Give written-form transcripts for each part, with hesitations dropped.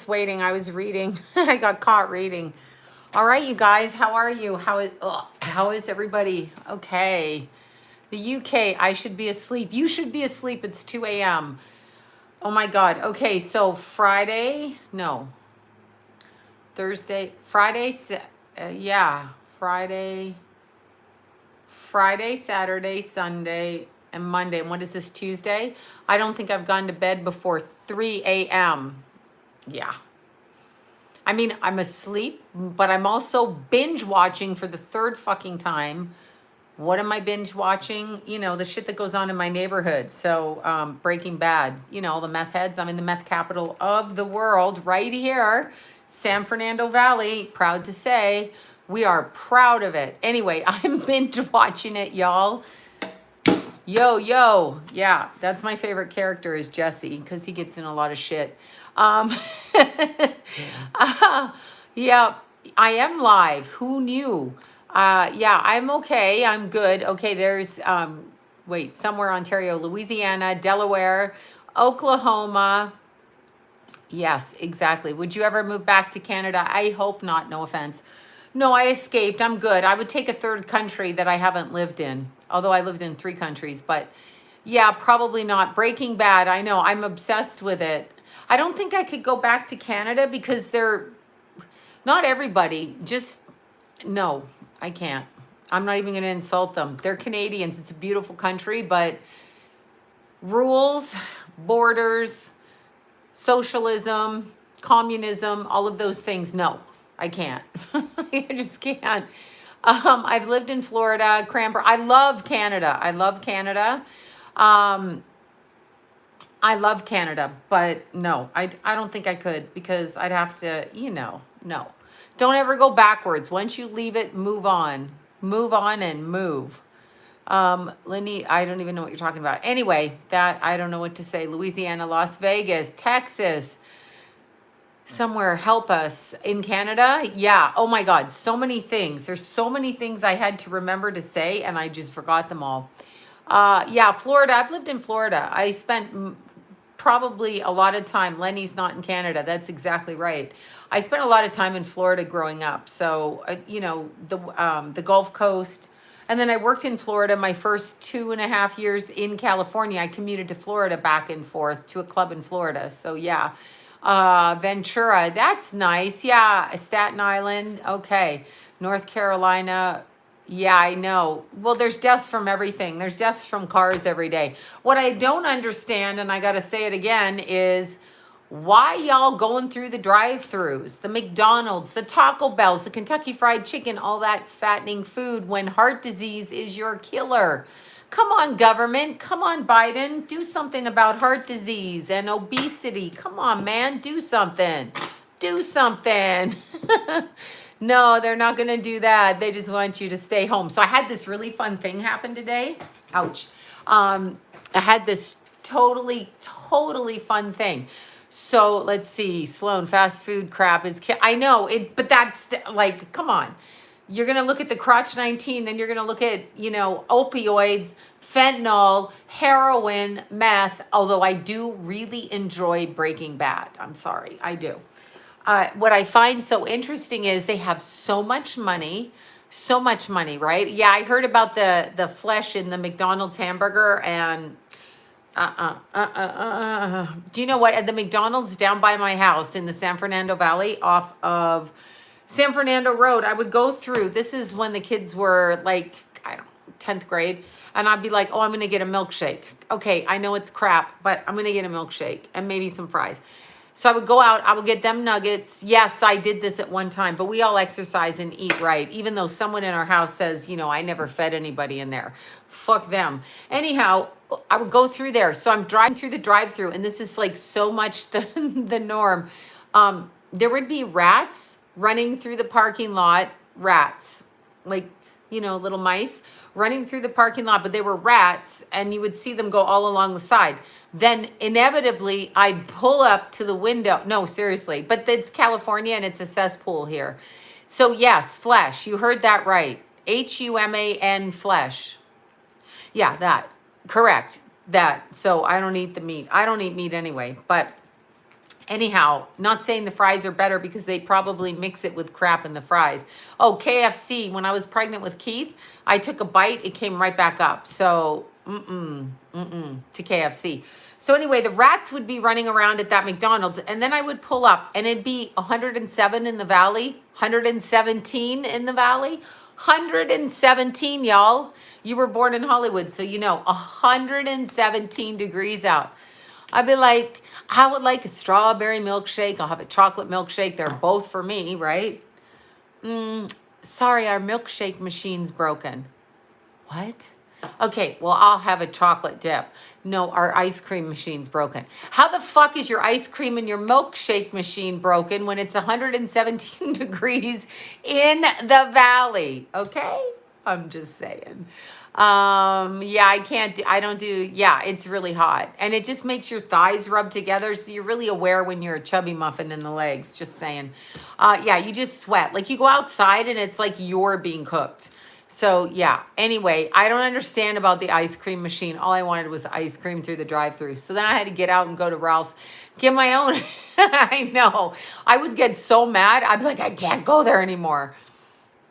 just waiting. I was reading. I got caught reading. All right, you guys, how are you? How is everybody? Okay. The UK, I should be asleep. You should be asleep. It's 2 a.m. Oh my God. Okay, so Friday, no, Thursday, Friday, yeah, Friday, Saturday, Sunday, and Monday. And what is this, Tuesday? I don't think I've gone to bed before 3 a.m. Yeah. I mean, I'm asleep, but I'm also binge watching for the third fucking time. What am I binge watching? You know, the shit that goes on in my neighborhood. So Breaking Bad, you know, the meth heads. I'm in the meth capital of the world right here, San Fernando Valley. Proud to say we are proud of it. Anyway, I'm binge watching it, y'all. Yo, yo. Yeah, that's my favorite character is Jesse because he gets in a lot of shit. Yeah, I am live. Who knew? Yeah, I'm okay. I'm good. Okay, there's, wait, somewhere Ontario, Louisiana, Delaware, Oklahoma. Yes, exactly. Would you ever move back to Canada? I hope not. No offense. No, I escaped. I'm good. I would take a third country that I haven't lived in, although I lived in 3 countries, but yeah, probably not. Breaking Bad, I know. I'm obsessed with it. I don't think I could go back to Canada because they're not everybody. Just no, I can't. I'm not even going to insult them. They're Canadians. It's a beautiful country, but rules, borders, socialism, communism, all of those things. No, I can't. I just can't. I've lived in Florida, Cranberry. I love Canada. I love Canada. I love Canada, but no, I don't think I could because I'd have to, you know, no. Don't ever go backwards. Once you leave it, move on. Move on and move. Lindy, I don't even know what you're talking about. Anyway, that I don't know what to say. Louisiana, Las Vegas, Texas, somewhere, help us. In Canada? Yeah. Oh my God, so many things. There's so many things I had to remember to say and I just forgot them all. Yeah, Florida. I've lived in Florida. I spent probably a lot of time. Lenny's not in Canada. That's exactly right. I spent a lot of time in Florida growing up. So, you know, the Gulf Coast. And then I worked in Florida my first 2.5 years in California. I commuted to Florida back and forth to a club in Florida. So, yeah. Ventura. That's nice. Yeah. Staten Island. Okay. North Carolina. Yeah, I know. Well, there's deaths from everything. There's deaths from cars every day. What I don't understand, and I got to say it again, is why y'all going through the drive-thrus, the McDonald's, the Taco Bells, the Kentucky Fried Chicken, all that fattening food when heart disease is your killer. Come on, government. Come on, Biden. Do something about heart disease and obesity. Come on, man. Do something. Do something. No, they're not going to do that. They just want you to stay home. So I had this really fun thing happen today. Ouch. I had this totally fun thing. So let's see. Sloan, fast food crap is, I know it, but that's like, come on. You're going to look at the crotch 19, then you're going to look at, you know, opioids, fentanyl, heroin, meth, although I do really enjoy Breaking Bad. I'm sorry, I do. What I find so interesting is they have so much money, right? Yeah, I heard about the flesh in the McDonald's hamburger and do you know what? At the McDonald's down by my house in the San Fernando Valley off of San Fernando Road, I would go through. This is when the kids were like, I don't know, 10th grade. And I'd be like, oh, I'm going to get a milkshake. Okay, I know it's crap, but I'm going to get a milkshake and maybe some fries. So I would go out, I would get them nuggets. Yes, I did this at one time, but we all exercise and eat right. Even though someone in our house says, you know, I never fed anybody in there. Fuck them. Anyhow, I would go through there. So I'm driving through the drive-thru and this is like so much the norm. There would be rats running through the parking lot, rats, like, you know, little mice running through the parking lot, but they were rats and you would see them go all along the side. Then inevitably I'd pull up to the window. No, seriously, but it's California and it's a cesspool here. So yes, flesh, you heard that right. Human flesh. Yeah, that, correct, that. So I don't eat the meat. I don't eat meat anyway, but Anyhow, not saying the fries are better because they probably mix it with crap in the fries. Oh, KFC, when I was pregnant with Keith, I took a bite, it came right back up. So, to KFC. So anyway, the rats would be running around at that McDonald's, and then I would pull up, and it'd be 107 in the valley, 117 in the valley, 117, y'all. You were born in Hollywood, so you know, 117 degrees out. I'd be like, I would like a strawberry milkshake. I'll have a chocolate milkshake. They're both for me, right? Sorry, our milkshake machine's broken. What? Okay, well, I'll have a chocolate dip. No, our ice cream machine's broken. How the fuck is your ice cream and your milkshake machine broken when it's 117 degrees in the valley? Okay? I'm just saying. Yeah, I don't do, yeah, it's really hot. And it just makes your thighs rub together. So you're really aware when you're a chubby muffin in the legs, just saying. Yeah, you just sweat. Like you go outside and it's like you're being cooked. So yeah, anyway, I don't understand about the ice cream machine. All I wanted was ice cream through the drive-thru. So then I had to get out and go to Ralph's, get my own. I know. I would get so mad. I'd be like, I can't go there anymore.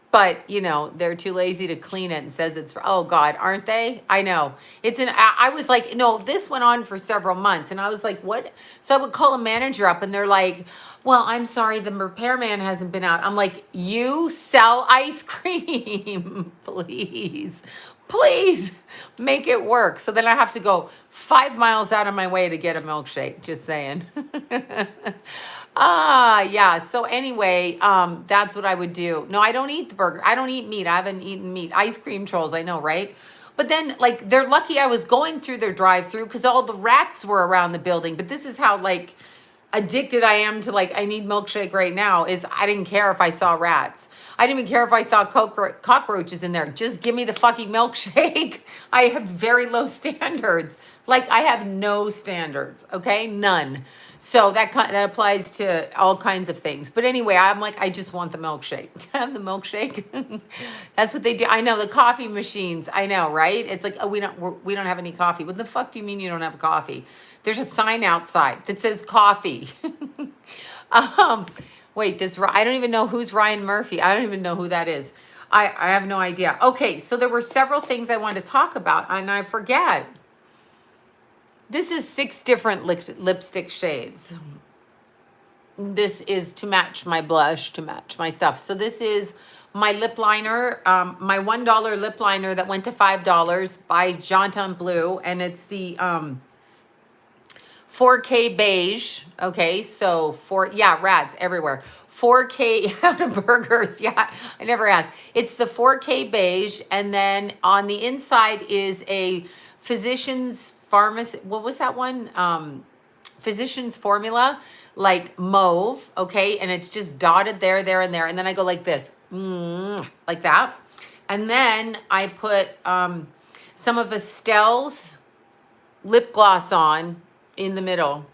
But, you know, they're too lazy to clean it and says it's, oh God, aren't they? I know. I was like, no, this went on for several months. And I was like, what? So I would call a manager up and they're like, well, I'm sorry, the repairman hasn't been out. I'm like, you sell ice cream, please, please make it work. So then I have to go 5 miles out of my way to get a milkshake, just saying. Yeah. So anyway, that's what I would do. No, I don't eat the burger. I don't eat meat. I haven't eaten meat. Ice cream trolls, I know, right? But then, like, they're lucky I was going through their drive-through because all the rats were around the building. But this is how, like, addicted I am to, like, I need milkshake right now, is I didn't care if I saw rats. I didn't even care if I saw cockroaches in there. Just give me the fucking milkshake. I have very low standards. Like, I have no standards, okay? None. So that applies to all kinds of things. But anyway, I'm like, I just want the milkshake. Can I have the milkshake? That's what they do. I know, the coffee machines. I know, right? It's like, oh, we don't have any coffee. What the fuck do you mean you don't have coffee? There's a sign outside that says coffee. Wait, I don't even know who's Ryan Murphy. I don't even know who that is. I have no idea. Okay, so there were several things I wanted to talk about, and I forget. This is 6 different lipstick shades. This is to match my blush, to match my stuff. So this is my lip liner, my $1 lip liner that went to $5 by Janton Blue, and it's the 4K beige. Okay, so rats everywhere. 4K out of burgers. Yeah, I never asked. It's the 4K beige, and then on the inside is a Physicians Pharmacy. What was that one? Physicians Formula, like mauve. Okay, and it's just dotted there, and there, and then I go like this, like that, and then I put some of Estelle's lip gloss on in the middle,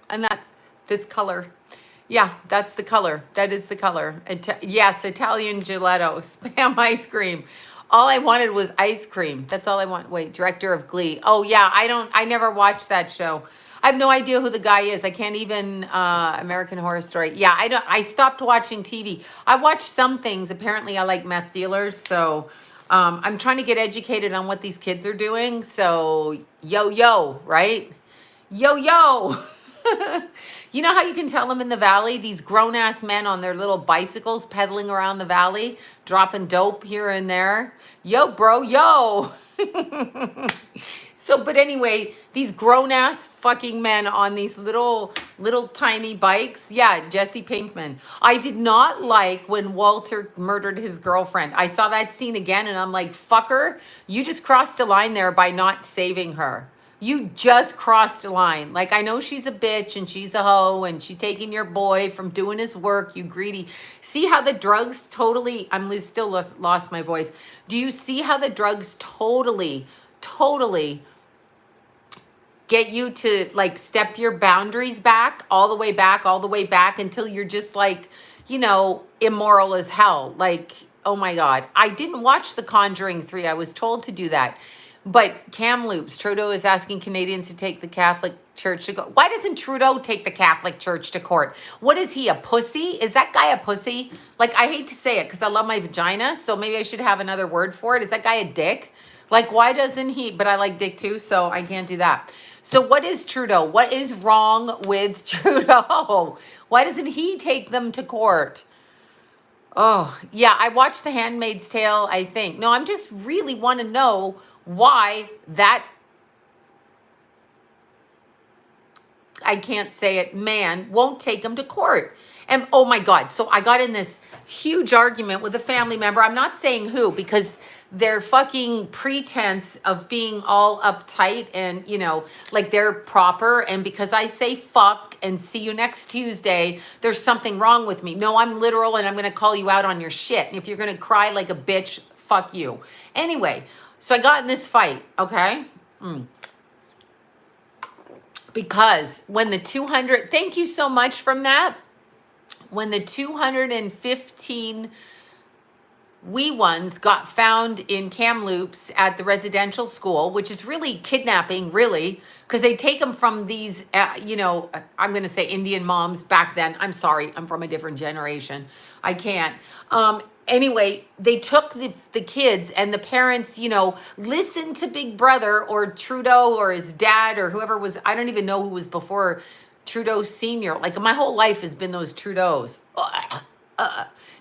and that's this color. Yeah, that's the color. That is the color. Yes, Italian gelato, Spam ice cream. All I wanted was ice cream. That's all I want. Wait, director of Glee. Oh yeah, I never watched that show. I have no idea who the guy is. I can't even, American Horror Story. Yeah, I stopped watching TV. I watch some things. Apparently I like meth dealers. So I'm trying to get educated on what these kids are doing. So yo, right? Yo. You know how you can tell them in the valley? These grown-ass men on their little bicycles pedaling around the valley, dropping dope here and there. Yo, bro, yo. So, but anyway, these grown-ass fucking men on these little tiny bikes. Yeah, Jesse Pinkman. I did not like when Walter murdered his girlfriend. I saw that scene again, and I'm like, fucker, you just crossed a line there by not saving her. You just crossed a line. Like, I know she's a bitch and she's a hoe and she's taking your boy from doing his work, you greedy. See how the drugs totally, I'm still lost my voice. Do you see how the drugs totally get you to, like, step your boundaries back, all the way back until you're just, like, you know, immoral as hell. Like, oh my God. I didn't watch The Conjuring 3. I was told to do that. But Kamloops, Trudeau is asking Canadians to take the Catholic Church to go. Why doesn't Trudeau take the Catholic Church to court? What is he, a pussy? Is that guy a pussy? Like, I hate to say it because I love my vagina, so maybe I should have another word for it. Is that guy a dick? Like, why doesn't he? But I like dick too, so I can't do that. So what is Trudeau? What is wrong with Trudeau? Why doesn't he take them to court? Oh, yeah, I watched The Handmaid's Tale, I think. No, I'm just really want to know why that, I can't say it, man won't take him to court. And oh my God, so I got in this huge argument with a family member. I'm not saying who, because their fucking pretense of being all uptight and, you know, like they're proper. And because I say fuck and see you next Tuesday, there's something wrong with me. No, I'm literal and I'm going to call you out on your shit. And if you're going to cry like a bitch, fuck you. Anyway, so I got in this fight, okay? Because when the 200, thank you so much from that. When the 215 wee ones got found in Kamloops at the residential school, which is really kidnapping, really, because they take them from these, you know, I'm going to say Indian moms back then. I'm sorry, I'm from a different generation. I can't. Anyway, they took the kids and the parents, you know, listened to Big Brother or Trudeau or his dad or whoever was, I don't even know who was before Trudeau Senior. Like my whole life has been those Trudeaus.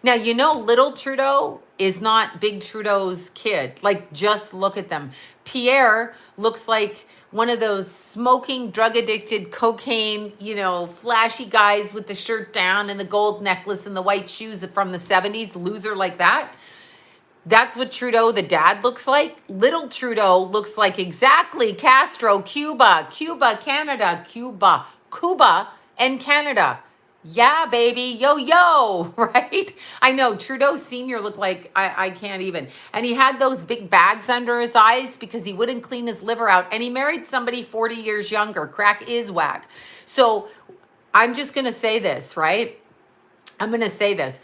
Now, you know, little Trudeau is not Big Trudeau's kid. Like, just look at them. Pierre looks like one of those smoking, drug-addicted, cocaine, you know, flashy guys with the shirt down and the gold necklace and the white shoes from the 70s, loser like that. That's what Trudeau, the dad, looks like. Little Trudeau looks like exactly Castro, Cuba, Canada, Cuba, and Canada. Yeah, baby, yo, right? I know, Trudeau Sr. looked like, I can't even. And he had those big bags under his eyes because he wouldn't clean his liver out. And he married somebody 40 years younger. Crack is whack. So I'm just going to say this, right? I'm going to say this.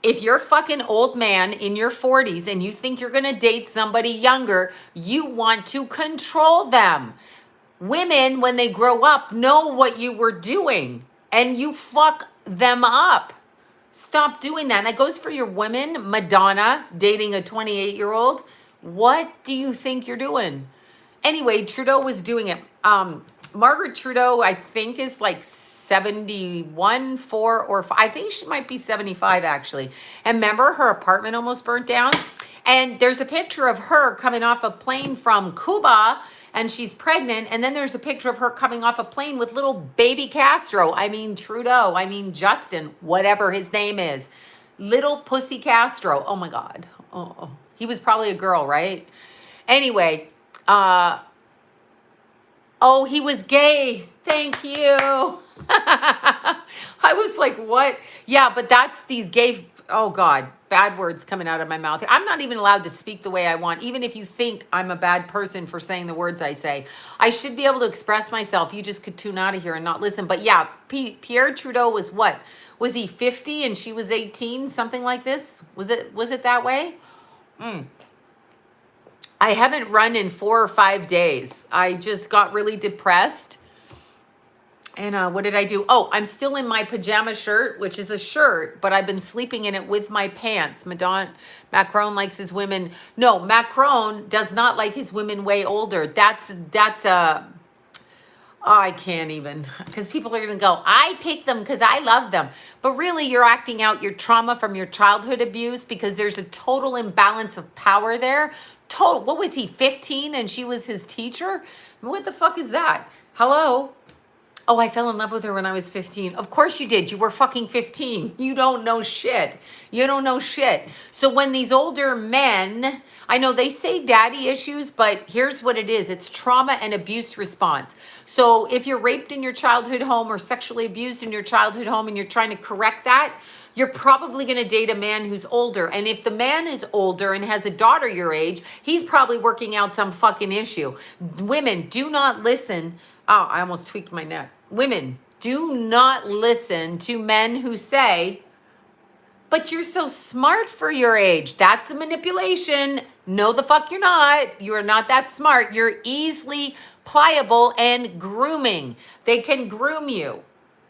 If you're a fucking old man in your 40s and you think you're going to date somebody younger, you want to control them. Women, when they grow up, know what you were doing. And you fuck them up. Stop doing that. And that goes for your women. Madonna dating a 28-year-old. What do you think you're doing? Anyway, Trudeau was doing it. Margaret Trudeau, I think, is like 71, 4, or 5. I think she might be 75, actually. And remember, her apartment almost burnt down. And there's a picture of her coming off a plane from Cuba, and she's pregnant. And then there's a picture of her coming off a plane with little baby Castro. I mean, Trudeau. I mean, Justin, whatever his name is. Little pussy Castro. Oh, my God. Oh, he was probably a girl, right? Anyway, oh, he was gay. Thank you. I was like, what? Yeah, but that's these gay, oh God, bad words coming out of my mouth. I'm not even allowed to speak the way I want. Even if you think I'm a bad person for saying the words I say, I should be able to express myself. You just could tune out of here and not listen. But yeah, Pierre Trudeau was what? Was he 50 and she was 18? Something like this? Was it that way? I haven't run in 4 or 5 days. I just got really depressed. And what did I do? Oh, I'm still in my pajama shirt, which is a shirt, but I've been sleeping in it with my pants. Macron likes his women. No, Macron does not like his women way older. That's a, oh, I can't even, because people are going to go, I pick them because I love them. But really, you're acting out your trauma from your childhood abuse because there's a total imbalance of power there. What was he, 15 and she was his teacher? What the fuck is that? Hello? Oh, I fell in love with her when I was 15. Of course you did. You were fucking 15. You don't know shit. You don't know shit. So when these older men, I know they say daddy issues, but here's what it is. It's trauma and abuse response. So if you're raped in your childhood home or sexually abused in your childhood home and you're trying to correct that, you're probably going to date a man who's older. And if the man is older and has a daughter your age, he's probably working out some fucking issue. Women, do not listen. Oh, I almost tweaked my neck. Women, do not listen to men who say, but you're so smart for your age. That's a manipulation. No, the fuck you're not. You are not that smart. You're easily pliable, and grooming. They can groom you.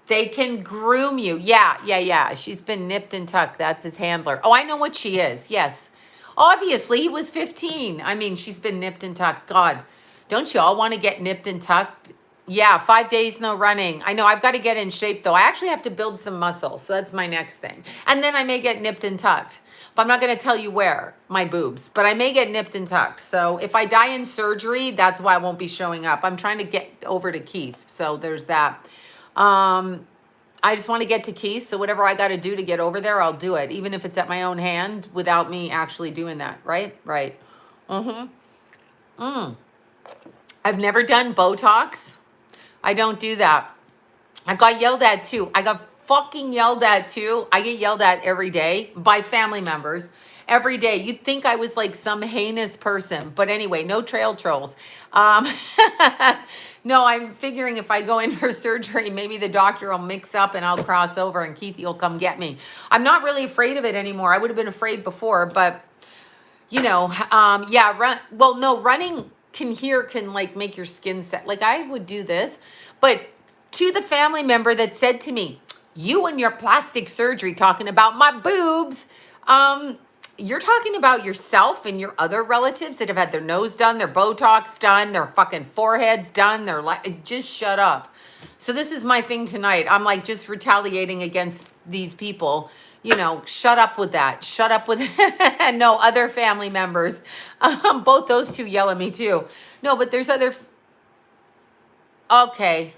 They can groom you. Yeah. She's been nipped and tucked. That's his handler. Oh, I know what she is. Yes. Obviously, he was 15. I mean, she's been nipped and tucked. God, don't you all want to get nipped and tucked? Yeah, 5 days, no running. I know I've got to get in shape though. I actually have to build some muscle. So that's my next thing. And then I may get nipped and tucked. But I'm not going to tell you where, my boobs. But I may get nipped and tucked. So if I die in surgery, that's why I won't be showing up. I'm trying to get over to Keith. So there's that. I just want to get to Keith. So whatever I got to do to get over there, I'll do it. Even if it's at my own hand without me actually doing that. Right? Right. I've never done Botox. I don't do that. I got yelled at too. I got fucking yelled at too. I get yelled at every day by family members. Every day. You'd think I was like some heinous person. But anyway, no trail trolls. No, I'm figuring if I go in for surgery, maybe the doctor will mix up and I'll cross over and Keithy will come get me. I'm not really afraid of it anymore. I would have been afraid before, but you know, yeah, running can like make your skin set. Like I would do this, but to the family member that said to me, you and your plastic surgery talking about my boobs, you're talking about yourself and your other relatives that have had their nose done, their Botox done, their fucking foreheads done. They're like, just shut up. So this is my thing tonight. I'm like just retaliating against these people. You know, shut up with that. Shut up with no other family members. Both those two yell at me too. No, but there's other. Okay.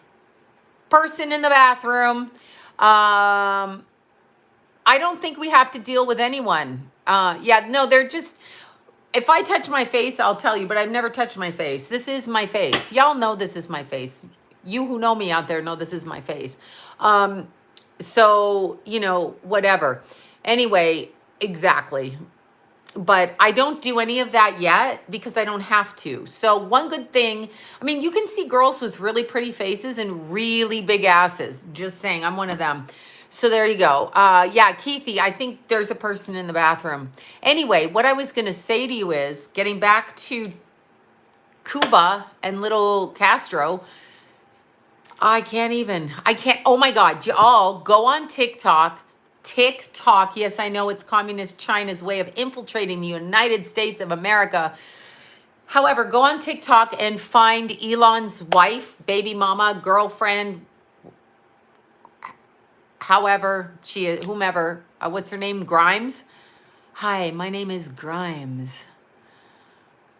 Person in the bathroom. I don't think we have to deal with anyone. Yeah, no, they're just, if I touch my face, I'll tell you, but I've never touched my face. This is my face. Y'all know this is my face. You who know me out there know this is my face. So, you know, whatever. Anyway, exactly. But I don't do any of that yet because I don't have to. So one good thing, I mean, you can see girls with really pretty faces and really big asses. Just saying, I'm one of them. So there you go. Yeah, Keithy, I think there's a person in the bathroom. Anyway, what I was going to say to you is, getting back to Cuba and little Castro, I can't, oh my God, y'all go on TikTok. TikTok, yes, I know it's communist China's way of infiltrating the United States of America. However, go on TikTok and find Elon's wife, baby mama, girlfriend, however she is, whomever, what's her name? Grimes. Hi, my name is Grimes.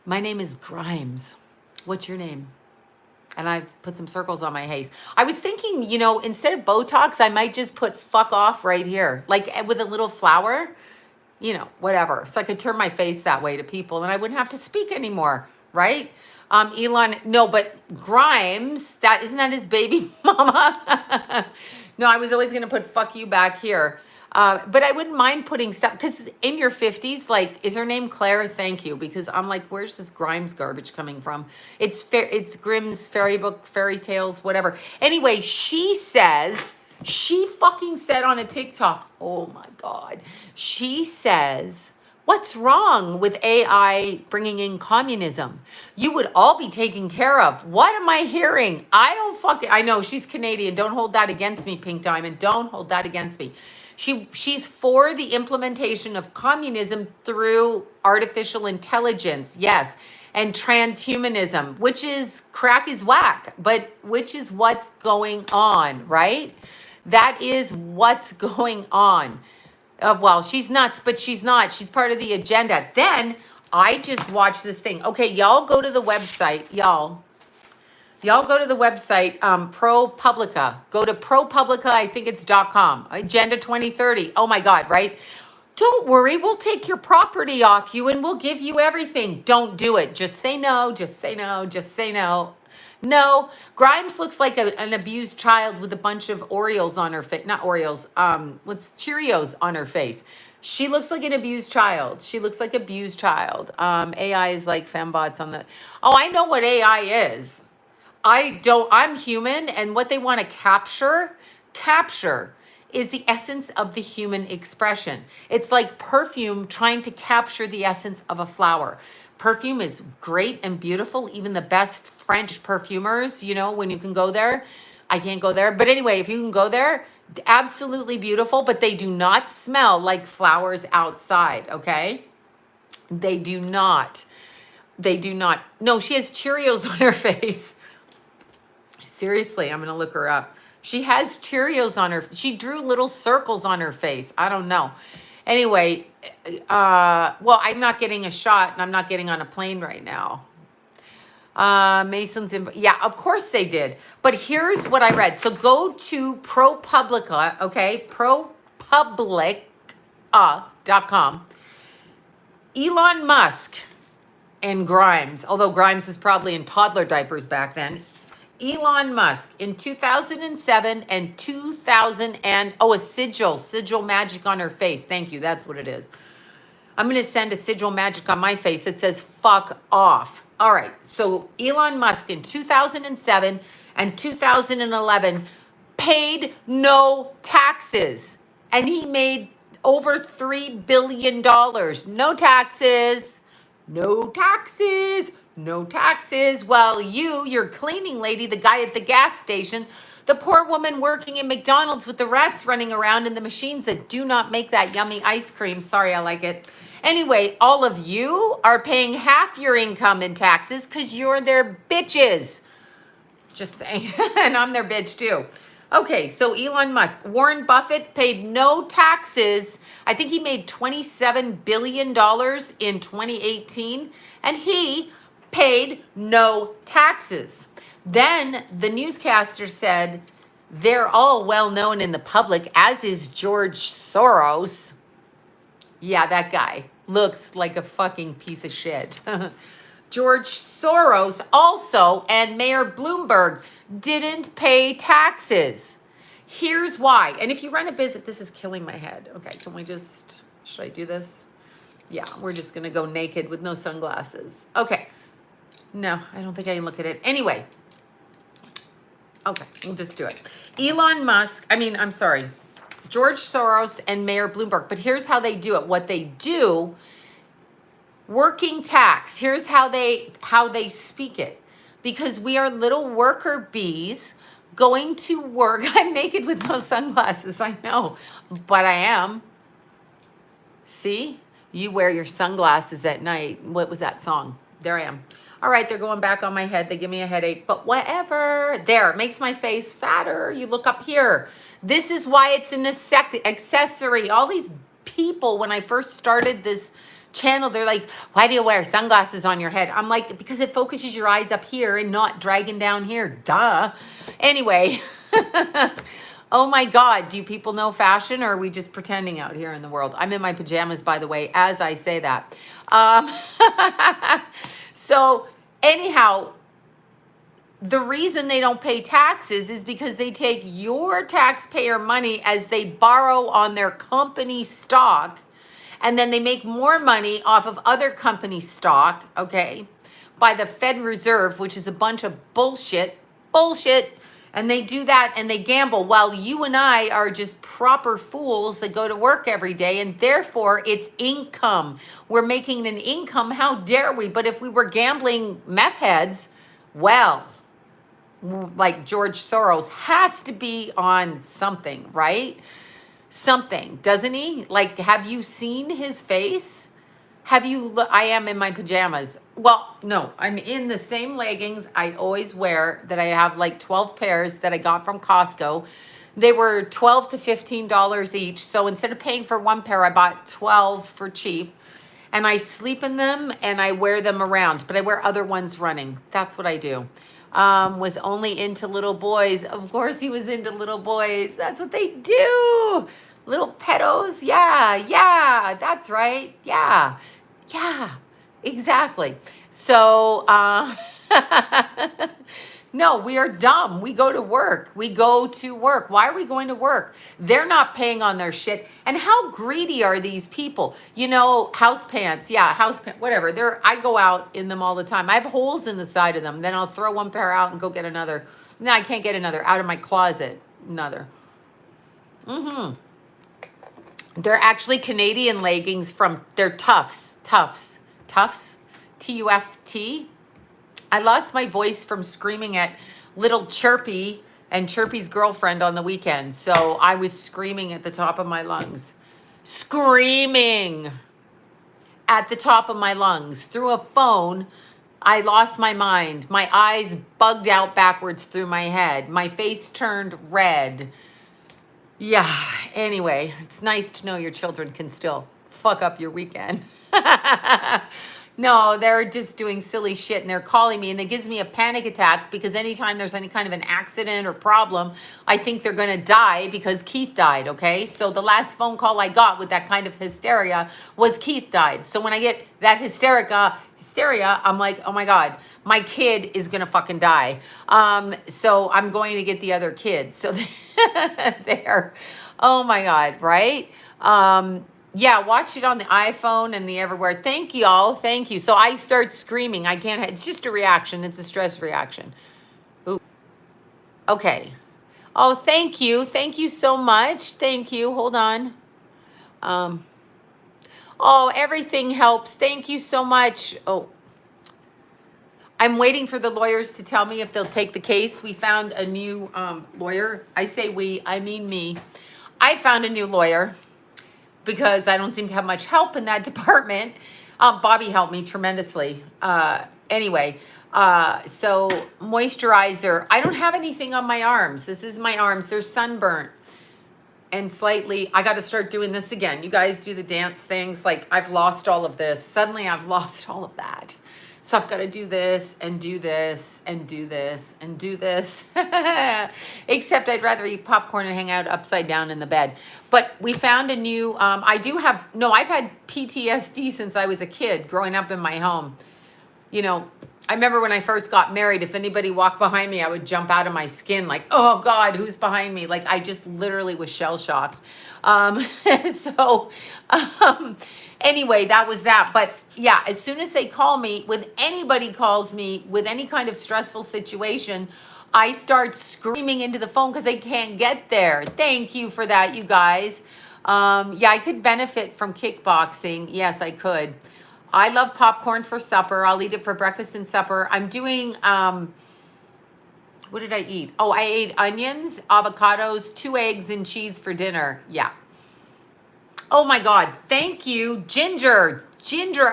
My name is Grimes. What's your name? And I've put some circles on my face. I was thinking, you know, instead of Botox, I might just put fuck off right here, like with a little flower, you know, whatever. So I could turn my face that way to people and I wouldn't have to speak anymore, right? Elon, no, but Grimes, isn't that his baby mama? No, I was always going to put fuck you back here. But I wouldn't mind putting stuff, because in your 50s, like, is her name Claire? Thank you. Because I'm like, where's this Grimes garbage coming from? It's Grimm's fairy book, fairy tales, whatever. Anyway, she fucking said on a TikTok, oh my God. She says, what's wrong with AI bringing in communism? You would all be taken care of. What am I hearing? I know she's Canadian. Don't hold that against me, Pink Diamond. Don't hold that against me. She's for the implementation of communism through artificial intelligence. Yes. And transhumanism, which is crack is whack, but which is what's going on, right? That is what's going on. Well, she's nuts, but she's not. She's part of the agenda. Then I just watched this thing. Okay, y'all go to the website. Y'all go to the website, ProPublica. Go to ProPublica, I think it's .com. Agenda 2030. Oh my God, right? Don't worry, we'll take your property off you and we'll give you everything. Don't do it. Just say no, just say no, just say no. No, Grimes looks like an abused child with a bunch of Oreos on her face. Not Oreos, what's Cheerios on her face. She looks like an abused child. She looks like abused child. AI is like fembots on the... Oh, I know what AI is. I'm human, and what they want to capture is the essence of the human expression. It's like perfume trying to capture the essence of a flower. Perfume is great and beautiful. Even the best French perfumers, you know, when you can go there. I can't go there. But anyway, if you can go there, absolutely beautiful, but they do not smell like flowers outside, okay? They do not. They do not. No, she has Cheerios on her face. Seriously, I'm going to look her up. She has Cheerios on her. She drew little circles on her face. I don't know. Anyway, well, I'm not getting a shot and I'm not getting on a plane right now. Masons, yeah, of course they did. But here's what I read. So go to ProPublica, okay? ProPublica.com. Elon Musk and Grimes, although Grimes was probably in toddler diapers back then. Elon Musk in 2007 and 2000 and, oh, a sigil magic on her face. Thank you. That's what it is. I'm going to send a sigil magic on my face. It says, fuck off. All right. So Elon Musk in 2007 and 2011 paid no taxes. And he made over $3 billion. No taxes. No taxes. No taxes. Well, your cleaning lady, the guy at the gas station, the poor woman working in McDonald's with the rats running around and the machines that do not make that yummy ice cream. Sorry, I like it. Anyway, all of you are paying half your income in taxes because you're their bitches. Just saying. And I'm their bitch too. Okay, so Elon Musk. Warren Buffett paid no taxes. I think he made $27 billion in 2018. And he paid no taxes. Then the newscaster said, they're all well known in the public, as is George Soros. Yeah, that guy looks like a fucking piece of shit. George Soros also and Mayor Bloomberg didn't pay taxes. Here's why. And if you run a business, this is killing my head. Okay, can we just, should I do this? Yeah, we're just going to go naked with no sunglasses. Okay. No, I don't think I can look at it. Anyway. Okay, we'll just do it. George Soros and Mayor Bloomberg. But here's how they do it. What they do, working tax. Here's how they speak it. Because we are little worker bees going to work. I'm naked with no sunglasses, I know, but I am. See? You wear your sunglasses at night. What was that song? There I am. All right, they're going back on my head. They give me a headache, but whatever. There, it makes my face fatter. You look up here. This is why it's an accessory. All these people, when I first started this channel, they're like, why do you wear sunglasses on your head? I'm like, because it focuses your eyes up here and not dragging down here. Duh. Anyway. Oh my God, do you people know fashion, or are we just pretending out here in the world? I'm in my pajamas, by the way, as I say that. So anyhow, the reason they don't pay taxes is because they take your taxpayer money as they borrow on their company stock, and then they make more money off of other company stock, okay, by the Fed Reserve, which is a bunch of bullshit. And they do that and they gamble while you and I are just proper fools that go to work every day, and therefore it's income. We're making an income. How dare we? But if we were gambling meth heads, well, like George Soros has to be on something, right? Something, doesn't he? Like, have you seen his face? I am in my pajamas. Well, no, I'm in the same leggings I always wear that I have like 12 pairs that I got from Costco. They were $12 to $15 each. So instead of paying for one pair, I bought 12 for cheap. And I sleep in them and I wear them around, but I wear other ones running. That's what I do. Was only into little boys. Of course he was into little boys. That's what they do. Little pedos. Yeah, that's right. Yeah, exactly. So, no, we are dumb. We go to work. Why are we going to work? They're not paying on their shit. And how greedy are these people? You know, house pants. Yeah, whatever. I go out in them all the time. I have holes in the side of them. Then I'll throw one pair out and go get another. No, I can't get another out of my closet. Another. Mm-hmm. They're actually Canadian leggings from, they're Tufts, T-U-F-T. I lost my voice from screaming at little Chirpy and Chirpy's girlfriend on the weekend. So I was screaming at the top of my lungs. Screaming at the top of my lungs through a phone. I lost my mind. My eyes bugged out backwards through my head. My face turned red. Yeah, anyway, it's nice to know your children can still fuck up your weekend. No, they're just doing silly shit and they're calling me and it gives me a panic attack because anytime there's any kind of an accident or problem, I think they're going to die because Keith died, okay? So the last phone call I got with that kind of hysteria was Keith died. So when I get that hysteria, I'm like, oh my God, my kid is going to fucking die. So I'm going to get the other kids. So they're, oh my God, right? Yeah, watch it on the iPhone and the everywhere. Thank you all. Thank you. So I start screaming. I can't, it's just a reaction. It's a stress reaction. Ooh. Okay. Oh, thank you. Thank you so much. Thank you. Hold on. Oh, everything helps. Thank you so much. Oh, I'm waiting for the lawyers to tell me if they'll take the case. We found a new lawyer. I say we, I mean me. I found a new lawyer because I don't seem to have much help in that department. Bobby helped me tremendously. Anyway, so moisturizer. I don't have anything on my arms. This is my arms. They're sunburnt and slightly. I got to start doing this again. You guys do the dance things. Like I've lost all of this. Suddenly I've lost all of that. So I've got to do this and do this and do this and do this. Except I'd rather eat popcorn and hang out upside down in the bed. But we found a new, I've had PTSD since I was a kid growing up in my home. You know, I remember when I first got married, if anybody walked behind me, I would jump out of my skin like, oh God, who's behind me? Like I just literally was shell-shocked. Anyway, that was that. But yeah, as soon as they call me, when anybody calls me with any kind of stressful situation, I start screaming into the phone because they can't get there. Thank you for that, you guys. Yeah, I could benefit from kickboxing. Yes, I could. I love popcorn for supper. I'll eat it for breakfast and supper. I'm doing, what did I eat? Oh, I ate onions, avocados, 2 eggs, and cheese for dinner. Yeah. Oh my God. Thank you. Ginger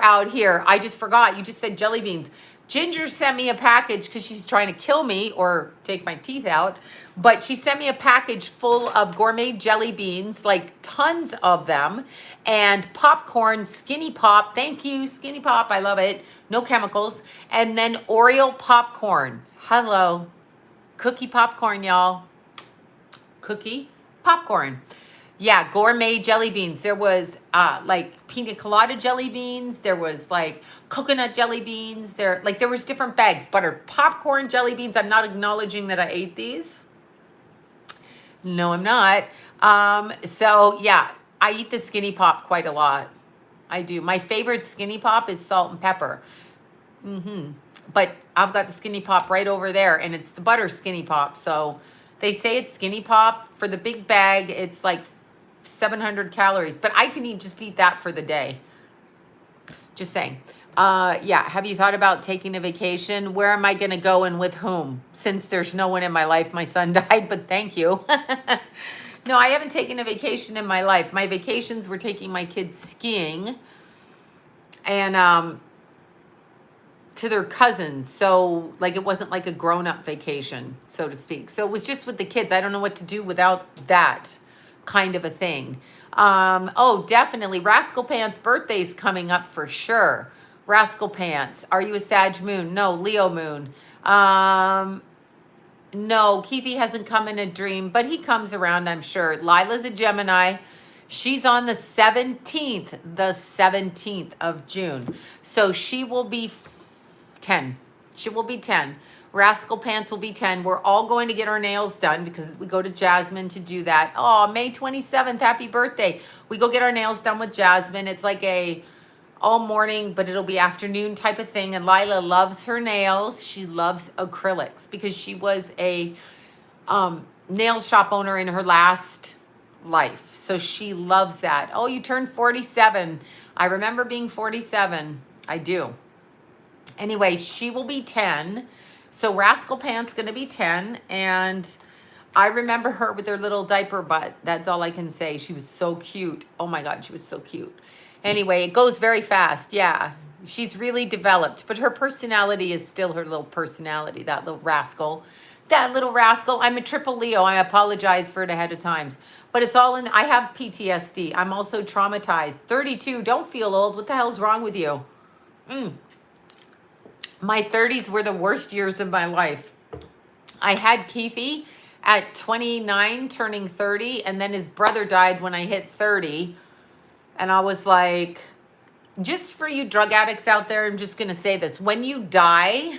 out here. I just forgot. You just said jelly beans. Ginger sent me a package because she's trying to kill me or take my teeth out. But she sent me a package full of gourmet jelly beans, like tons of them, and popcorn, Skinny Pop. Thank you, Skinny Pop. I love it. No chemicals. And then Oreo popcorn. Hello. Cookie popcorn, y'all. Cookie popcorn. Yeah, gourmet jelly beans. There was like pina colada jelly beans. There was like coconut jelly beans. There was different bags. Buttered popcorn jelly beans. I'm not acknowledging that I ate these. No, I'm not. So yeah, I eat the Skinny Pop quite a lot. I do. My favorite Skinny Pop is salt and pepper. But I've got the Skinny Pop right over there, and it's the butter Skinny Pop. So they say it's Skinny Pop. For the big bag, it's like 700 calories, but I can just eat that for the day. Just saying. Yeah. Have you thought about taking a vacation? Where am I going to go and with whom? Since there's no one in my life, my son died, but thank you. No, I haven't taken a vacation in my life. My vacations were taking my kids skiing and, to their cousins. So like, it wasn't like a grown-up vacation, so to speak. So it was just with the kids. I don't know what to do without that kind of a thing. Oh, definitely. Rascal Pants birthday's coming up for sure. Rascal Pants. Are you a Sag moon? No, Leo moon. No, Keithy hasn't come in a dream, but he comes around, I'm sure. Lila's a Gemini. She's on the 17th of June. So she will be 10. She will be 10. Rascal Pants will be 10. We're all going to get our nails done because we go to Jasmine to do that. Oh, May 27th. Happy birthday. We go get our nails done with Jasmine. It's like a all morning, but it'll be afternoon type of thing. And Lila loves her nails. She loves acrylics because she was a nail shop owner in her last life. So she loves that. Oh, you turned 47. I remember being 47. I do. Anyway, she will be 10. So Rascal Pant's going to be 10. And I remember her with her little diaper butt. That's all I can say. She was so cute. Oh my God, she was so cute. Anyway, it goes very fast. Yeah, she's really developed. But her personality is still her little personality, that little rascal. That little rascal. I'm a triple Leo. I apologize for it ahead of time. But it's all in, I have PTSD. I'm also traumatized. 32, don't feel old. What the hell's wrong with you? My 30s were the worst years of my life. I had Keithy at 29, turning 30, and then his brother died when I hit 30. And I was like, just for you drug addicts out there, I'm just going to say this. When you die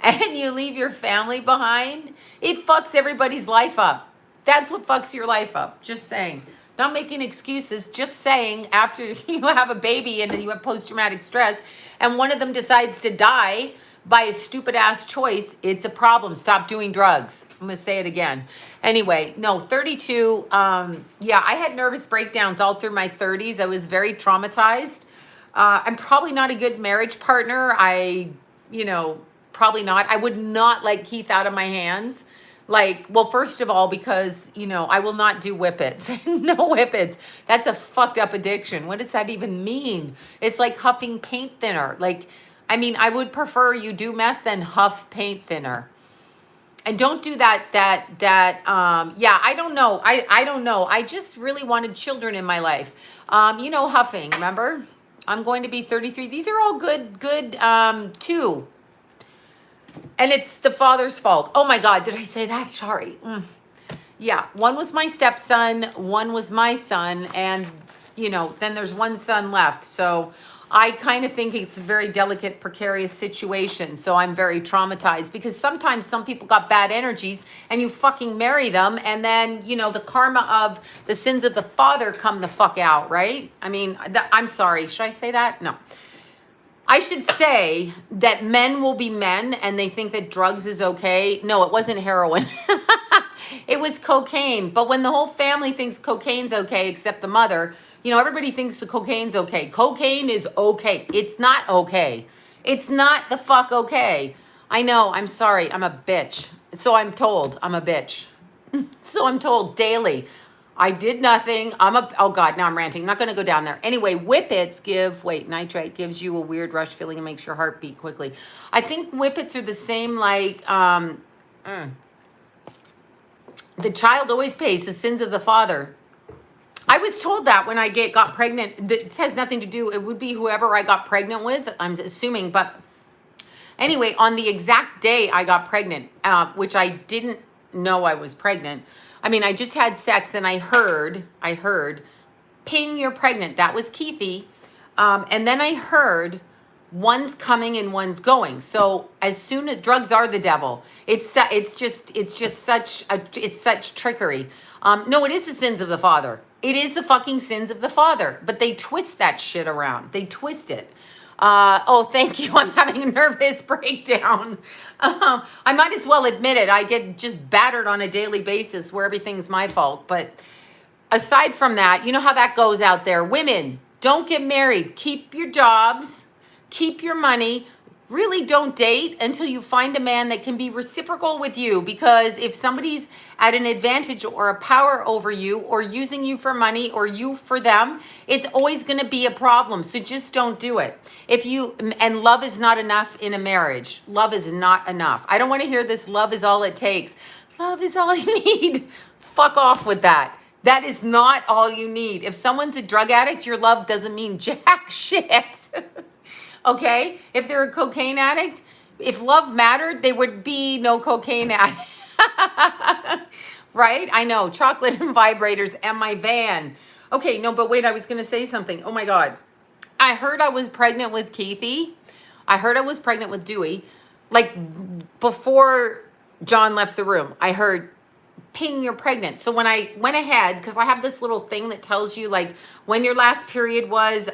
and you leave your family behind, it fucks everybody's life up. That's what fucks your life up. Just saying. Not making excuses, just saying after you have a baby and you have post-traumatic stress and one of them decides to die by a stupid ass choice, it's a problem. Stop doing drugs. I'm going to say it again. Anyway, no, 32. Yeah, I had nervous breakdowns all through my 30s. I was very traumatized. I'm probably not a good marriage partner. Probably not. I would not let Keith out of my hands. Like, well, first of all, because, I will not do whippets. No whippets. That's a fucked up addiction. What does that even mean? It's like huffing paint thinner. Like, I would prefer you do meth than huff paint thinner. And don't do that, yeah, I don't know. I don't know. I just really wanted children in my life. Huffing, remember? I'm going to be 33. These are all good, too. And it's the father's fault. Oh my God, did I say that? Sorry. Yeah, one was my stepson, one was my son, and, then there's one son left. So I kind of think it's a very delicate, precarious situation. So I'm very traumatized because sometimes some people got bad energies and you fucking marry them. And then, the karma of the sins of the father come the fuck out, right? I'm sorry. Should I say that? No. I should say that men will be men and they think that drugs is okay. No, it wasn't heroin. It was cocaine. But when the whole family thinks cocaine's okay, except the mother, everybody thinks the cocaine's okay. Cocaine is okay. It's not okay. It's not the fuck okay. I know. I'm sorry. I'm a bitch. So I'm told. I'm a bitch. So I'm told daily. I did nothing. Oh God, now I'm ranting. I'm not going to go down there. Anyway, whippets nitrite gives you a weird rush feeling and makes your heart beat quickly. I think whippets are the same like, the child always pays the sins of the father. I was told that when I got pregnant. This has nothing to do, it would be whoever I got pregnant with, I'm assuming. But anyway, on the exact day I got pregnant, which I didn't know I was pregnant. I just had sex and I heard, ping, you're pregnant. That was Keithy. And then I heard one's coming and one's going. So as soon as drugs are the devil, it's just such trickery. No, it is the sins of the father. It is the fucking sins of the father, but they twist that shit around. They twist it. Oh, thank you. I'm having a nervous breakdown. I might as well admit it. I get just battered on a daily basis where everything's my fault. But aside from that, you know how that goes out there. Women, don't get married. Keep your jobs. Keep your money. Really don't date until you find a man that can be reciprocal with you. Because if somebody's at an advantage or a power over you or using you for money or you for them, it's always going to be a problem. So just don't do it. And love is not enough in a marriage. Love is not enough. I don't want to hear this love is all it takes. Love is all you need. Fuck off with that. That is not all you need. If someone's a drug addict, your love doesn't mean jack shit. Okay? If they're a cocaine addict, if love mattered, there would be no cocaine addict. Right? I know. Chocolate and vibrators and my van. Okay, no, but wait, I was going to say something. Oh my God. I heard I was pregnant with Keithy. I heard I was pregnant with Dewey. Like before John left the room, I heard, ping, you're pregnant. So when I went ahead, because I have this little thing that tells you like when your last period was.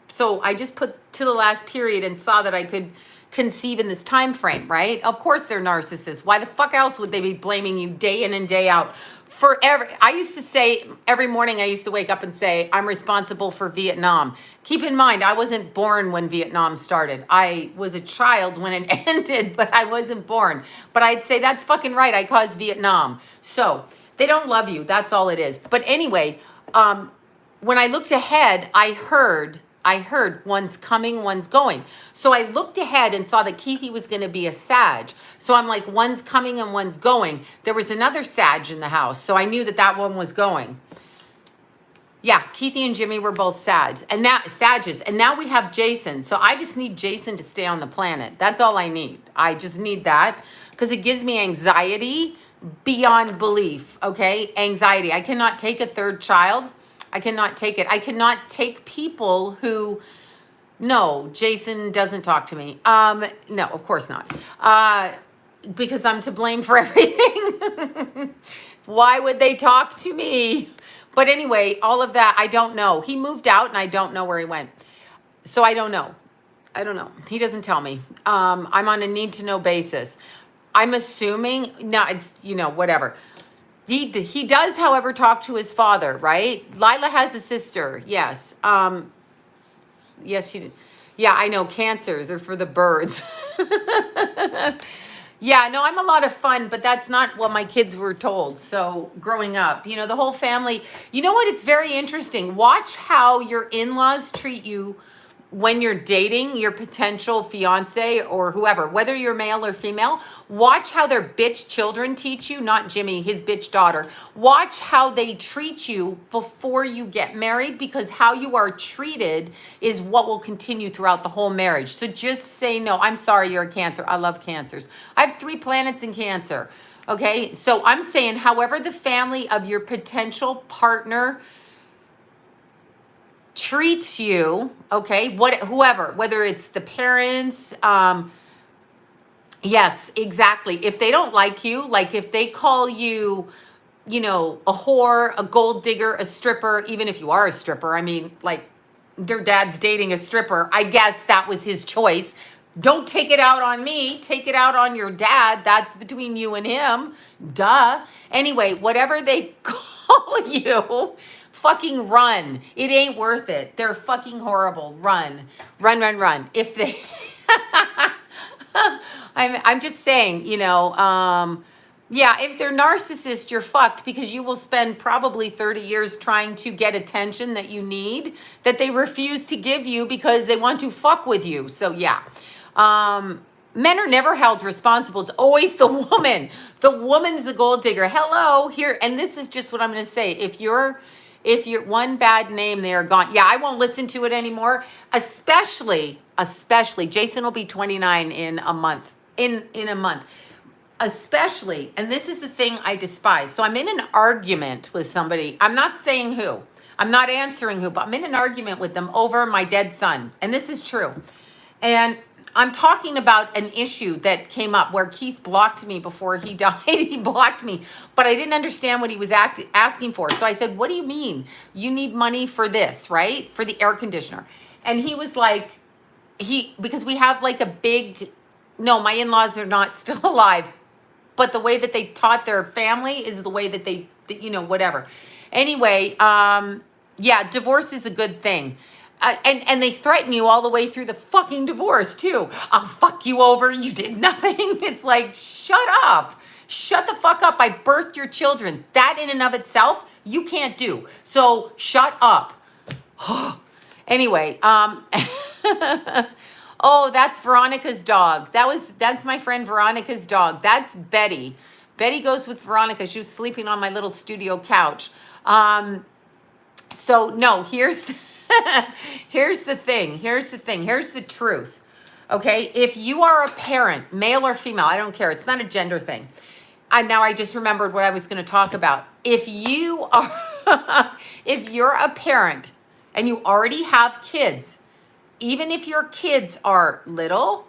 So I just put to the last period and saw that I could conceive in this time frame, right? Of course they're narcissists. Why the fuck else would they be blaming you day in and day out? I used to say, every morning I used to wake up and say, I'm responsible for Vietnam. Keep in mind, I wasn't born when Vietnam started. I was a child when it ended, but I wasn't born. But I'd say, that's fucking right, I caused Vietnam. So, they don't love you, that's all it is. But anyway, when I looked ahead, I heard one's coming, one's going. So I looked ahead and saw that Keithy was going to be a Sag. So I'm like, one's coming and one's going. There was another Sag in the house. So I knew that that one was going. Yeah, Keithy and Jimmy were both Sags. And now Sages. And now we have Jason. So I just need Jason to stay on the planet. That's all I need. I just need that because it gives me anxiety beyond belief. Okay? Anxiety. I cannot take a third child. I cannot take it. I cannot take people who, no, Jason doesn't talk to me. No, of course not. Because I'm to blame for everything. Why would they talk to me? But anyway, all of that, I don't know. He moved out and I don't know where he went. So I don't know. I don't know. He doesn't tell me. I'm on a need to know basis. I'm assuming, no, it's, you know, whatever. He does, however, talk to his father, right? Lila has a sister, yes. Yes, she did. Yeah, I know, cancers are for the birds. Yeah, no, I'm a lot of fun, but that's not what my kids were told. So growing up, you know, the whole family, you know what? It's very interesting. Watch how your in-laws treat you when you're dating your potential fiance or whoever, whether you're male or female. Watch how their bitch children teach you, not Jimmy, his bitch daughter. Watch how they treat you before you get married, because how you are treated is what will continue throughout the whole marriage. So just say no. I'm sorry, you're a Cancer. I love Cancers. I have 3 planets in Cancer. Okay, so I'm saying however the family of your potential partner treats you, okay, whoever, whether it's the parents, yes, exactly. If they don't like you, like if they call you, you know, a whore, a gold digger, a stripper, even if you are a stripper, I mean, like their dad's dating a stripper, I guess that was his choice. Don't take it out on me, take it out on your dad. That's between you and him. Duh. Anyway, whatever they call you, fucking run. It ain't worth it. They're fucking horrible. Run. Run, run, run. If they I'm just saying, you know, yeah, if they're narcissists, you're fucked, because you will spend probably 30 years trying to get attention that you need, that they refuse to give you because they want to fuck with you. So yeah. Men are never held responsible. It's always the woman. The woman's the gold digger. Hello, here. And this is just what I'm going to say. If you're one bad name, they are gone. Yeah, I won't listen to it anymore. Especially, Jason will be 29 in a month. In a month. Especially, and this is the thing I despise. So I'm in an argument with somebody. I'm not saying who. I'm not answering who, but I'm in an argument with them over my dead son. And this is true. And I'm talking about an issue that came up where Keith blocked me before he died. He blocked me, but I didn't understand what he was asking for. So I said, what do you mean? You need money for this, right? For the air conditioner. And he was like, because we have like a big, no, my in-laws are not still alive, but the way that they taught their family is the way that they, you know, whatever. Anyway, yeah, divorce is a good thing. And they threaten you all the way through the fucking divorce too. I'll fuck you over. You did nothing. It's like, shut up. Shut the fuck up. I birthed your children. That in and of itself, you can't do. So shut up. Anyway, oh, that's Veronica's dog. That's my friend Veronica's dog. That's Betty. Betty goes with Veronica. She was sleeping on my little studio couch. So no, here's the thing. Here's the truth. Okay. If you are a parent, male or female, I don't care. It's not a gender thing. Now I just remembered what I was going to talk about. If you are, if you're a parent and you already have kids, even if your kids are little,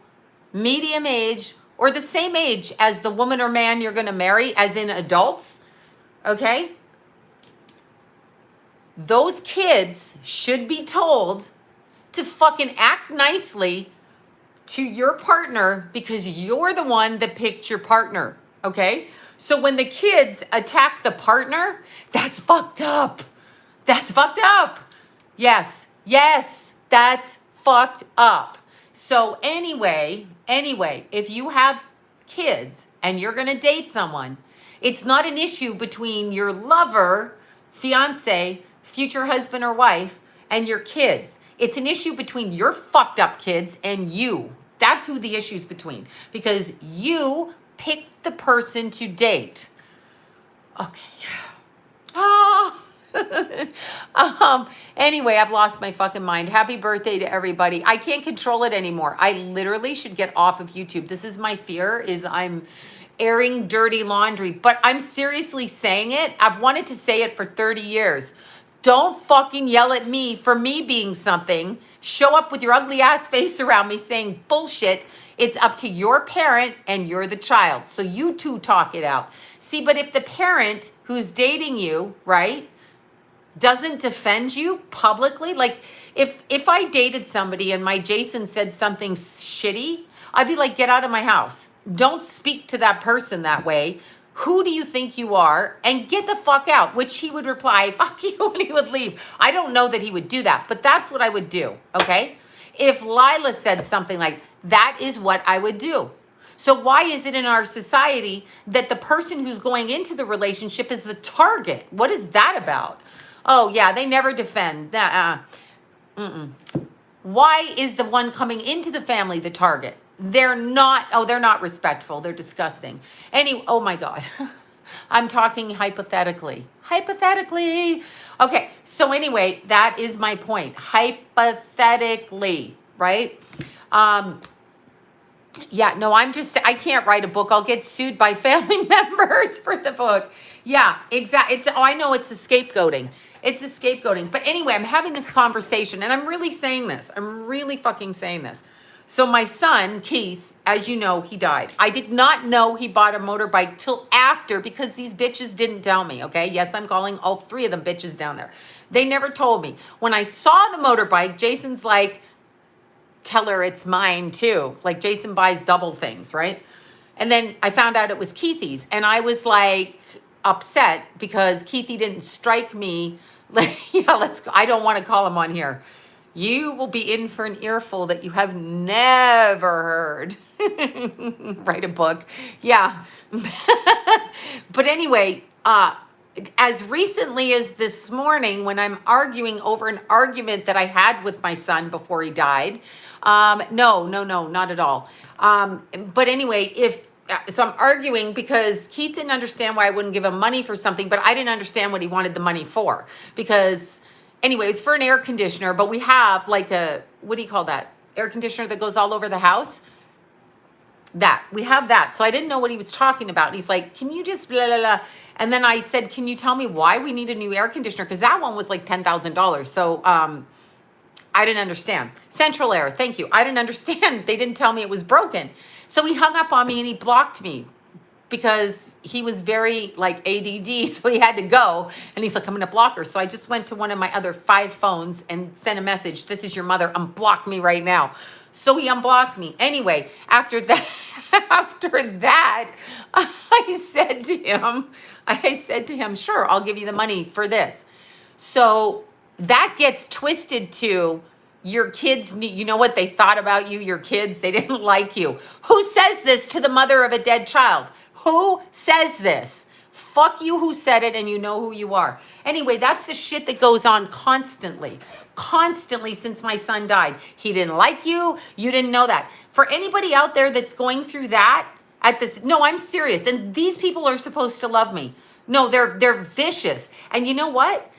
medium age, or the same age as the woman or man you're going to marry, as in adults, okay? Those kids should be told to fucking act nicely to your partner because you're the one that picked your partner, okay? So when the kids attack the partner, that's fucked up. That's fucked up. Yes, that's fucked up. So anyway, if you have kids and you're gonna date someone, it's not an issue between your lover, fiance, future husband or wife, and your kids. It's an issue between your fucked up kids and you. That's who the issue's between, because you picked the person to date. Okay. Oh. Anyway, I've lost my fucking mind. Happy birthday to everybody. I can't control it anymore. I literally should get off of YouTube. This is my fear, is I'm airing dirty laundry, but I'm seriously saying it. I've wanted to say it for 30 years. Don't fucking yell at me for me being something. Show up with your ugly ass face around me saying bullshit. It's up to your parent and you're the child. So you two talk it out. See, but if the parent who's dating you, right, doesn't defend you publicly, like if I dated somebody and my Jason said something shitty, I'd be like, get out of my house. Don't speak to that person that way. Who do you think you are? And get the fuck out, which he would reply, fuck you, and he would leave. I don't know that he would do that, but that's what I would do, okay? If Lila said something like, that is what I would do. So why is it in our society that the person who's going into the relationship is the target? What is that about? Oh, yeah, they never defend. Why is the one coming into the family the target? They're not respectful. They're disgusting. Anyway, oh my God. I'm talking hypothetically. Hypothetically. Okay, so anyway, that is my point. Hypothetically, right? Yeah, no, I can't write a book. I'll get sued by family members for the book. Yeah, exactly. I know it's the scapegoating. It's the scapegoating. But anyway, I'm having this conversation and I'm really saying this. I'm really fucking saying this. So my son, Keith, as you know, he died. I did not know he bought a motorbike till after because these bitches didn't tell me, okay? Yes, I'm calling all three of them bitches down there. They never told me. When I saw the motorbike, Jason's like, tell her it's mine too. Like Jason buys double things, right? And then I found out it was Keithy's. And I was like upset because Keithy didn't strike me. Like, yeah, let's go. I don't want to call him on here. You will be in for an earful that you have never heard. Write a book. Yeah. But anyway, as recently as this morning, when I'm arguing over an argument that I had with my son before he died, no, not at all. But anyway, so I'm arguing because Keith didn't understand why I wouldn't give him money for something, but I didn't understand what he wanted the money for. Because anyway, it's for an air conditioner, but we have like what do you call that? Air conditioner that goes all over the house? We have that. So I didn't know what he was talking about. And he's like, can you just blah, blah, blah. And then I said, can you tell me why we need a new air conditioner? Because that one was like $10,000. So I didn't understand. Central Air, thank you. I didn't understand. They didn't tell me it was broken. So he hung up on me and he blocked me because he was very like ADD. So he had to go. And he's like, I'm going to block her. So I just went to one of my other 5 phones and sent a message. This is your mother. Unblock me right now. So he unblocked me. Anyway, after that, I said to him, sure, I'll give you the money for this. So that gets twisted to your kids, you know what they thought about you, your kids, they didn't like you. Who says this to the mother of a dead child? Who says this? Fuck you who said it, and you know who you are. Anyway, that's the shit that goes on constantly since my son died. He didn't like you. You didn't know that. For anybody out there that's going through that no, I'm serious. And these people are supposed to love me. No, they're vicious. And you know what?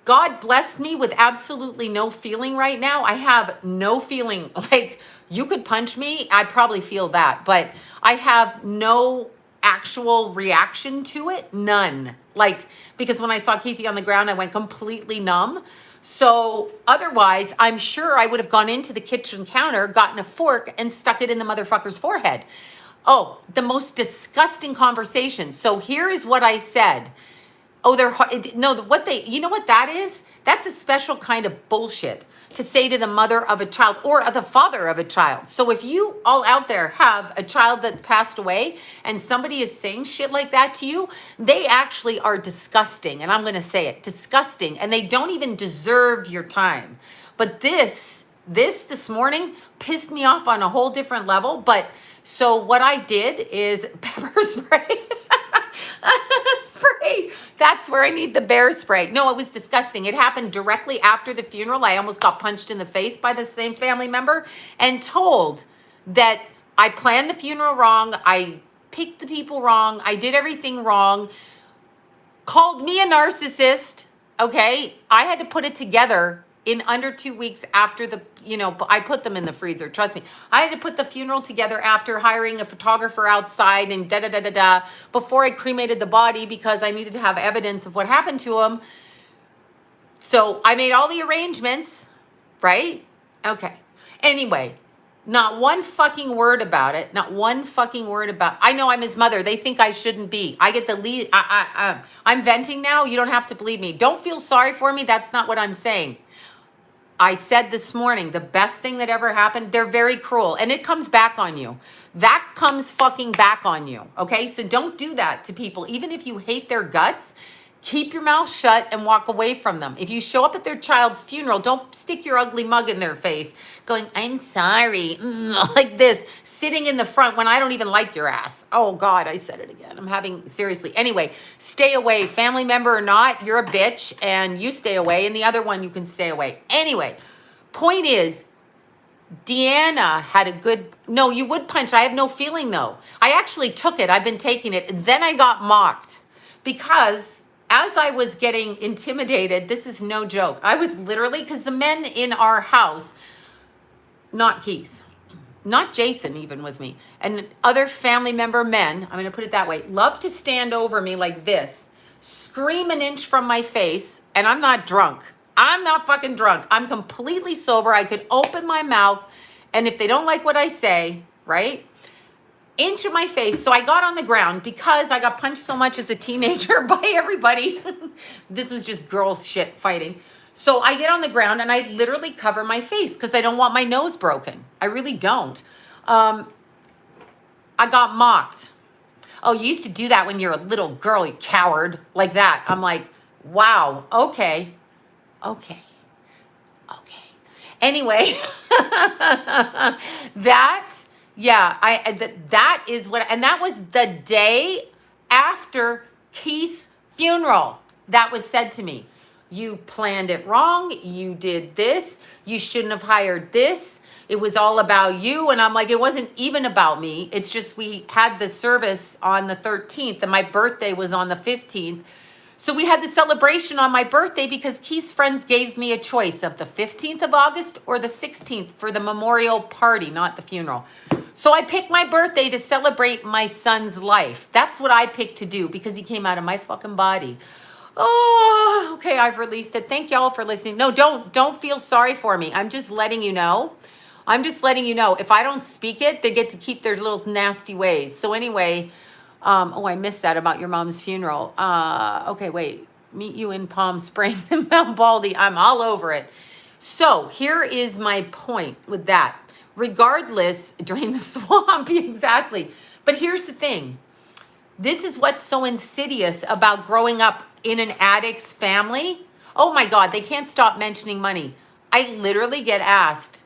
God blessed me with absolutely no feeling right now. I have no feeling. Like, you could punch me, I probably feel that, but I have no actual reaction to it. None. Like, because when I saw Keithy on the ground, I went completely numb. So otherwise, I'm sure I would have gone into the kitchen counter, gotten a fork, and stuck it in the motherfucker's forehead. Oh, the most disgusting conversation. So here is what I said. Oh, you know what that is? That's a special kind of bullshit to say to the mother of a child or the father of a child. So if you all out there have a child that passed away and somebody is saying shit like that to you, they actually are disgusting. And I'm going to say it, disgusting. And they don't even deserve your time. But this morning pissed me off on a whole different level. But so what I did is pepper spray. Spray. That's where I need the bear spray. No, it was disgusting. It happened directly after the funeral. I almost got punched in the face by the same family member and told that I planned the funeral wrong. I picked the people wrong. I did everything wrong. Called me a narcissist. Okay. I had to put it together in under 2 weeks after the, I put them in the freezer. Trust me. I had to put the funeral together after hiring a photographer outside and before I cremated the body because I needed to have evidence of what happened to him. So I made all the arrangements, right? Okay. Anyway, not one fucking word about it. Not one fucking word about, I know I'm his mother. They think I shouldn't be. I get the lead. I'm venting now. You don't have to believe me. Don't feel sorry for me. That's not what I'm saying. I said this morning, the best thing that ever happened, they're very cruel and it comes back on you. That comes fucking back on you. Okay. So don't do that to people. Even if you hate their guts, keep your mouth shut and walk away from them. If you show up at their child's funeral, don't stick your ugly mug in their face going, I'm sorry, like this, sitting in the front when I don't even like your ass. Oh God, I said it again. I'm having, seriously. Anyway, stay away, family member or not, you're a bitch and you stay away and the other one you can stay away. Anyway, point is, Deanna had a good, no, you would punch. I have no feeling though. I actually took it. I've been taking it. And then I got mocked because as I was getting intimidated, this is no joke. I was literally, because the men in our house, not Keith, not Jason even with me, and other family member men, I'm going to put it that way, love to stand over me like this, scream an inch from my face, and I'm not drunk. I'm not fucking drunk. I'm completely sober. I could open my mouth, and if they don't like what I say, right, into my face. So I got on the ground because I got punched so much as a teenager by everybody. This was just girls shit fighting. So I get on the ground and I literally cover my face because I don't want my nose broken. I really don't. I got mocked. Oh, you used to do that when you're a little girl, you coward, like that. I'm like, wow, okay. Anyway, that is what, and that was the day after Keith's funeral. That was said to me. You planned it wrong. You did this. You shouldn't have hired this. It was all about you. And I'm like, it wasn't even about me. It's just we had the service on the 13th and my birthday was on the 15th. So we had the celebration on my birthday because Keith's friends gave me a choice of the 15th of August or the 16th for the memorial party, not the funeral. So I picked my birthday to celebrate my son's life. That's what I picked to do because he came out of my fucking body. Oh, okay, I've released it. Thank y'all for listening. No, don't feel sorry for me. I'm just letting you know. If I don't speak it, they get to keep their little nasty ways. So anyway, I missed that about your mom's funeral. Okay, wait. Meet you in Palm Springs and Mount Baldy. I'm all over it. So here is my point with that. Regardless, drain the swamp, exactly. But here's the thing. This is what's so insidious about growing up in an addict's family. Oh my God, they can't stop mentioning money. I literally get asked,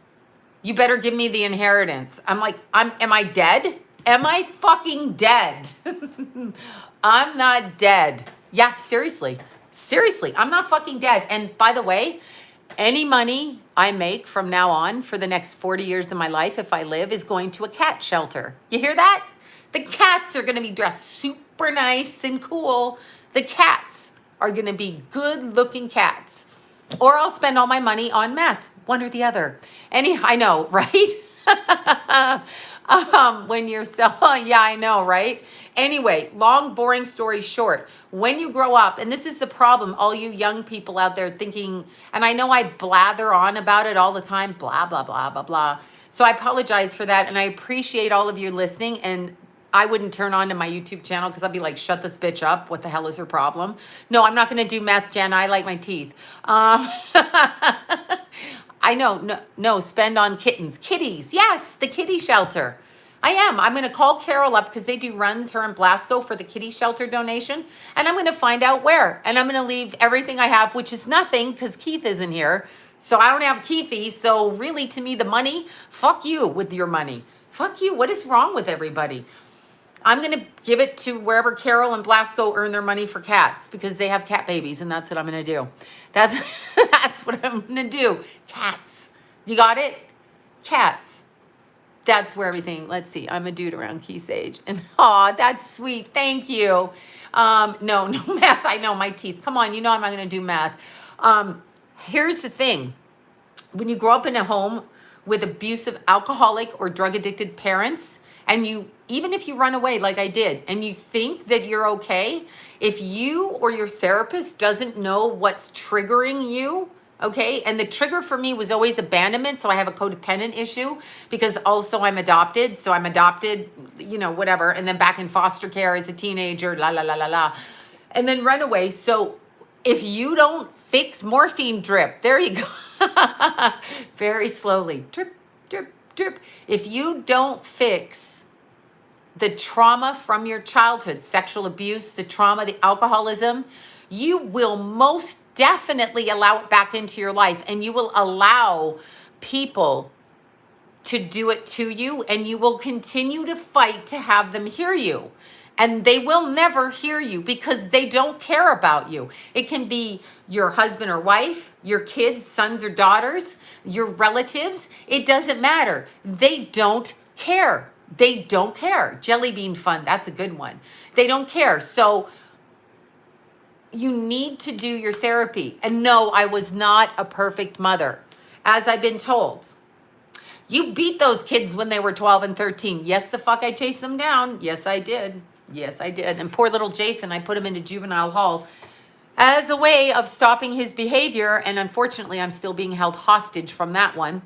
you better give me the inheritance. I'm like, am I dead? Am I fucking dead? I'm not dead. Yeah, seriously, I'm not fucking dead. And by the way, any money I make from now on for the next 40 years of my life, if I live, is going to a cat shelter. You hear that? The cats are going to be dressed super nice and cool. The cats are going to be good looking cats. Or I'll spend all my money on meth, one or the other. I know, right? When you're yeah, I know, right? Anyway, long, boring story short, when you grow up, and this is the problem, all you young people out there thinking, and I know I blather on about it all the time, blah, blah, blah, blah, blah. So I apologize for that. And I appreciate all of you listening. And I wouldn't turn on to my YouTube channel because I'd be like, shut this bitch up. What the hell is her problem? No, I'm not going to do meth, Jen. I like my teeth. I know. No, spend on kittens. Kitties. Yes, the kitty shelter. I am. I'm going to call Carol up because they do runs, her and Blasco, for the kitty shelter donation. And I'm going to find out where. And I'm going to leave everything I have, which is nothing because Keith isn't here. So I don't have Keithy. So really, to me, the money, fuck you with your money. Fuck you. What is wrong with everybody? I'm going to give it to wherever Carol and Blasco earn their money for cats because they have cat babies, and that's what I'm going to do. That's what I'm going to do. Cats. You got it? Cats. That's where everything, let's see. I'm a dude around Keith's age. And, aw, that's sweet. Thank you. No math. I know, my teeth. Come on, you know I'm not going to do math. Here's the thing. When you grow up in a home with abusive alcoholic or drug-addicted parents, and even if you run away like I did, and you think that you're okay, if you or your therapist doesn't know what's triggering you, okay, and the trigger for me was always abandonment, so I have a codependent issue, because also I'm adopted, so I'm adopted, whatever, and then back in foster care as a teenager, la, la, la, la, la, and then run away. So if you don't fix morphine drip, there you go, very slowly, drip, drip, drip. If you don't fix the trauma from your childhood, sexual abuse, the trauma, the alcoholism, you will most definitely allow it back into your life, and you will allow people to do it to you, and you will continue to fight to have them hear you. And they will never hear you because they don't care about you. It can be your husband or wife, your kids, sons or daughters, your relatives. It doesn't matter. They don't care. They don't care. Jelly bean fund, that's a good one. They don't care. So you need to do your therapy. And no, I was not a perfect mother, as I've been told. You beat those kids when they were 12 and 13. Yes, the fuck, I chased them down. Yes, I did. Yes, I did. And poor little Jason, I put him into juvenile hall as a way of stopping his behavior. And unfortunately, I'm still being held hostage from that one.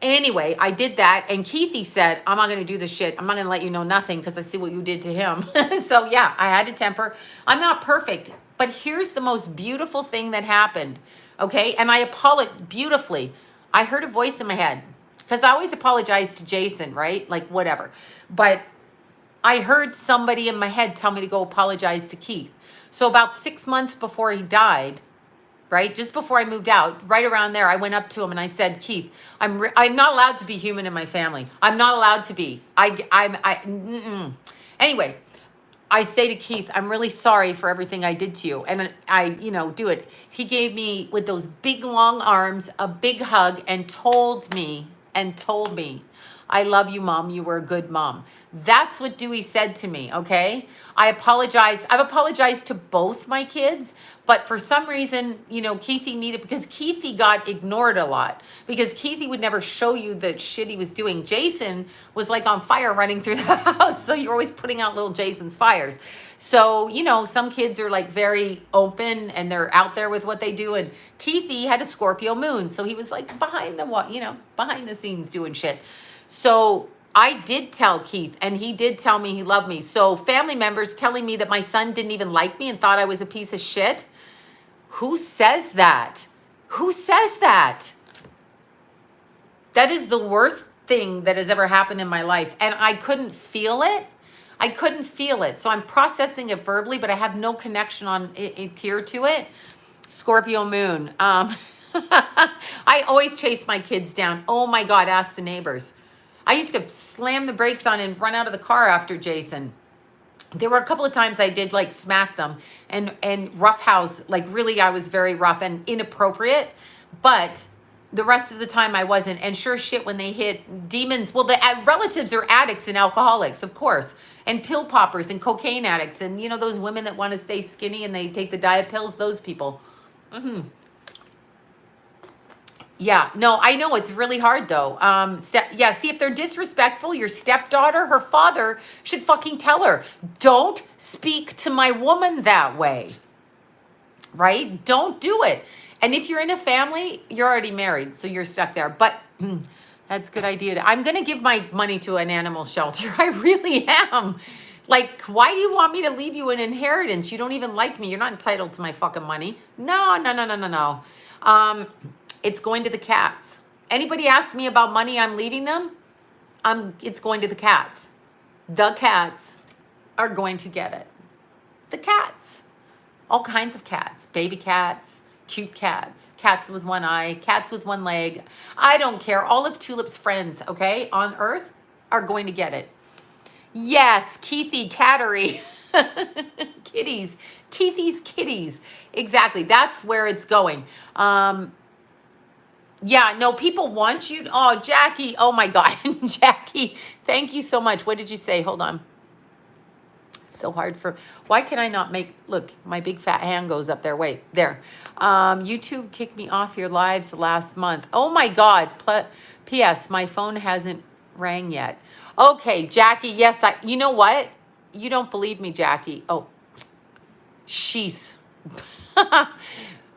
Anyway, I did that. And Keithy said, I'm not going to do this shit. I'm not going to let you know nothing because I see what you did to him. So yeah, I had to temper. I'm not perfect. But here's the most beautiful thing that happened. Okay. And I apologize beautifully. I heard a voice in my head because I always apologize to Jason, right? Like whatever. But I heard somebody in my head tell me to go apologize to Keith. So about 6 months before he died, right, just before I moved out, right around there, I went up to him and I said, Keith, I'm not allowed to be human in my family. I'm not allowed to be. Anyway, I say to Keith, I'm really sorry for everything I did to you. And I do it. He gave me, with those big long arms, a big hug and told me, I love you, Mom. You were a good mom. That's what Dewey said to me, okay? I apologized. I've apologized to both my kids, but for some reason, Keithy needed, because Keithy got ignored a lot, because Keithy would never show you the shit he was doing. Jason was like on fire running through the house, so you're always putting out little Jason's fires. So, some kids are like very open and they're out there with what they do, and Keithy had a Scorpio moon, so he was like behind the scenes doing shit. So I did tell Keith, and he did tell me he loved me. So family members telling me that my son didn't even like me and thought I was a piece of shit. Who says that? Who says that? That is the worst thing that has ever happened in my life. And I couldn't feel it. I couldn't feel it. So I'm processing it verbally, but I have no connection on it here to it. Scorpio moon. I always chase my kids down. Oh my God, ask the neighbors. I used to slam the brakes on and run out of the car after Jason. There were a couple of times I did like smack them and roughhouse, like really I was very rough and inappropriate, but the rest of the time I wasn't. And sure shit, when they hit demons, well, the relatives are addicts and alcoholics, of course, and pill poppers and cocaine addicts. And those women that want to stay skinny and they take the diet pills, those people. Yeah, no, I know it's really hard though. See, if they're disrespectful, your stepdaughter, her father should fucking tell her, don't speak to my woman that way, right? Don't do it. And if you're in a family, you're already married, so you're stuck there. But That's a good idea. I'm going to give my money to an animal shelter. I really am. Like, why do you want me to leave you an inheritance? You don't even like me. You're not entitled to my fucking money. No, no, no, no, no, no. It's going to the cats. Anybody asks me about money I'm leaving them, it's going to the cats. The cats are going to get it. The cats. All kinds of cats. Baby cats. Cute cats, cats with one eye, cats with one leg. I don't care. All of Tulip's friends, okay, on Earth are going to get it. Yes, Keithy, Cattery, kitties, Keithy's kitties. Exactly. That's where it's going. Yeah, no, people want you. Oh, Jackie. Oh my God. Jackie, thank you so much. What did you say? Hold on. So hard for, why can I not make, look, my big fat hand goes up there. Wait, there. YouTube kicked me off your lives last month. Oh my God. P.S. My phone hasn't rang yet. Okay, Jackie. Yes, you know what? You don't believe me, Jackie. Oh, sheesh.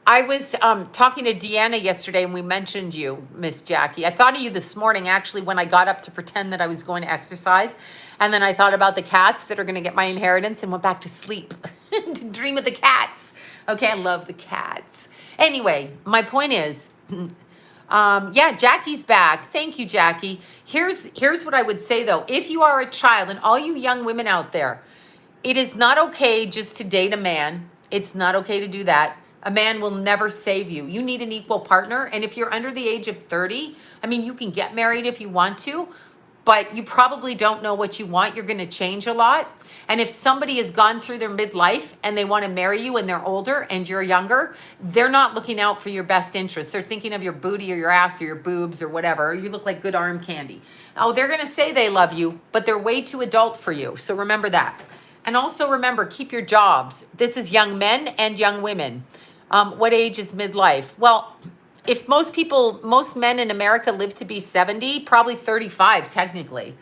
I was talking to Deanna yesterday and we mentioned you, Miss Jackie. I thought of you this morning, actually, when I got up to pretend that I was going to exercise. And then I thought about the cats that are going to get my inheritance and went back to sleep to dream of the cats. Okay, I love the cats. Anyway, my point is, yeah, Jackie's back. Thank you, Jackie. Here's what I would say, though. If you are a child, and all you young women out there, it is not okay just to date a man. It's not okay to do that. A man will never save you. You need an equal partner. And if you're under the age of 30, I mean, you can get married if you want to, but you probably don't know what you want. You're going to change a lot. And if somebody has gone through their midlife and they want to marry you and they're older and you're younger, they're not looking out for your best interests. They're thinking of your booty or your ass or your boobs or whatever. You look like good arm candy. Oh, they're going to say they love you, but they're way too adult for you. So remember that. And also remember, keep your jobs. This is young men and young women. What age is midlife? Well, if most men in America live to be 70, probably 35 technically,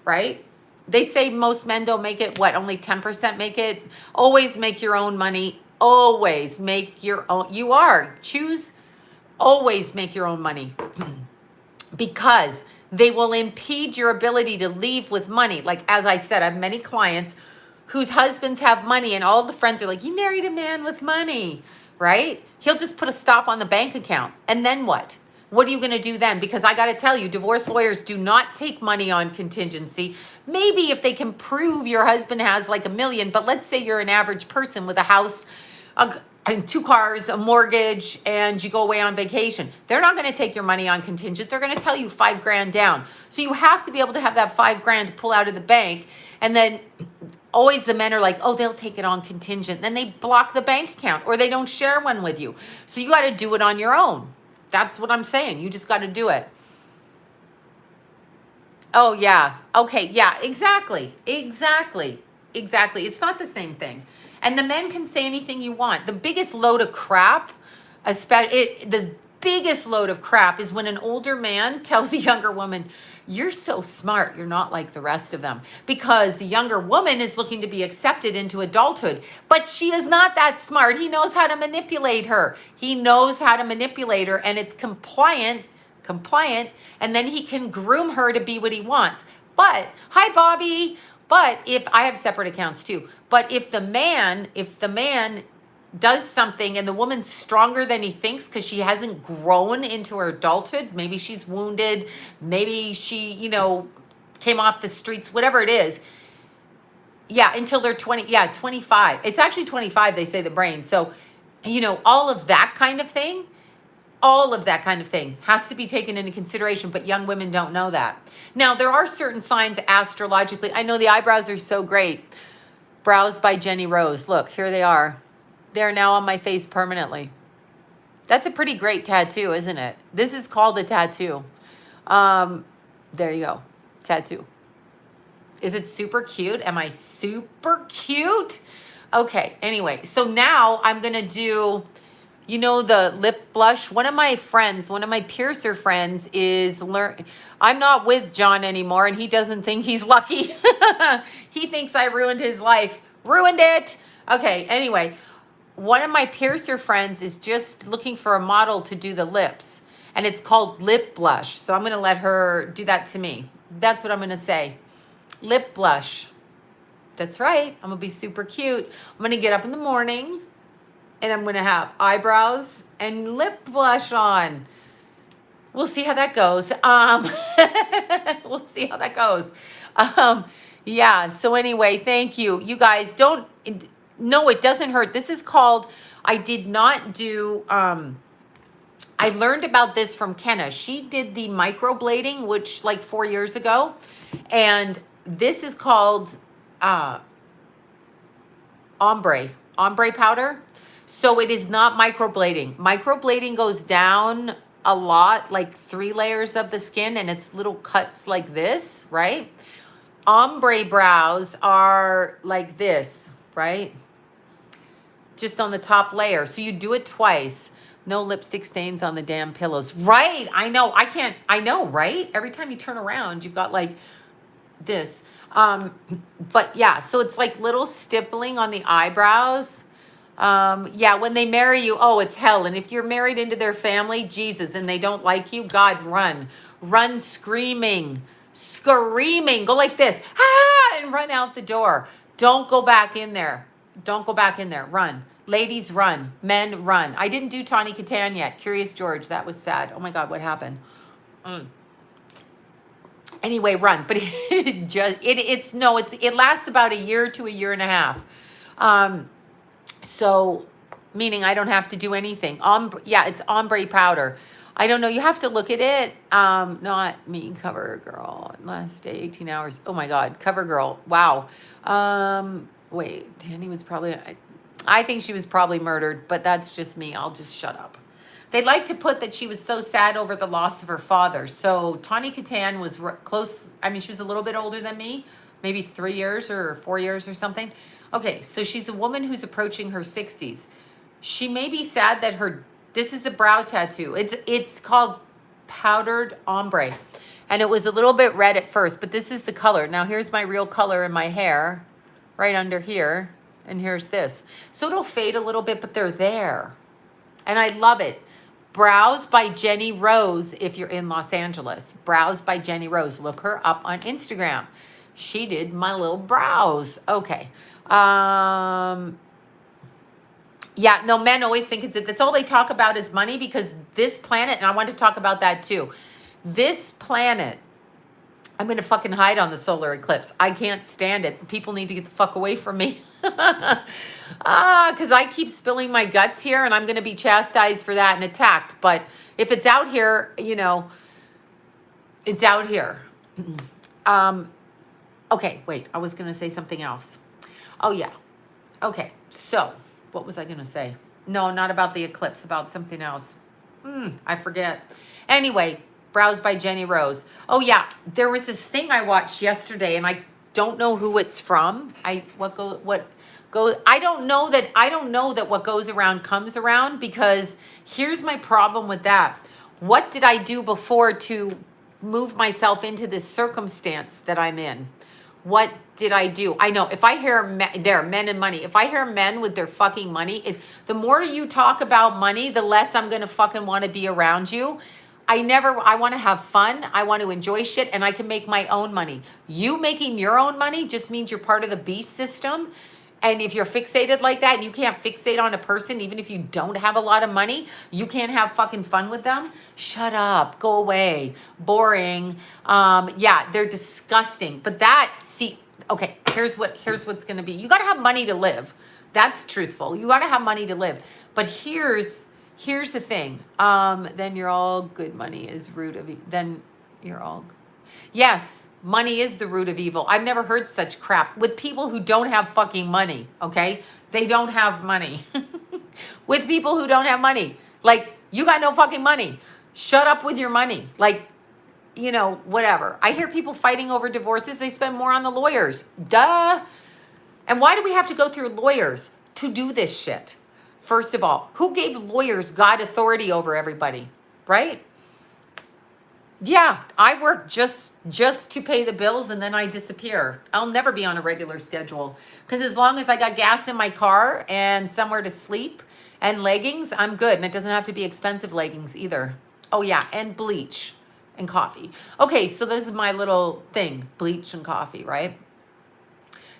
right? They say most men don't make it, what, only 10% make it? Always make your own money. Always make your own. Always make your own money because they will impede your ability to leave with money. Like, as I said, I have many clients whose husbands have money and all the friends are like, you married a man with money, right? He'll just put a stop on the bank account. And then what? What are you going to do then? Because I got to tell you, divorce lawyers do not take money on contingency. Maybe if they can prove your husband has like $1 million, but let's say you're an average person with a house, and 2 cars, a mortgage, and you go away on vacation. They're not going to take your money on contingent. They're going to tell you $5 grand down. So you have to be able to have that $5 grand to pull out of the bank. And then always the men are like, oh, they'll take it on contingent. Then they block the bank account or they don't share one with you. So you got to do it on your own. That's what I'm saying. You just got to do it. Oh, yeah. Okay. Yeah, exactly. Exactly. Exactly. It's not the same thing. And the men can say anything you want. The biggest load of crap, the biggest load of crap is when an older man tells a younger woman, you're so smart, you're not like the rest of them. Because the younger woman is looking to be accepted into adulthood. But she is not that smart. He knows how to manipulate her. He knows how to manipulate her, and it's compliant, and then he can groom her to be what he wants. But, hi, Bobby. But if I have separate accounts too, but if the man does something and the woman's stronger than he thinks because she hasn't grown into her adulthood, maybe she's wounded, maybe she, came off the streets, whatever it is. Yeah, until they're 25. It's actually 25, they say, the brain. So, all of that kind of thing has to be taken into consideration, but young women don't know that. Now, there are certain signs astrologically. I know the eyebrows are so great. Brows by Jenny Rose. Look, here they are. They're now on my face permanently. That's a pretty great tattoo, isn't it? This is called a tattoo. There you go. Tattoo. Is it super cute? Am I super cute? Okay, anyway. So now I'm going to do... the lip blush. One of my piercer friends is I'm not with John anymore, and he doesn't think he's lucky. He thinks I ruined his life. Ruined it. Okay, anyway, one of my piercer friends is just looking for a model to do the lips. And it's called lip blush. So I'm going to let her do that to me. That's what I'm going to say. Lip blush. That's right. I'm going to be super cute. I'm going to get up in the morning and I'm going to have eyebrows and lip blush on. We'll see how that goes. We'll see how that goes. Yeah. So anyway, thank you. You guys don't, no, it doesn't hurt. This is called, I did not do, I learned about this from Kenna. She did the microblading, which like 4 years ago. And this is called ombre powder. So it is not microblading. Microblading goes down a lot, like 3 layers of the skin, and it's little cuts like this, right? Ombre brows are like this, right? Just on the top layer. So you do it twice. No lipstick stains on the damn pillows. Right. I know. I know, right? Every time you turn around, you've got like this. But yeah, so it's like little stippling on the eyebrows. Yeah, when they marry you, oh, it's hell. And if you're married into their family, Jesus, and they don't like you, God, run. Run screaming. Screaming. Go like this. Ah, and run out the door. Don't go back in there. Don't go back in there. Run. Ladies, run. Men, run. I didn't do Tawny Katan yet. Curious George. That was sad. Oh my God, what happened? Anyway, run. But it lasts about a year to a year and a half. So meaning I don't have to do anything. Yeah, it's ombre powder. I don't know. You have to look at it. Not me, cover girl. Last day, 18 hours. Oh my God, cover girl. Wow. Wait, Danny was probably, I think she was probably murdered, but that's just me. I'll just shut up. They'd like to put that she was so sad over the loss of her father. So Tawny Katan was close. I mean, she was a little bit older than me, maybe 3 years or 4 years or something. Okay, so she's a woman who's approaching her 60s. She may be sad that this is a brow tattoo. It's called powdered ombre. And it was a little bit red at first, but this is the color. Now here's my real color in my hair, right under here. And here's this. So it'll fade a little bit, but they're there. And I love it. Brows by Jenny Rose, if you're in Los Angeles. Brows by Jenny Rose. Look her up on Instagram. She did my little brows. Okay. Yeah, no, men always think that's all they talk about is money, because this planet, and I want to talk about that too. This planet, I'm going to fucking hide on the solar eclipse. I can't stand it. People need to get the fuck away from me. Because I keep spilling my guts here, and I'm going to be chastised for that and attacked. But if it's out here, you know, it's out here. Okay, wait, I was going to say something else. Oh, yeah. Okay, so what was I going to say? No, not about the eclipse, about something else. I forget. Anyway, Brows by Jenny Rose. Oh, yeah, there was this thing I watched yesterday, and I don't know who it's from. I don't know that what goes around comes around, because here's my problem with that. What did I do before to move myself into this circumstance that I'm in? What did I do? I know if I hear men and money, if I hear men with their fucking money, the more you talk about money, the less I'm going to fucking want to be around you. I want to have fun. I want to enjoy shit, and I can make my own money. You making your own money just means you're part of the beast system. And if you're fixated like that, and you can't fixate on a person, even if you don't have a lot of money, you can't have fucking fun with them. Shut up, go away, boring. Yeah, they're disgusting. But okay, here's what's going to be. You got to have money to live. That's truthful. You got to have money to live. But here's the thing. Then you're all good. Money is root of then you're all. Yes. Money is the root of evil. I've never heard such crap with people who don't have fucking money, okay? They don't have money. With people who don't have money. Like, you got no fucking money. Shut up with your money. Like, you know, whatever. I hear people fighting over divorces. They spend more on the lawyers. Duh. And why do we have to go through lawyers to do this shit? First of all, who gave lawyers God authority over everybody, right? Yeah, I work just to pay the bills, and then I disappear. I'll never be on a regular schedule, because as long as I got gas in my car and somewhere to sleep and leggings, I'm good. And it doesn't have to be expensive leggings either. Oh yeah, and bleach and coffee. Okay, so this is my little thing, bleach and coffee, right?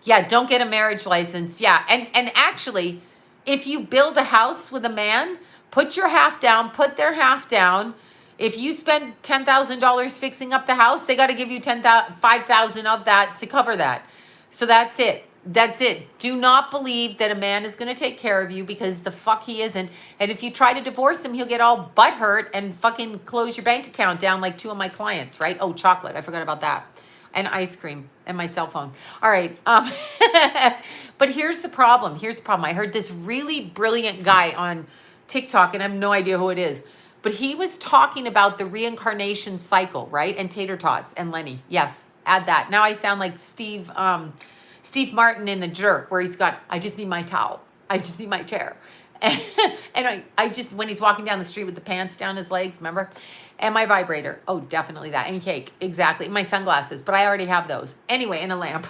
Yeah, don't get a marriage license. Yeah, and actually, if you build a house with a man, put your half down, put their half down. If you spend $10,000 fixing up the house, they got to give you 5,000 of that to cover that. So that's it. That's it. Do not believe that a man is going to take care of you, because the fuck he isn't. And if you try to divorce him, he'll get all butthurt and fucking close your bank account down like 2 of my clients, right? Oh, chocolate. I forgot about that. And ice cream and my cell phone. All right. But here's the problem. Here's the problem. I heard this really brilliant guy on TikTok, and I have no idea who it is. But he was talking about the reincarnation cycle, right? And tater tots and Lenny. Yes, add that. Now I sound like Steve Martin in The Jerk, where he's got, I just need my towel. I just need my chair. And I just, when he's walking down the street with the pants down his legs, remember? And my vibrator. Oh, definitely that. And cake. Exactly. My sunglasses, but I already have those. Anyway, and a lamp.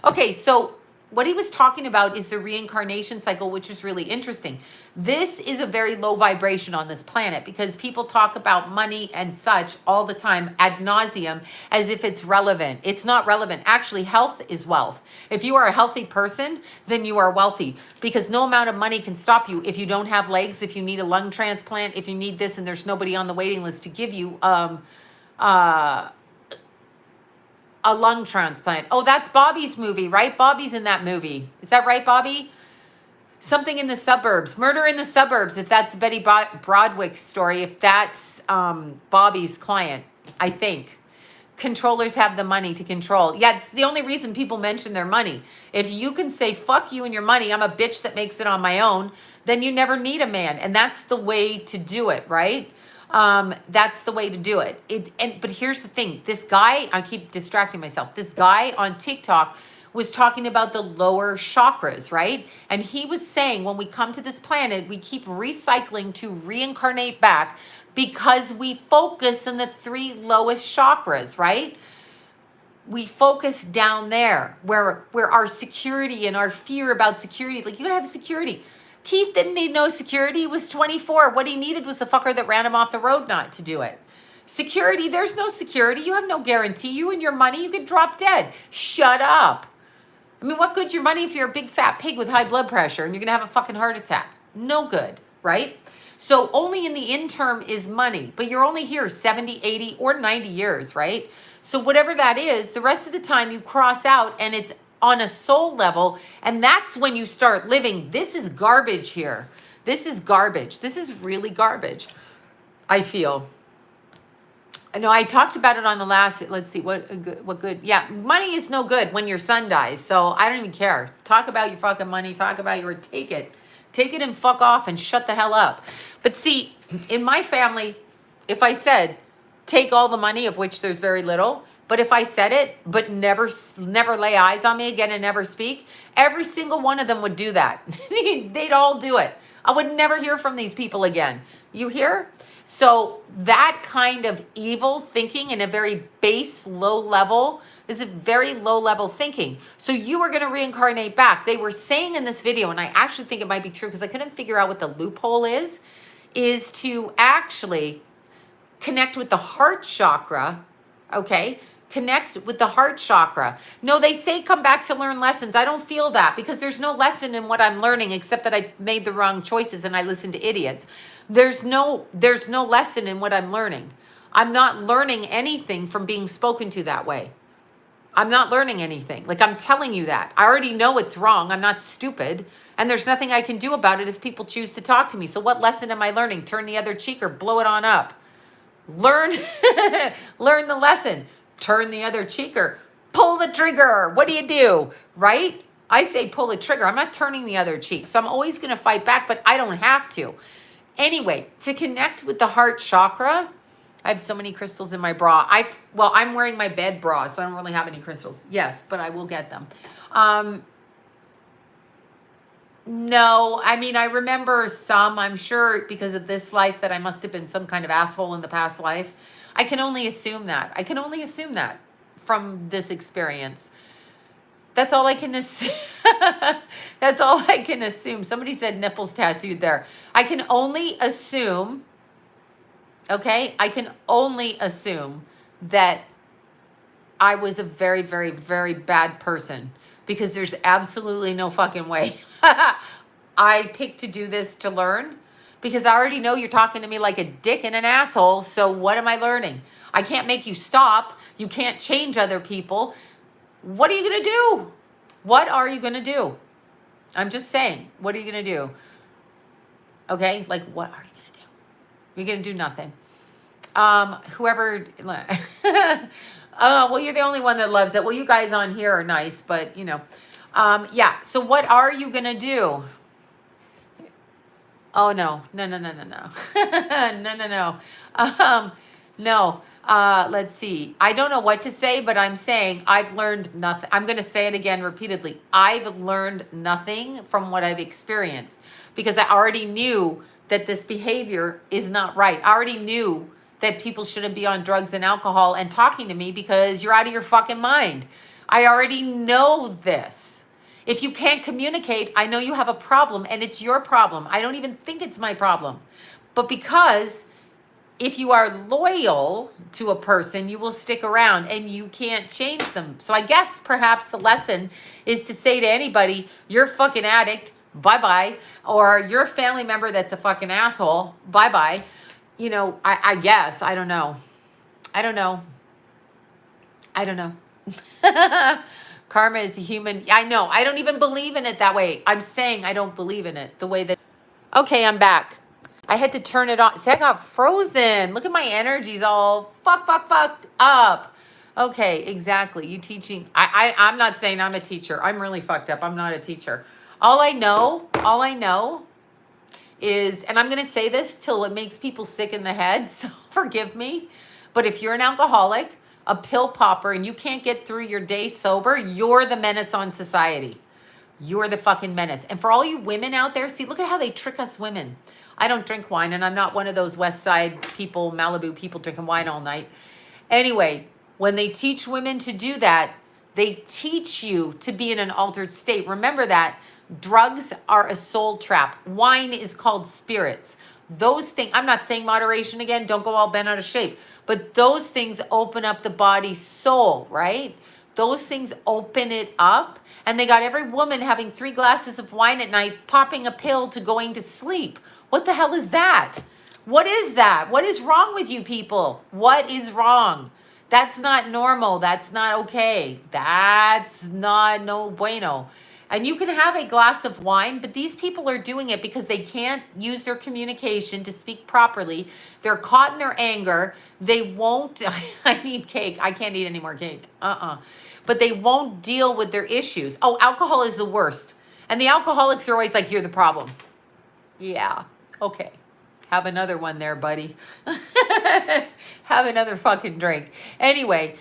Okay, so what he was talking about is the reincarnation cycle, which is really interesting. This is a very low vibration on this planet, because people talk about money and such all the time ad nauseum as if it's relevant. It's not relevant. Actually, health is wealth. If you are a healthy person, then you are wealthy, because no amount of money can stop you. If you don't have legs, if you need a lung transplant, if you need this and there's nobody on the waiting list to give you a lung transplant. Oh, that's Bobby's movie, right? Bobby's in that movie. Is that right, Bobby? Something in the Suburbs. Murder in the Suburbs, if that's Betty Broadwick's story, if that's Bobby's client, I think. Controllers have the money to control. Yeah, it's the only reason people mention their money. If you can say, fuck you and your money, I'm a bitch that makes it on my own, then you never need a man. And that's the way to do it, right? That's the way to do it. But here's the thing. This guy, I keep distracting myself. This guy on TikTok was talking about the lower chakras, right? And he was saying, when we come to this planet, we keep recycling to reincarnate back because we focus on the 3 lowest chakras, right? We focus down there where our security and our fear about security, like, you gotta have security. Keith didn't need no security. He was 24. What he needed was the fucker that ran him off the road not to do it. Security, there's no security. You have no guarantee. You and your money, you could drop dead. Shut up. I mean, what good's your money if you're a big fat pig with high blood pressure and you're going to have a fucking heart attack? No good, right? So only in the interim is money, but you're only here 70, 80, or 90 years, right? So whatever that is, the rest of the time you cross out, and it's on a soul level, and that's when you start living. This is garbage here. This is garbage. This is really garbage, I feel. No, I talked about it on the last, let's see, what good. Yeah, money is no good when your son dies, so I don't even care. Talk about your fucking money, talk about your, take it and fuck off and shut the hell up. But see, in my family, if I said, take all the money, of which there's very little, but if I said it, but never lay eyes on me again and never speak, every single one of them would do that. They'd all do it. I would never hear from these people again. You hear? So that kind of evil thinking in a very base, low level is a very low level thinking. So you are going to reincarnate back. They were saying in this video, and I actually think it might be true because I couldn't figure out what the loophole is to actually connect with the heart chakra, okay? Connect with the heart chakra. No, they say come back to learn lessons. I don't feel that, because there's no lesson in what I'm learning except that I made the wrong choices and I listened to idiots. There's no lesson in what I'm learning. I'm not learning anything from being spoken to that way. I'm not learning anything. Like, I'm telling you that. I already know it's wrong. I'm not stupid. And there's nothing I can do about it if people choose to talk to me. So what lesson am I learning? Turn the other cheek or blow it on up? Learn the lesson. Turn the other cheek or pull the trigger. What do? Right? I say pull the trigger. I'm not turning the other cheek. So I'm always going to fight back, but I don't have to. Anyway, to connect with the heart chakra, I have so many crystals in my bra. I'm wearing my bed bra, so I don't really have any crystals. Yes, but I will get them. No, I mean, I remember some, I'm sure because of this life that I must have been some kind of asshole in the past life. I can only assume that. I can only assume that from this experience. That's all I can assume. That's all I can assume. Somebody said nipples tattooed there. I can only assume Okay? I can only assume that I was a very, very, very bad person because there's absolutely no fucking way I picked to do this to learn, because I already know you're talking to me like a dick and an asshole. So what am I learning? I can't make you stop. You can't change other people. What are you going to do? What are you going to do? I'm just saying, what are you going to do? Okay? Like, what are you going to do? You're going to do nothing. Whoever, well, you're the only one that loves it. Well, you guys on here are nice, but you know, yeah. So what are you going to do? Oh, no, no, no, no, no, no, no, no, no. No, let's see. I don't know what to say, but I'm saying I've learned nothing. I'm going to say it again repeatedly. I've learned nothing from what I've experienced, because I already knew that this behavior is not right. I already knew that people shouldn't be on drugs and alcohol and talking to me because you're out of your fucking mind. I already know this. If you can't communicate, I know you have a problem, and it's your problem. I don't even think it's my problem. But because if you are loyal to a person, you will stick around and you can't change them. So I guess perhaps the lesson is to say to anybody, you're a fucking addict, bye-bye. Or you're a family member that's a fucking asshole, bye-bye. You know, I guess, I don't know. I don't know. I don't know. Karma is a human. I know. I don't even believe in it that way. I'm saying I don't believe in it the way that. Okay, I'm back. I had to turn it on. See, I got frozen. Look at my energies all fucked up. Okay, exactly. You teaching. I'm not saying I'm a teacher. I'm really fucked up. I'm not a teacher. All I know is, and I'm going to say this till it makes people sick in the head, so forgive me, but if you're an alcoholic, a pill popper, and you can't get through your day sober, you're the menace on society. You're the fucking menace. And for all you women out there, see, look at how they trick us women. I don't drink wine, and I'm not one of those West Side people, Malibu people drinking wine all night. Anyway, when they teach women to do that, they teach you to be in an altered state. Remember that. Drugs are a soul trap. Wine is called spirits. Those things, I'm not saying moderation again, don't go all bent out of shape, but those things open up the body's soul, right? Those things open it up, and they got every woman having 3 glasses of wine at night, popping a pill to going to sleep. What the hell is that? What is that? What is wrong with you people? What is wrong? That's not normal. That's not okay. That's not no bueno. And you can have a glass of wine, but these people are doing it because they can't use their communication to speak properly. They're caught in their anger. They won't, I need cake. I can't eat any more cake. But they won't deal with their issues. Oh, alcohol is the worst. And the alcoholics are always like, you're the problem. Yeah, okay. Have another one there, buddy. Have another fucking drink. Anyway,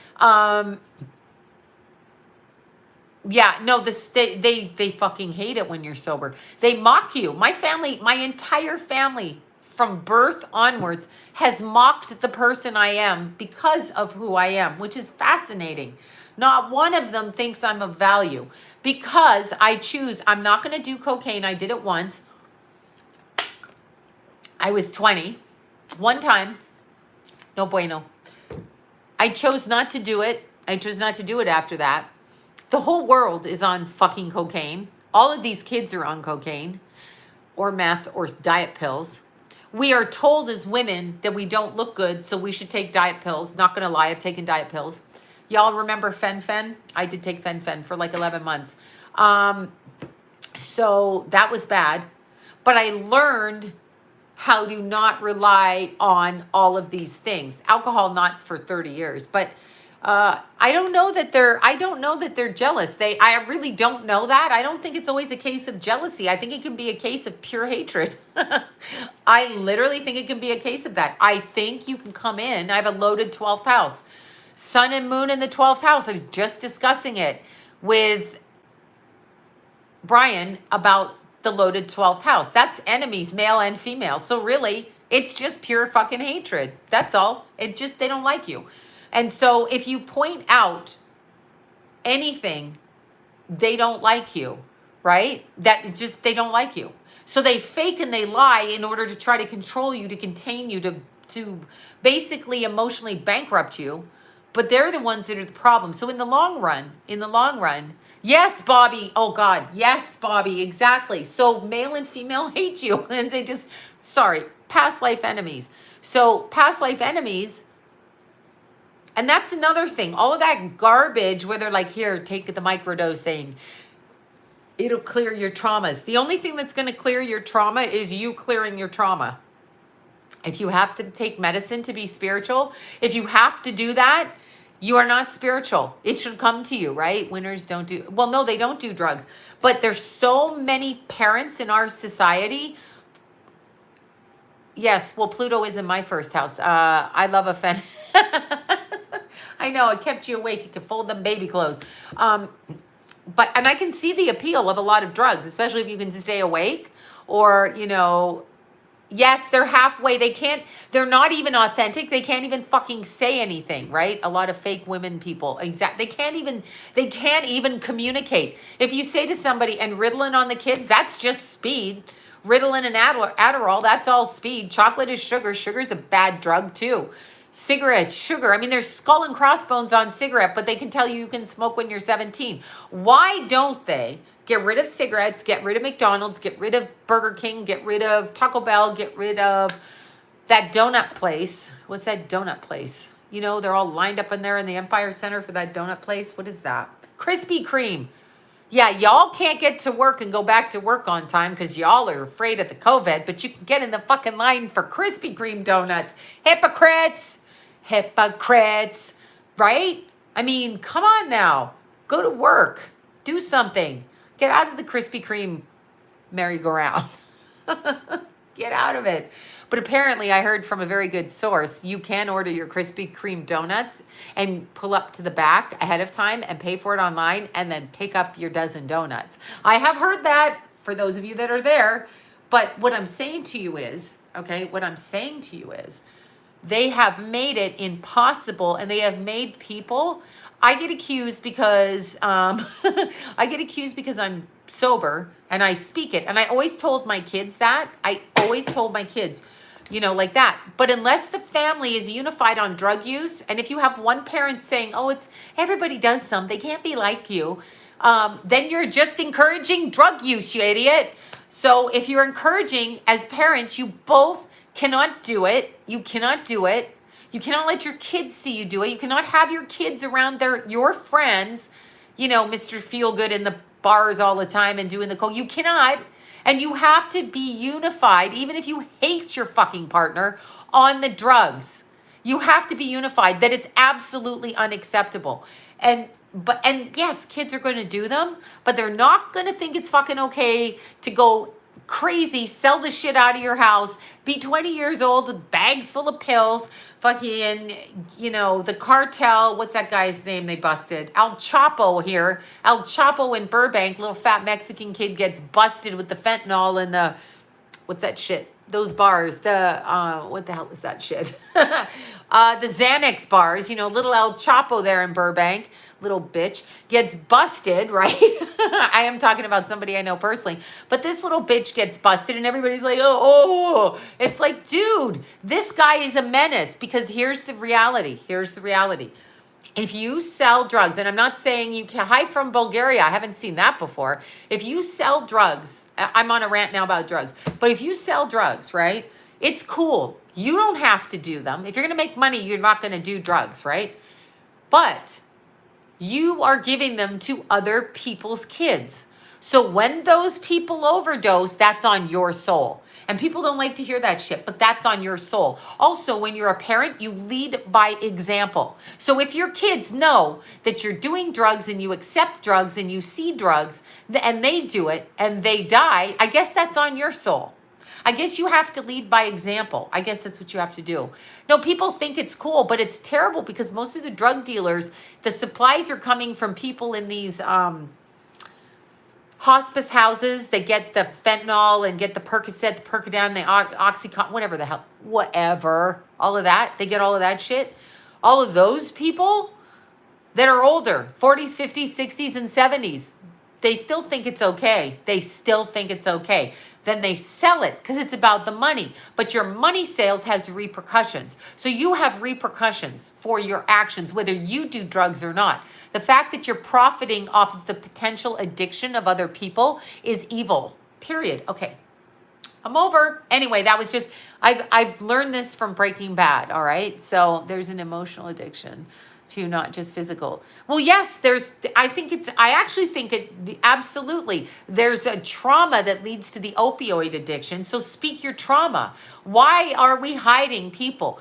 yeah, no, they fucking hate it when you're sober. They mock you. My family, my entire family from birth onwards has mocked the person I am because of who I am, which is fascinating. Not one of them thinks I'm of value because I choose, I'm not going to do cocaine. I did it once. I was 20. One time. No bueno. I chose not to do it. I chose not to do it after that. The whole world is on fucking cocaine. All of these kids are on cocaine or meth or diet pills. We are told as women that we don't look good, so we should take diet pills. Not gonna lie, I've taken diet pills. Y'all remember fen-phen? I did take fen-phen for like 11 months. So that was bad. But I learned how to not rely on all of these things. Alcohol, not for 30 years, but I don't know that they're jealous. I really don't know that. I don't think it's always a case of jealousy. I think it can be a case of pure hatred. I literally think it can be a case of that. I think you can come in. I have a loaded 12th house. Sun and moon in the 12th house. I was just discussing it with Brian about the loaded 12th house. That's enemies, male and female. So really, it's just pure fucking hatred. That's all. It just, they don't like you. And so if you point out anything, they don't like you, right? That just, they don't like you. So they fake and they lie in order to try to control you, to contain you, to to basically emotionally bankrupt you, but they're the ones that are the problem. So in the long run, yes, Bobby. Oh God. Yes, Bobby. Exactly. So male and female hate you. And they just, sorry, past life enemies. So past life enemies. And that's another thing. All of that garbage where they're like, here, take the microdosing. It'll clear your traumas. The only thing that's going to clear your trauma is you clearing your trauma. If you have to take medicine to be spiritual, if you have to do that, you are not spiritual. It should come to you, right? Winners don't do, well, no, they don't do drugs. But there's so many parents in our society. Yes, well, Pluto is in my first house. I love a fen. I know, it kept you awake. You could fold them baby clothes. And I can see the appeal of a lot of drugs, especially if you can stay awake or, you know, yes, they're halfway. They're not even authentic. They can't even fucking say anything, right? A lot of fake women people. They can't even communicate. If you say to somebody, and Ritalin on the kids, that's just speed. Ritalin and Adderall, that's all speed. Chocolate is sugar. Sugar is a bad drug too. Cigarettes, sugar. I mean, there's skull and crossbones on cigarette, but they can tell you can smoke when you're 17. Why don't they get rid of cigarettes, get rid of McDonald's, get rid of Burger King, get rid of Taco Bell, get rid of that donut place? What's that donut place? You know, they're all lined up in there in the Empire Center for that donut place. What is that? Krispy Kreme. Yeah, y'all can't get to work and go back to work on time because y'all are afraid of the COVID, but you can get in the fucking line for Krispy Kreme donuts. Hypocrites. Hypocrites. Right? I mean, come on now. Go to work. Do something. Get out of the Krispy Kreme merry-go-round. Get out of it. But apparently I heard from a very good source, you can order your Krispy Kreme donuts and pull up to the back ahead of time and pay for it online and then pick up your dozen donuts. I have heard that for those of you that are there. But what I'm saying to you is, okay, they have made it impossible and they have made people, I get accused because I'm sober and I speak it. And I always told my kids that. I always told my kids, you know, like that. But unless the family is unified on drug use, and if you have one parent saying, oh, it's everybody does some, they can't be like you, then you're just encouraging drug use, you idiot. So if you're encouraging as parents, you both cannot do it. You cannot do it. You cannot let your kids see you do it. You cannot have your kids around your friends, you know, Mr. Feelgood in the bars all the time and doing the coke. You cannot. And you have to be unified, even if you hate your fucking partner, on the drugs. You have to be unified that it's absolutely unacceptable. And yes, kids are going to do them, but they're not going to think it's fucking okay to go crazy, sell the shit out of your house, be 20 years old with bags full of pills, fucking, you know, the cartel, what's that guy's name they busted? El Chapo here. El Chapo in Burbank, little fat Mexican kid gets busted with the fentanyl and the, what's that shit? Those bars, what the hell is that shit? The Xanax bars, you know, little El Chapo there in Burbank, little bitch, gets busted, right? I am talking about somebody I know personally, but this little bitch gets busted and everybody's like, oh, it's like, dude, this guy is a menace because here's the reality. If you sell drugs, and I'm not saying you can, hi from Bulgaria, I haven't seen that before. If you sell drugs, I'm on a rant now about drugs, but if you sell drugs, right, it's cool. You don't have to do them. If you're going to make money, you're not going to do drugs, right? But you are giving them to other people's kids. So when those people overdose, that's on your soul. And people don't like to hear that shit, but that's on your soul. Also, when you're a parent, you lead by example. So if your kids know that you're doing drugs and you accept drugs and you see drugs and they do it and they die, I guess that's on your soul. I guess you have to lead by example. I guess that's what you have to do. No, people think it's cool, but it's terrible because most of the drug dealers, the supplies are coming from people in these hospice houses that get the fentanyl and get the Percocet, the Percodan, the Oxycontin, whatever the hell, whatever, all of that. They get all of that shit. All of those people that are older, 40s, 50s, 60s, and 70s, they still think it's okay. They still think it's okay. Then they sell it because it's about the money. But your money sales has repercussions. So you have repercussions for your actions, whether you do drugs or not. The fact that you're profiting off of the potential addiction of other people is evil, period. Okay, I'm over. Anyway, that was just, I've learned this from Breaking Bad, all right? So there's an emotional addiction to not just physical. Well, yes, I actually think it, absolutely. There's a trauma that leads to the opioid addiction. So speak your trauma. Why are we hiding people?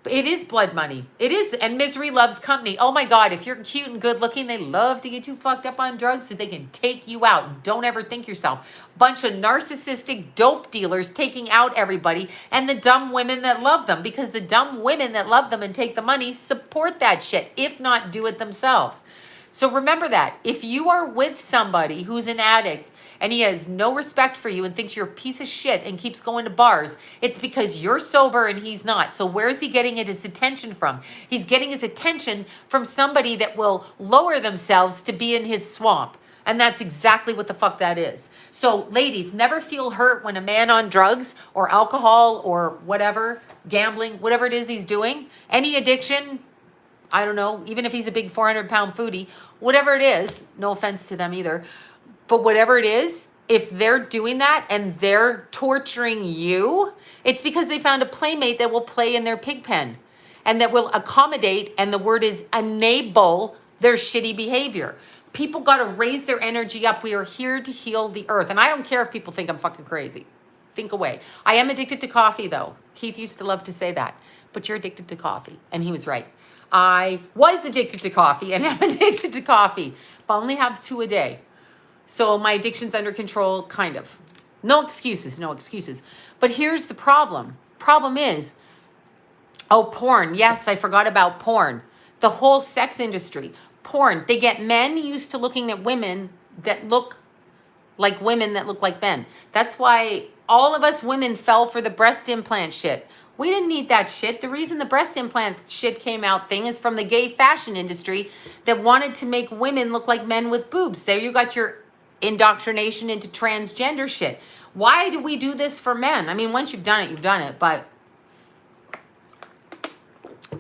It is blood money. It is, and misery loves company. Oh my God, if you're cute and good looking, they love to get you fucked up on drugs so they can take you out. Don't ever think yourself. Bunch of narcissistic dope dealers taking out everybody and the dumb women that love them, because the dumb women that love them and take the money support that shit, if not do it themselves. So remember that. If you are with somebody who's an addict and he has no respect for you and thinks you're a piece of shit and keeps going to bars, it's because you're sober and he's not. So where is he getting his attention from? He's getting his attention from somebody that will lower themselves to be in his swamp. And that's exactly what the fuck that is. So ladies, never feel hurt when a man on drugs or alcohol or whatever, gambling, whatever it is he's doing, any addiction, I don't know, even if he's a big 400-pound foodie, whatever it is, no offense to them either, but whatever it is, if they're doing that and they're torturing you, it's because they found a playmate that will play in their pig pen and that will accommodate, and the word is enable, their shitty behavior. People got to raise their energy up. We are here to heal the earth. And I don't care if people think I'm fucking crazy. Think away. I am addicted to coffee, though. Keith used to love to say that. But you're addicted to coffee. And he was right. I was addicted to coffee and am addicted to coffee, but I only have 2 a day. So my addiction's under control, kind of. No excuses, no excuses. But here's the problem. Problem is, oh, porn. Yes, I forgot about porn. The whole sex industry. Porn. They get men used to looking at women that look like women that look like men. That's why all of us women fell for the breast implant shit. We didn't need that shit. The reason the breast implant shit came out thing is from the gay fashion industry that wanted to make women look like men with boobs. There you got your indoctrination into transgender shit. Why do we do this for men? I mean, once you've done it, you've done it. But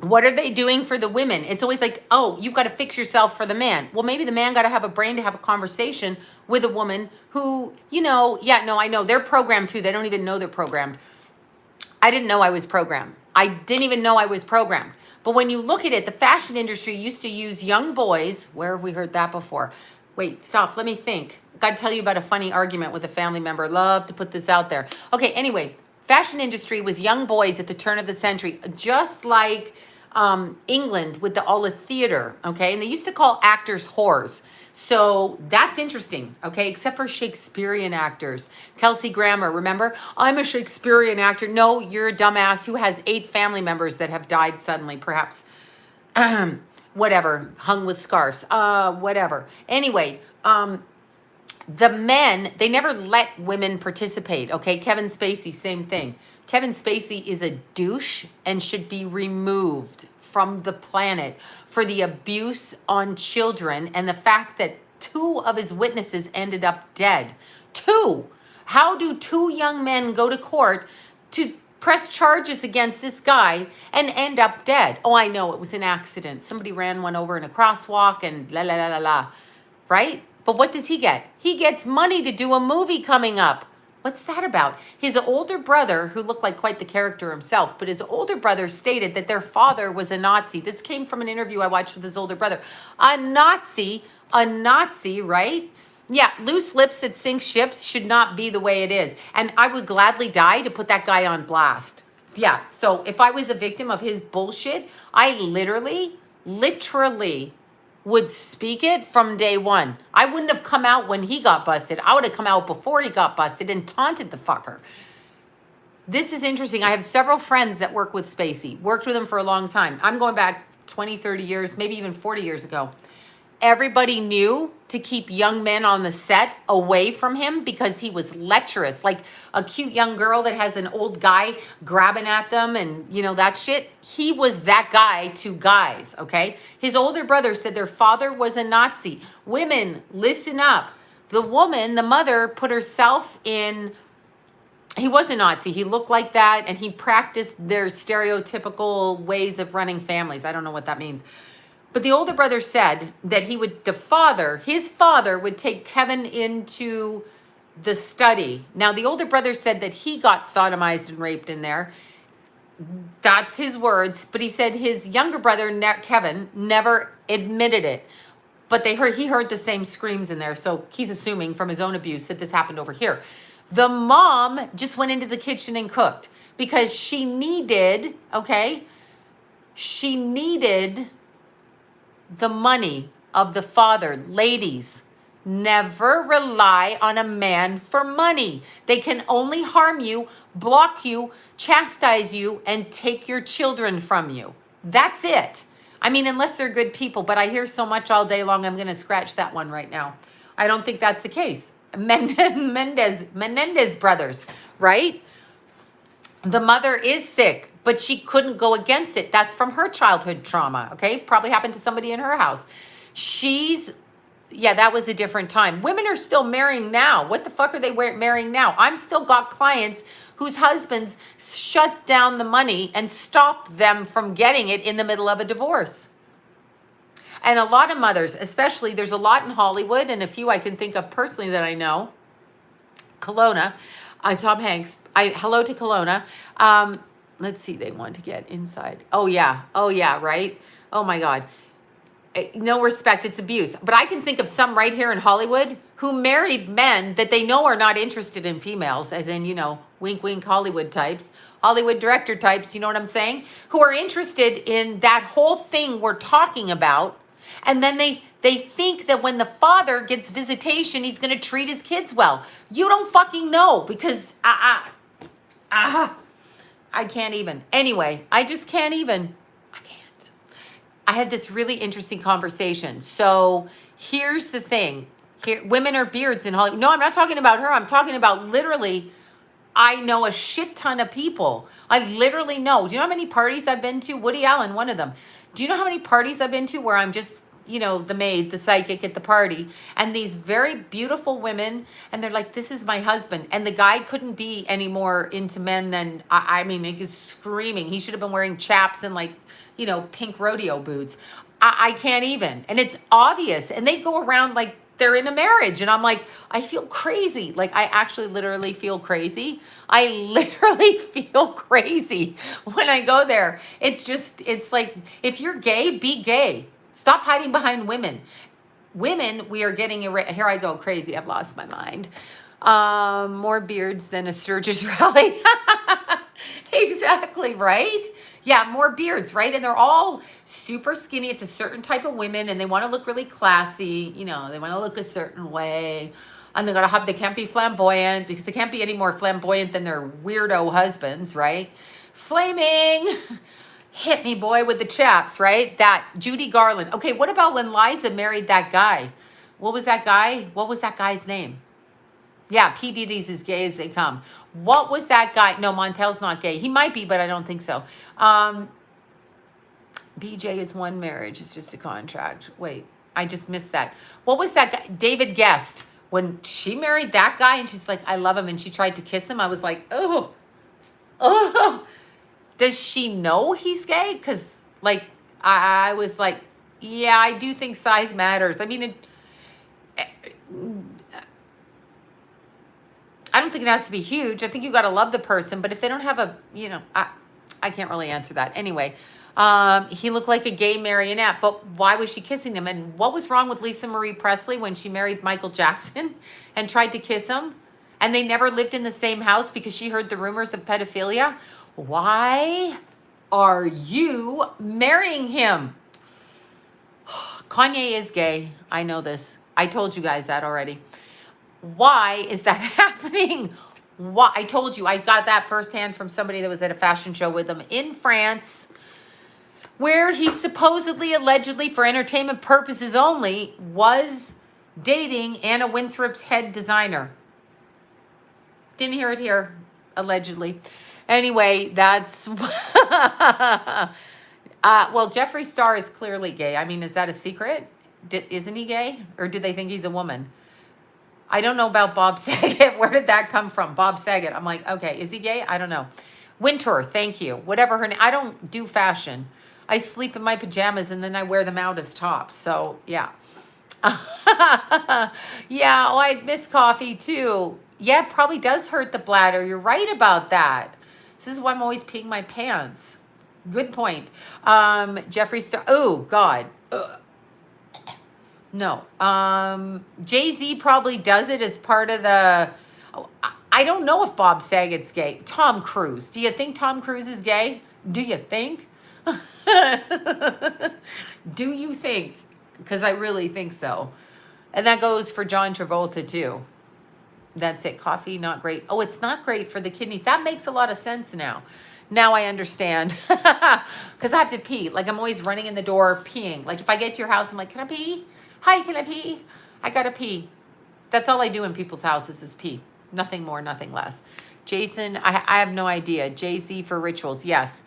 what are they doing for the women? It's always like, oh, you've got to fix yourself for the man. Well, maybe the man got to have a brain to have a conversation with a woman who, you know, yeah, no, I know. They're programmed too. They don't even know they're programmed. I didn't know I was programmed. I didn't even know I was programmed. But when you look at it, the fashion industry used to use young boys. Where have we heard that before? Wait, stop. Let me think. Got to tell you about a funny argument with a family member. Love to put this out there. Okay, anyway, fashion industry was young boys at the turn of the century, just like England with all the theater, okay? And they used to call actors whores. So that's interesting, okay? Except for Shakespearean actors. Kelsey Grammer, remember? I'm a Shakespearean actor. No, you're a dumbass who has 8 family members that have died suddenly, perhaps. Whatever, hung with scarves, whatever. Anyway, the men, they never let women participate, okay? Kevin Spacey, same thing. Kevin Spacey is a douche and should be removed from the planet for the abuse on children and the fact that 2 of his witnesses ended up dead. 2! How do 2 young men go to court to press charges against this guy and end up dead? Oh, I know, it was an accident. Somebody ran one over in a crosswalk and la la la la la, right? But what does he get? He gets money to do a movie coming up. What's that about? His older brother, who looked like quite the character himself, but his older brother stated that their father was a Nazi. This came from an interview I watched with his older brother. A Nazi, right? Yeah, loose lips that sink ships should not be the way it is. And I would gladly die to put that guy on blast. Yeah, so if I was a victim of his bullshit, I literally would speak it from day one. I wouldn't have come out when he got busted. I would have come out before he got busted and taunted the fucker. This is interesting. I have several friends that work with Spacey. Worked with him for a long time. I'm going back 20, 30 years, maybe even 40 years ago. Everybody knew to keep young men on the set away from him because he was lecherous, like a cute young girl that has an old guy grabbing at them and, you know, that shit. He was that guy to guys, okay? His older brother said their father was a Nazi. Women, listen up. The woman, the mother, put herself in. He was a Nazi. He looked like that, and he practiced their stereotypical ways of running families. I don't know what that means. But the older brother said that his father would take Kevin into the study. Now, the older brother said that he got sodomized and raped in there. That's his words. But he said his younger brother, Kevin, never admitted it. But he heard the same screams in there. So he's assuming from his own abuse that this happened over here. The mom just went into the kitchen and cooked because she needed the money of the father. Ladies, never rely on a man for money. They can only harm you, block you, chastise you, and take your children from you. That's it. I mean, unless they're good people, but I hear so much all day long, I'm going to scratch that one right now. I don't think that's the case. Menendez brothers, right? The mother is sick, but she couldn't go against it. That's from her childhood trauma, okay? Probably happened to somebody in her house. That was a different time. Women are still marrying now. What the fuck are they marrying now? I'm still got clients whose husbands shut down the money and stop them from getting it in the middle of a divorce. And a lot of mothers, especially, there's a lot in Hollywood, and a few I can think of personally that I know. Kelowna, Tom Hanks. Hello to Kelowna. Let's see, they want to get inside. Oh yeah, right? Oh my God. No respect, it's abuse. But I can think of some right here in Hollywood who married men that they know are not interested in females, as in, wink, wink, Hollywood types. Hollywood director types, you know what I'm saying? Who are interested in that whole thing we're talking about. And then they think that when the father gets visitation, he's going to treat his kids well. You don't fucking know because I can't even. Anyway, I just can't even. I can't. I had this really interesting conversation. So here's the thing. Women are beards in Hollywood. No, I'm not talking about her. I'm talking about literally, I know a shit ton of people. I literally know. Do you know how many parties I've been to? Woody Allen, one of them. Do you know how many parties I've been to where I'm just, the maid, the psychic at the party, and these very beautiful women, and they're like, this is my husband. And the guy couldn't be any more into men than, I mean, he's screaming. He should have been wearing chaps and pink rodeo boots. I can't even. And it's obvious. And they go around like they're in a marriage. And I'm like, I feel crazy. Like, I actually literally feel crazy. I literally feel crazy when I go there. It's like, if you're gay, be gay. Stop hiding behind women. Women, we are getting, here I go crazy. I've lost my mind. More beards than a Sturgis rally. Exactly, right? Yeah, more beards, right? And they're all super skinny. It's a certain type of women, and they want to look really classy. They want to look a certain way. And they can't be flamboyant because they can't be any more flamboyant than their weirdo husbands, right? Flaming. Hit me, boy, with the chaps, right? That Judy Garland. Okay, what about when Liza married that guy? What was that guy's name? Yeah, P. Diddy's as gay as they come. What was that guy? No, Montel's not gay. He might be, but I don't think so. BJ is one marriage. It's just a contract. Wait, I just missed that. What was that guy? David Guest. When she married that guy and she's like, I love him, and she tried to kiss him, I was like, oh. Does she know he's gay? Because, I was like, yeah, I do think size matters. I mean, I don't think it has to be huge. I think you got to love the person. But if they don't have I can't really answer that. Anyway, he looked like a gay marionette. But why was she kissing him? And what was wrong with Lisa Marie Presley when she married Michael Jackson and tried to kiss him? And they never lived in the same house because she heard the rumors of pedophilia? Why are you marrying him? Kanye is gay. I know this. I told you guys that already. Why is that happening? Why? I told you. I got that firsthand from somebody that was at a fashion show with him in France, where he supposedly, allegedly, for entertainment purposes only, was dating Anna Winthrop's head designer. Didn't hear it here, allegedly. Anyway, that's... well, Jeffree Star is clearly gay. I mean, is that a secret? Isn't he gay? Or did they think he's a woman? I don't know about Bob Saget. Where did that come from? Bob Saget. I'm like, okay, is he gay? I don't know. Winter, thank you. Whatever her name. I don't do fashion. I sleep in my pajamas and then I wear them out as tops. So, yeah. Yeah, oh, I'd miss coffee too. Yeah, it probably does hurt the bladder. You're right about that. This is why I'm always peeing my pants. Good point. Jeffree Star. Oh, God. Ugh. No. Jay-Z probably does it as part of the... Oh, I don't know if Bob Saget's gay. Tom Cruise. Do you think Tom Cruise is gay? Do you think? Do you think? Because I really think so. And that goes for John Travolta too. That's it. Coffee, not great. Oh, it's not great for the kidneys. That makes a lot of sense now. Now I understand. Because I have to pee. Like I'm always running in the door peeing. Like if I get to your house, I'm like, can I pee? Hi, can I pee? I gotta pee. That's all I do in people's houses is pee. Nothing more, nothing less. Jason, I have no idea. Jay-Z for rituals, yes.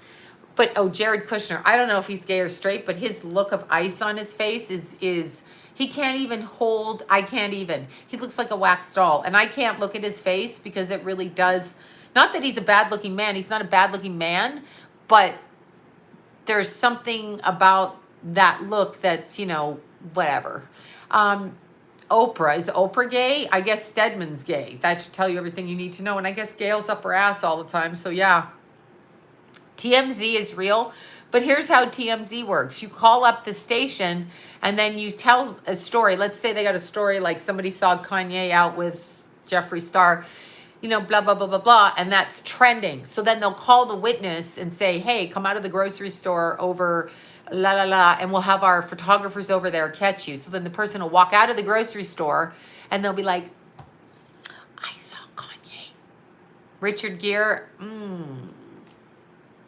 But, oh, Jared Kushner. I don't know if he's gay or straight, but his look of ice on his face is he can't even hold, I can't even. He looks like a wax doll. And I can't look at his face because it really does, not that he's a bad-looking man. He's not a bad-looking man, but there's something about that look that's, you know, whatever. Oprah. Is Oprah gay? I guess Stedman's gay. That should tell you everything you need to know. And I guess Gail's up her ass all the time. So, yeah. TMZ is real. But here's how TMZ works. You call up the station and then you tell a story. Let's say they got a story like somebody saw Kanye out with Jeffree Star, you know, blah, blah, blah, blah, blah. And that's trending. So then they'll call the witness and say, hey, come out of the grocery store over la, la, la, and we'll have our photographers over there catch you. So then the person will walk out of the grocery store and they'll be like, I saw Kanye. Richard Gere,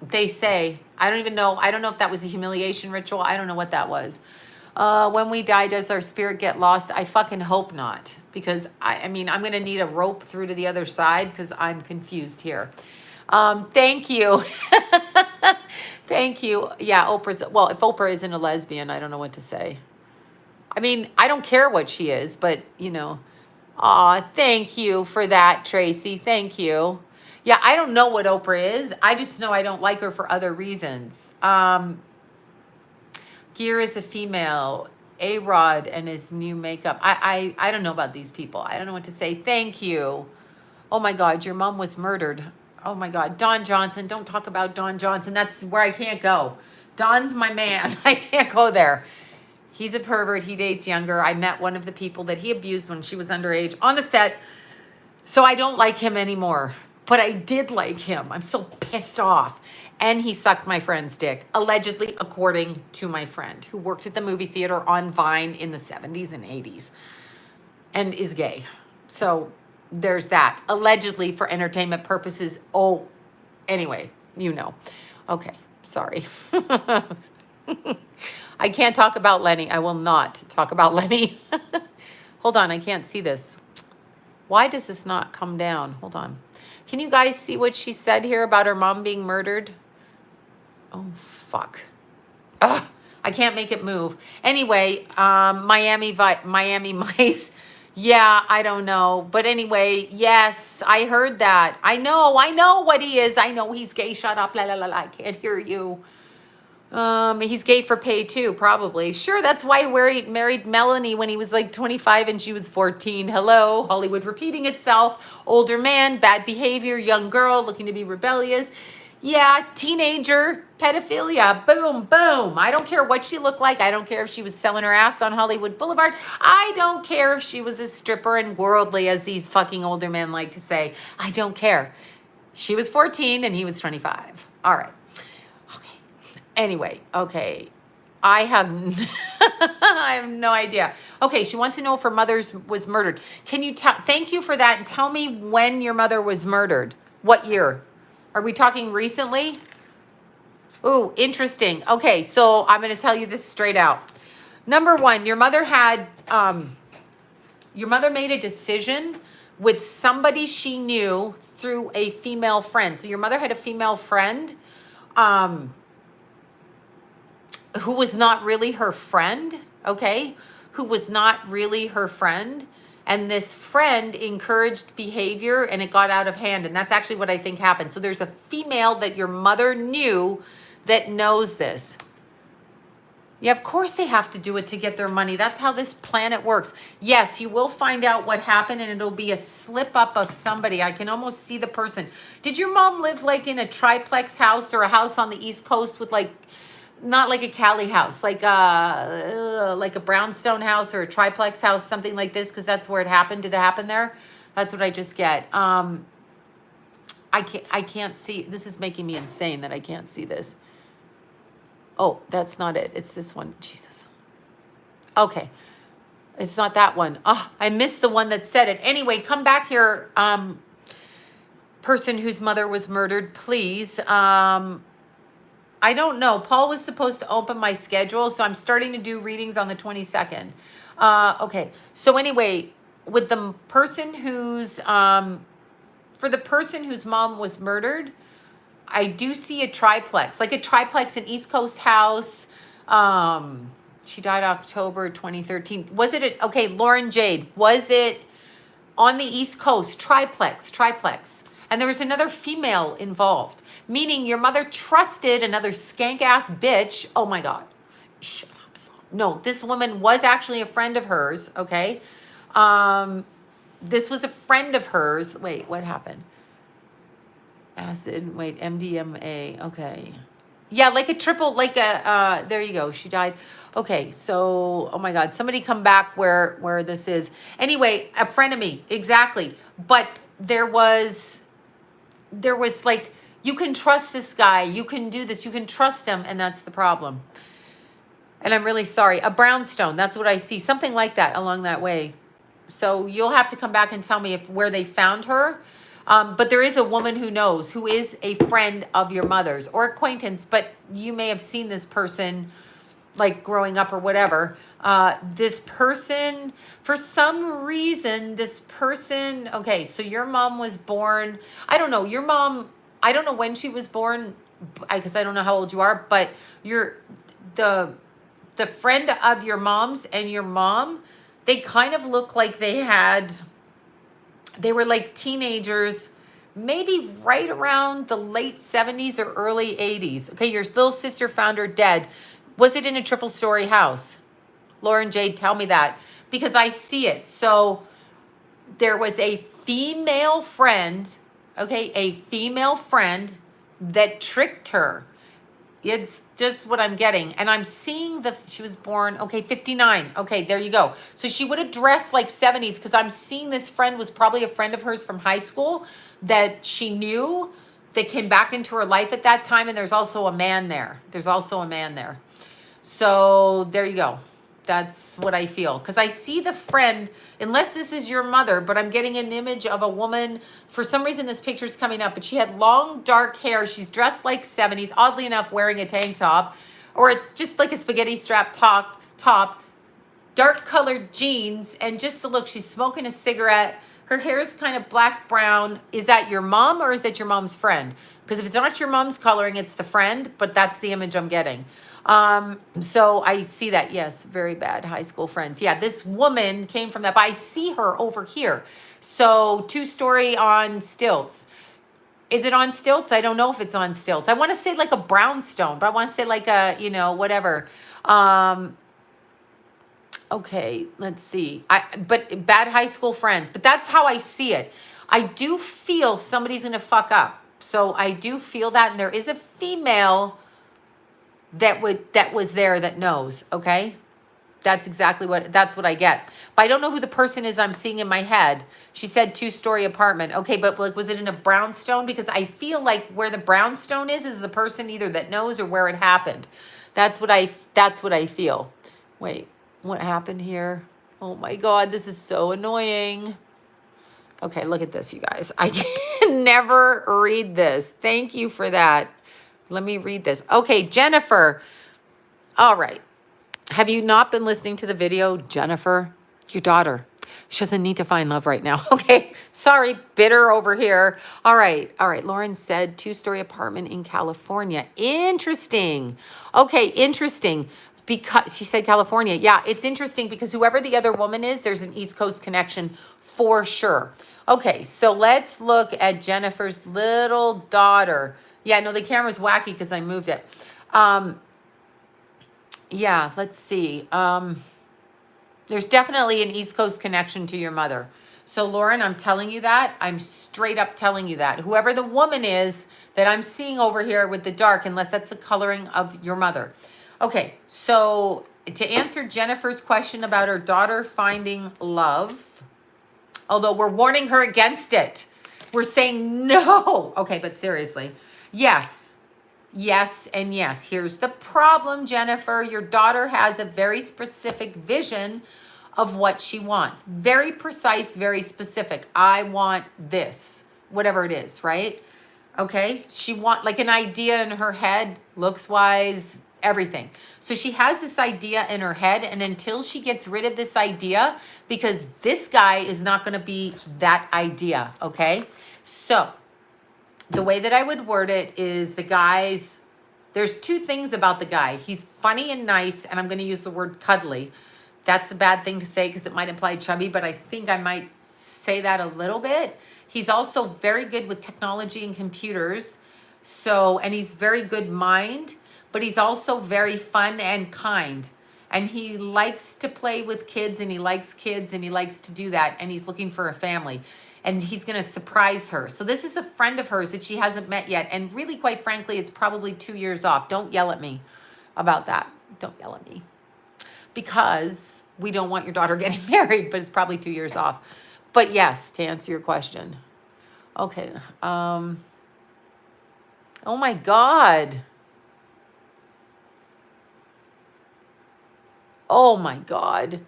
they say, I don't even know. I don't know if that was a humiliation ritual. I don't know what that was. When we die, does our spirit get lost? I fucking hope not. Because, I mean, I'm going to need a rope through to the other side because I'm confused here. Thank you. Thank you. Yeah, Oprah's, well, if Oprah isn't a lesbian, I don't know what to say. I mean, I don't care what she is, but, you know. Aw, thank you for that, Tracy. Thank you. Yeah, I don't know what Oprah is. I just know I don't like her for other reasons. Gear is a female. A-Rod and his new makeup. I don't know about these people. I don't know what to say. Thank you. Oh, my God. Your mom was murdered. Oh, my God. Don Johnson. Don't talk about Don Johnson. That's where I can't go. Don's my man. I can't go there. He's a pervert. He dates younger. I met one of the people that he abused when she was underage on the set. So I don't like him anymore. But I did like him. I'm so pissed off. And he sucked my friend's dick, allegedly, according to my friend, who worked at the movie theater on Vine in the 70s and 80s and is gay. So there's that. Allegedly for entertainment purposes. Oh, anyway, you know. Okay, sorry. I can't talk about Lenny. I will not talk about Lenny. Hold on, I can't see this. Why does this not come down? Hold on. Can you guys see what she said here about her mom being murdered? Oh, fuck. Ugh, I can't make it move. Anyway, Miami Mice. Yeah, I don't know. But anyway, yes, I heard that. I know what he is. I know he's gay. Shut up. La, la, la, la. I can't hear you. He's gay for pay too, probably. Sure, that's why he married Melanie when he was like 25 and she was 14. Hello, Hollywood repeating itself. Older man, bad behavior, young girl looking to be rebellious. Yeah, teenager, pedophilia, boom, boom. I don't care what she looked like. I don't care if she was selling her ass on Hollywood Boulevard. I don't care if she was a stripper and worldly, as these fucking older men like to say. I don't care. She was 14 and he was 25. All right. Anyway, okay, I have no idea. Okay, she wants to know if her mother was murdered. Can you thank you for that and tell me when your mother was murdered? What year? Are we talking recently? Ooh, interesting. Okay, so I'm going to tell you this straight out. Number one, your mother made a decision with somebody she knew through a female friend. So your mother had a female friend, who was not really her friend, okay? Who was not really her friend. and this friend encouraged behavior and it got out of hand. And that's actually what I think happened. So there's a female that your mother knew that knows this. Yeah, of course they have to do it to get their money. That's how this planet works. Yes, you will find out what happened and it'll be a slip up of somebody. I can almost see the person. Did your mom live like in a triplex house or a house on the East Coast with like, not like a Cali house, like a brownstone house or a triplex house, something like this, because that's where it happened. Did it happen there? That's what I just get. I can't see. This is making me insane that I can't see this. Oh, that's not it. It's this one. Jesus. Okay. It's not that one. Oh, I missed the one that said it. Anyway, come back here, person whose mother was murdered, please. I don't know. Paul was supposed to open my schedule, so I'm starting to do readings on the 22nd. Okay. So anyway, with the person who's, for the person whose mom was murdered, I do see a triplex, like a triplex, an East Coast house. She died October 2013. Was it, okay, Lauren Jade, was it on the East Coast? Triplex. And there was another female involved, meaning your mother trusted another skank-ass bitch. Oh my God. Shut up. No, this woman was actually a friend of hers, okay? This was a friend of hers. Wait, what happened? Acid, wait, MDMA, okay. Yeah, like a triple, like a, there you go, she died. Okay, so, oh my God, somebody come back where this is. Anyway, a frenemy, exactly. But there was like, you can trust this guy, you can do this, you can trust him, and that's the problem. And I'm really sorry. A brownstone, that's what I see, something like that along that way. So you'll have to come back and tell me where they found her. But there is a woman who knows, who is a friend of your mother's or acquaintance, but you may have seen this person like growing up or whatever. This person, for some reason, this person, okay, so your mom was born, I don't know, your mom, I don't know when she was born, because I don't know how old you are, but the friend of your mom's and your mom, they kind of look like they were like teenagers, maybe right around the late 70s or early 80s. Okay, your little sister found her dead. Was it in a triple-story house? Lauren Jade, tell me that, because I see it. So there was a female friend, okay, a female friend that tricked her. It's just what I'm getting. And I'm seeing she was born, okay, 59. Okay, there you go. So she would have dressed like 70s, because I'm seeing this friend was probably a friend of hers from high school that she knew, that came back into her life at that time. And there's also a man there. So there you go. That's what I feel. Because I see the friend, unless this is your mother, but I'm getting an image of a woman. For some reason, this picture's coming up, but she had long, dark hair. She's dressed like 70s, oddly enough, wearing a tank top, or just like a spaghetti strap top, dark colored jeans, and just the look, she's smoking a cigarette. Her hair is kind of black brown. Is that your mom or is that your mom's friend? Because if it's not your mom's coloring, it's the friend, but that's the image I'm getting. So I see that. Yes. Very bad high school friends. Yeah. This woman came from that, but I see her over here. So 2-story on stilts. Is it on stilts? I don't know if it's on stilts. I want to say like a brownstone, but I want to say like a, whatever. Okay. Let's see. But bad high school friends, but that's how I see it. I do feel somebody's going to fuck up. So I do feel that. And there is a female that was there that knows, okay? That's what I get. But I don't know who the person is I'm seeing in my head. She said 2-story apartment. Okay, but like, was it in a brownstone? Because I feel like where the brownstone is the person either that knows or where it happened. That's what I feel. Wait, what happened here? Oh my God, this is so annoying. Okay, look at this, you guys. I can never read this. Thank you for that. Let me read this. Okay, Jennifer. All right. Have you not been listening to the video, Jennifer? Your daughter. She doesn't need to find love right now. Okay. Sorry, bitter over here. All right. Lauren said 2-story apartment in California. Interesting. Okay, interesting. Because she said California. Yeah, it's interesting because whoever the other woman is, there's an East Coast connection for sure. Okay, so let's look at Jennifer's little daughter. Yeah, no, the camera's wacky because I moved it. Yeah, let's see. There's definitely an East Coast connection to your mother. So Lauren, I'm telling you that. I'm straight up telling you that. Whoever the woman is that I'm seeing over here with the dark, unless that's the coloring of your mother. Okay, so to answer Jennifer's question about her daughter finding love, although we're warning her against it. We're saying no. Okay, but seriously, yes, yes, and yes. Here's the problem, Jennifer. Your daughter has a very specific vision of what she wants. Very precise, very specific. I want this, whatever it is, right? Okay, she want like an idea in her head, looks wise, everything. So she has this idea in her head, and until she gets rid of this idea, because this guy is not going to be that idea, okay? So the way that I would word it is there's two things about the guy. He's funny and nice, and I'm going to use the word cuddly. That's a bad thing to say because it might imply chubby, but I think I might say that a little bit. He's also very good with technology and computers. And he's very good mind, but he's also very fun and kind. And he likes to play with kids, and he likes kids, and he likes to do that. And he's looking for a family, and he's going to surprise her. So this is a friend of hers that she hasn't met yet. And really, quite frankly, it's probably 2 years off. Don't yell at me about that. Don't yell at me, because we don't want your daughter getting married, but it's probably 2 years off. But yes, to answer your question. Okay. Oh my God. Oh my God.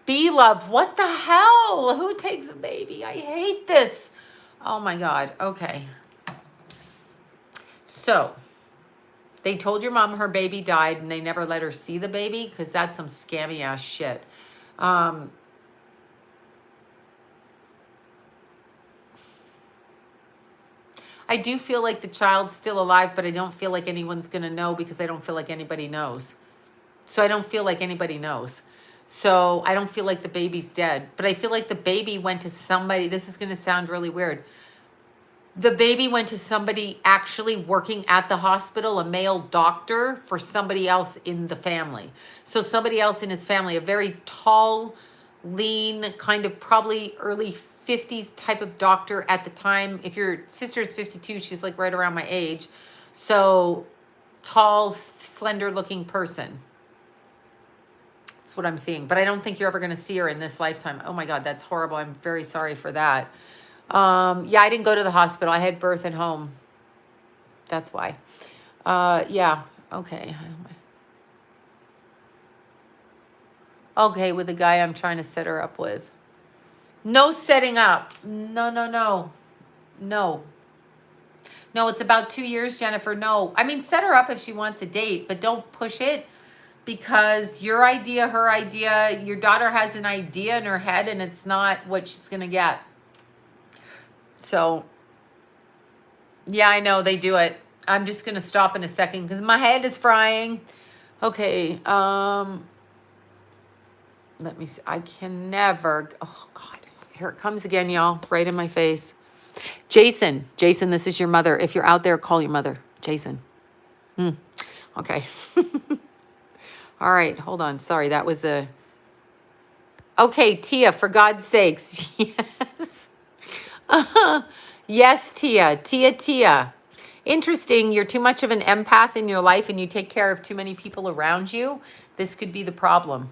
B-Love, what the hell? Who takes a baby? I hate this. Oh my God. Okay. So they told your mom her baby died and they never let her see the baby, because that's some scammy ass shit. I do feel like the child's still alive, but I don't feel like anyone's going to know, because I don't feel like anybody knows. So I don't feel like anybody knows. So I don't feel like the baby's dead, but I feel like the baby went to somebody. This is going to sound really weird. The baby went to somebody actually working at the hospital, a male doctor for somebody else in the family. So somebody else in his family, a very tall, lean, kind of probably early 50s type of doctor at the time. If your sister's 52, she's like right around my age. So tall, slender looking person. That's what I'm seeing. But I don't think you're ever going to see her in this lifetime. Oh my God, that's horrible. I'm very sorry for that. Yeah, I didn't go to the hospital. I had birth at home. That's why. Yeah. Okay. Okay, with the guy I'm trying to set her up with. No setting up. No, no, no. No. No, it's about 2 years, Jennifer. No. I mean, set her up if she wants a date, but don't push it, because your idea, her idea, your daughter has an idea in her head, and it's not what she's going to get. So, yeah, I know they do it. I'm just going to stop in a second because my head is frying. Okay. Let me see. I can never. Oh, God. Here it comes again, y'all. Right in my face. Jason, this is your mother. If you're out there, call your mother. Jason. Okay. All right. Hold on. Sorry. That was a... Okay, Tia, for God's sakes. Yes. Yes, Tia. Interesting. You're too much of an empath in your life and you take care of too many people around you. This could be the problem.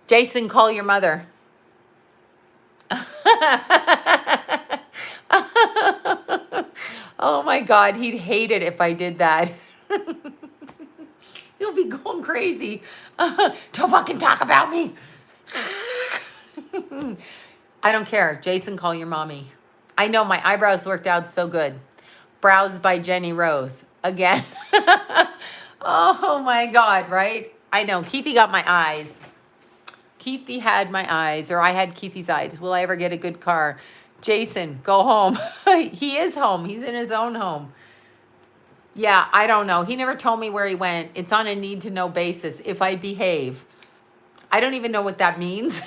Jason, call your mother. Oh my God, he'd hate it if I did that. He'll be going crazy. Don't fucking talk about me. I don't care. Jason, call your mommy. I know my eyebrows worked out so good. Brows by Jenny Rose. Again. Oh my God, right? I know. Keithy got my eyes. Keithy had my eyes, or I had Keithy's eyes. Will I ever get a good car? Jason, go home. He is home. He's in his own home. Yeah, I don't know. He never told me where he went. It's on a need to know basis. If I behave. I don't even know what that means.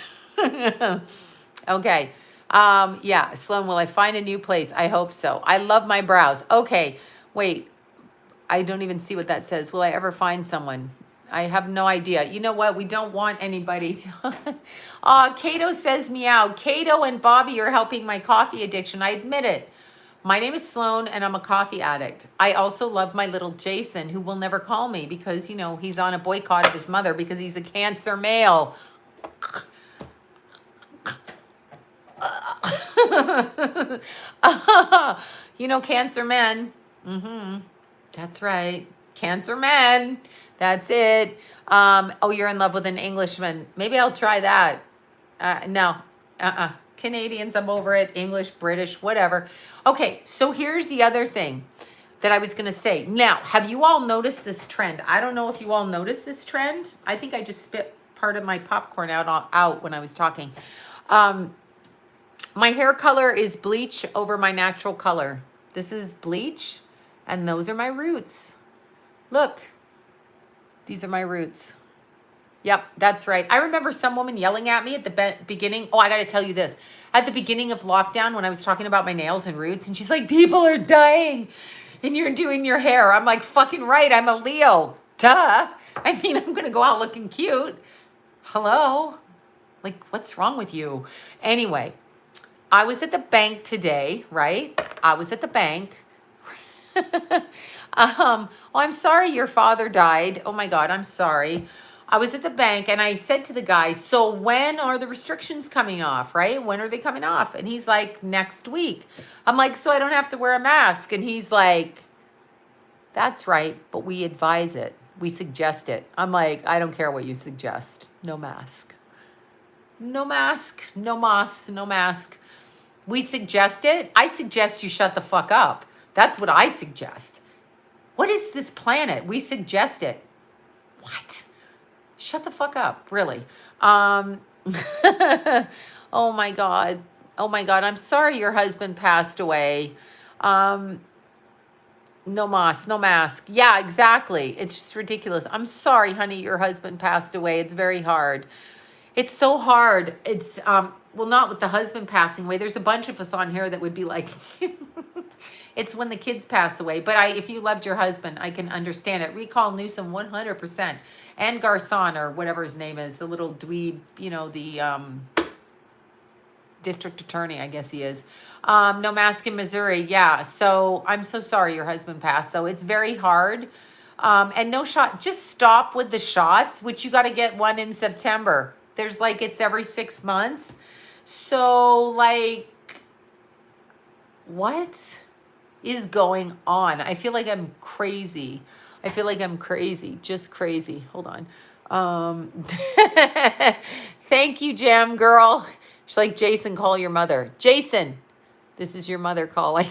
Okay. Yeah, Sloan, will I find a new place? I hope so. I love my brows. Okay. Wait. I don't even see what that says. Will I ever find someone? I have no idea. You know what? We don't want anybody to. Cato says meow. Cato and Bobby are helping my coffee addiction. I admit it. My name is Sloan and I'm a coffee addict. I also love my little Jason, who will never call me because, you know, he's on a boycott of his mother because he's a Cancer male. You know, Cancer men. That's right. Cancer men. That's it. Oh, you're in love with an Englishman. Maybe I'll try that. No. Canadians, I'm over it. English, British, whatever. Okay, so here's the other thing that I was going to say. Now, have you all noticed this trend? I don't know if you all noticed this trend. I think I just spit part of my popcorn out when I was talking. My hair color is bleach over my natural color. This is bleach, and those are my roots. Look, these are my roots. Yep, that's right. I remember some woman yelling at me at the beginning. Oh, I got to tell you this. At the beginning of lockdown, when I was talking about my nails and roots, and she's like, people are dying, and you're doing your hair. I'm like, fucking right, I'm a Leo. Duh. I mean, I'm going to go out looking cute. Hello? Like, what's wrong with you? Anyway, I was at the bank today, right? I was at the bank. Oh, I'm sorry your father died. Oh my God, I'm sorry. I was at the bank and I said to the guy, so when are the restrictions coming off, right? When are they coming off? And he's like, next week. I'm like, so I don't have to wear a mask. And he's like, that's right, but we advise it. We suggest it. I'm like, I don't care what you suggest. No mask. No mask, no mask, no mask. We suggest it. I suggest you shut the fuck up. That's what I suggest. What is this planet? We suggest it. What? Shut the fuck up, really. Oh my God. Oh my God. I'm sorry your husband passed away. No mask, no mask. Yeah, exactly. It's just ridiculous. I'm sorry, honey, your husband passed away. It's very hard. It's so hard. It's, well, not with the husband passing away. There's a bunch of us on here that would be like, it's when the kids pass away. But if you loved your husband, I can understand it. Recall Newsom 100%. And Garcon, or whatever his name is, the little dweeb, you know, the district attorney, I guess he is. No mask in Missouri. Yeah. So I'm so sorry your husband passed. So it's very hard. And no shot. Just stop with the shots, which you got to get one in September. There's like, it's every 6 months. So like, what is going on? I feel like I'm crazy. I feel like I'm crazy, just crazy. Hold on. Thank you, Jam Girl. She's like, Jason, call your mother. Jason, this is your mother calling.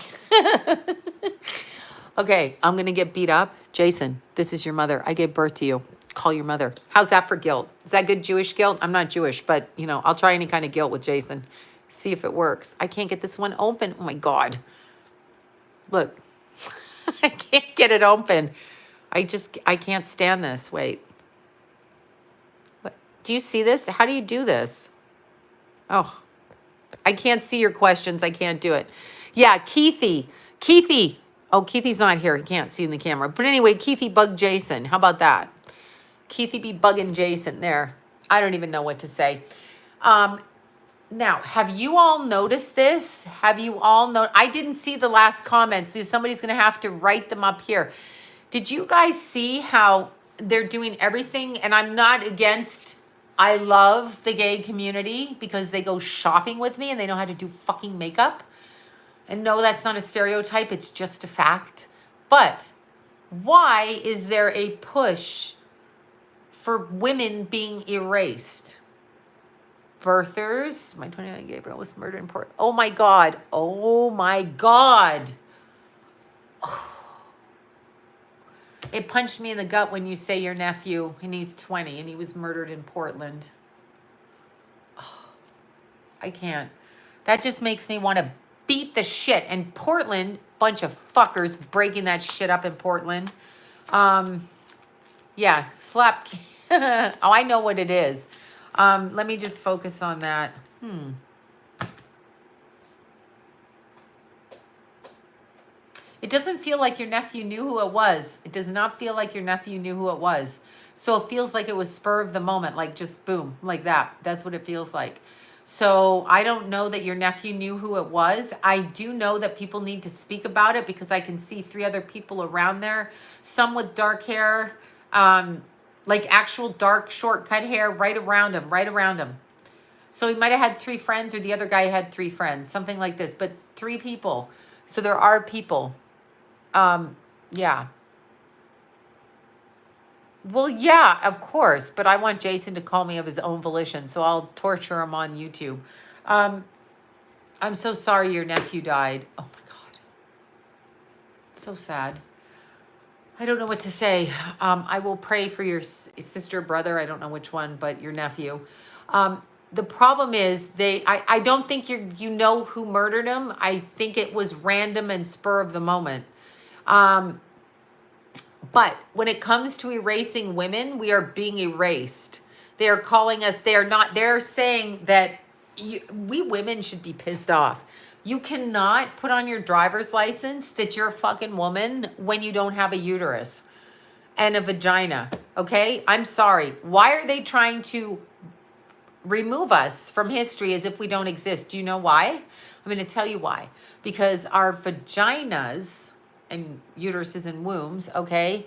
Okay, I'm going to get beat up. Jason, this is your mother. I gave birth to you. Call your mother. How's that for guilt? Is that good Jewish guilt? I'm not Jewish, but, you know, I'll try any kind of guilt with Jason. See if it works. I can't get this one open. Oh, my God. Look, I can't get it open. I can't stand this. Wait. What? Do you see this? How do you do this? Oh, I can't see your questions. I can't do it. Yeah, Keithy. Keithy. Oh, Keithy's not here. He can't see in the camera. But anyway, Keithy bugged Jason. How about that? Keithy be bugging Jason there. I don't even know what to say. Now, have you all noticed this? Have you all I didn't see the last comments, so somebody's going to have to write them up here. Did you guys see how they're doing everything? And I'm not against, I love the gay community because they go shopping with me and they know how to do fucking makeup. And no, that's not a stereotype. It's just a fact. But why is there a push for women being erased? Birthers. My 29 Gabriel was murdered in Port. Oh my God. Oh my God. Oh. It punched me in the gut when you say your nephew and he's 20 and he was murdered in Portland. Oh, I can't. That just makes me want to beat the shit. And Portland, bunch of fuckers breaking that shit up in Portland. Yeah, slap. Oh, I know what it is. Let me just focus on that. It doesn't feel like your nephew knew who it was. It does not feel like your nephew knew who it was. So it feels like it was spur of the moment, like just boom, like that. That's what it feels like. So I don't know that your nephew knew who it was. I do know that people need to speak about it because I can see 3 other people around there. Some with dark hair, like actual dark, short cut hair right around him. So he might have had 3 friends, or the other guy had 3 friends, something like this, but 3 people. So there are people. Yeah. Well, yeah, of course, but I want Jason to call me of his own volition, so I'll torture him on YouTube. I'm so sorry your nephew died. Oh my God. So sad. I don't know what to say. I will pray for your sister, brother, I don't know which one, but your nephew. The problem is I don't think you know who murdered him. I think it was random and spur of the moment. But when it comes to erasing women, we are being erased. They are calling us, they're saying that we women should be pissed off. You cannot put on your driver's license that you're a fucking woman when you don't have a uterus and a vagina, okay? I'm sorry. Why are they trying to remove us from history as if we don't exist? Do you know why? I'm going to tell you why. Because our vaginas and uteruses and wombs, okay?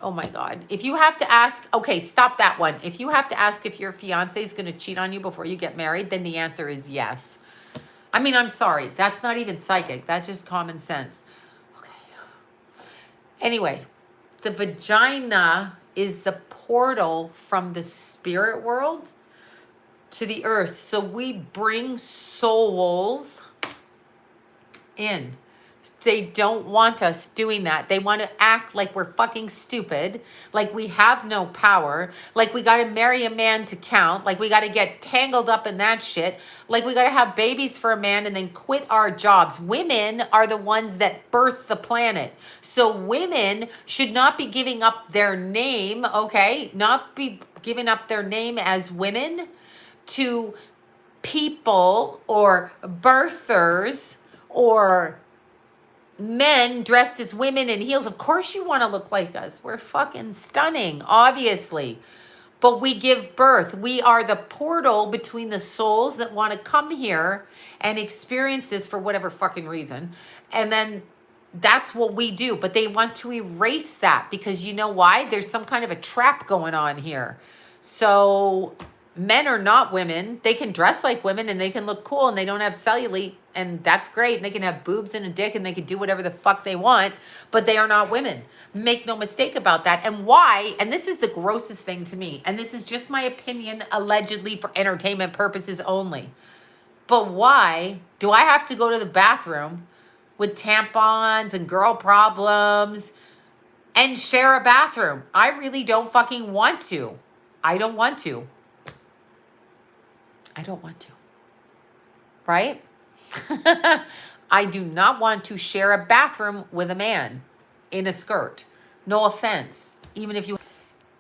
Oh my God. If you have to ask, okay, stop that one. If you have to ask if your fiance is going to cheat on you before you get married, then the answer is yes. I mean, I'm sorry. That's not even psychic. That's just common sense. Okay. Anyway, the vagina is the portal from the spirit world to the earth. So we bring souls in. They don't want us doing that. They want to act like we're fucking stupid, like we have no power, like we got to marry a man to count, like we got to get tangled up in that shit, like we got to have babies for a man and then quit our jobs. Women are the ones that birth the planet. So women should not be giving up their name, okay? Not be giving up their name as women to people or birthers or men dressed as women in heels. Of course you want to look like us. We're fucking stunning, obviously. But we give birth. We are the portal between the souls that want to come here and experience this for whatever fucking reason. And then that's what we do. But they want to erase that because you know why? There's some kind of a trap going on here. So men are not women. They can dress like women and they can look cool and they don't have cellulite, and that's great. And they can have boobs and a dick and they can do whatever the fuck they want, but they are not women. Make no mistake about that. And why, and this is the grossest thing to me, and this is just my opinion, allegedly for entertainment purposes only, but why do I have to go to the bathroom with tampons and girl problems and share a bathroom? I really don't fucking want to. I don't want to. I don't want to. Right? I do not want to share a bathroom with a man in a skirt. No offense. Even if you...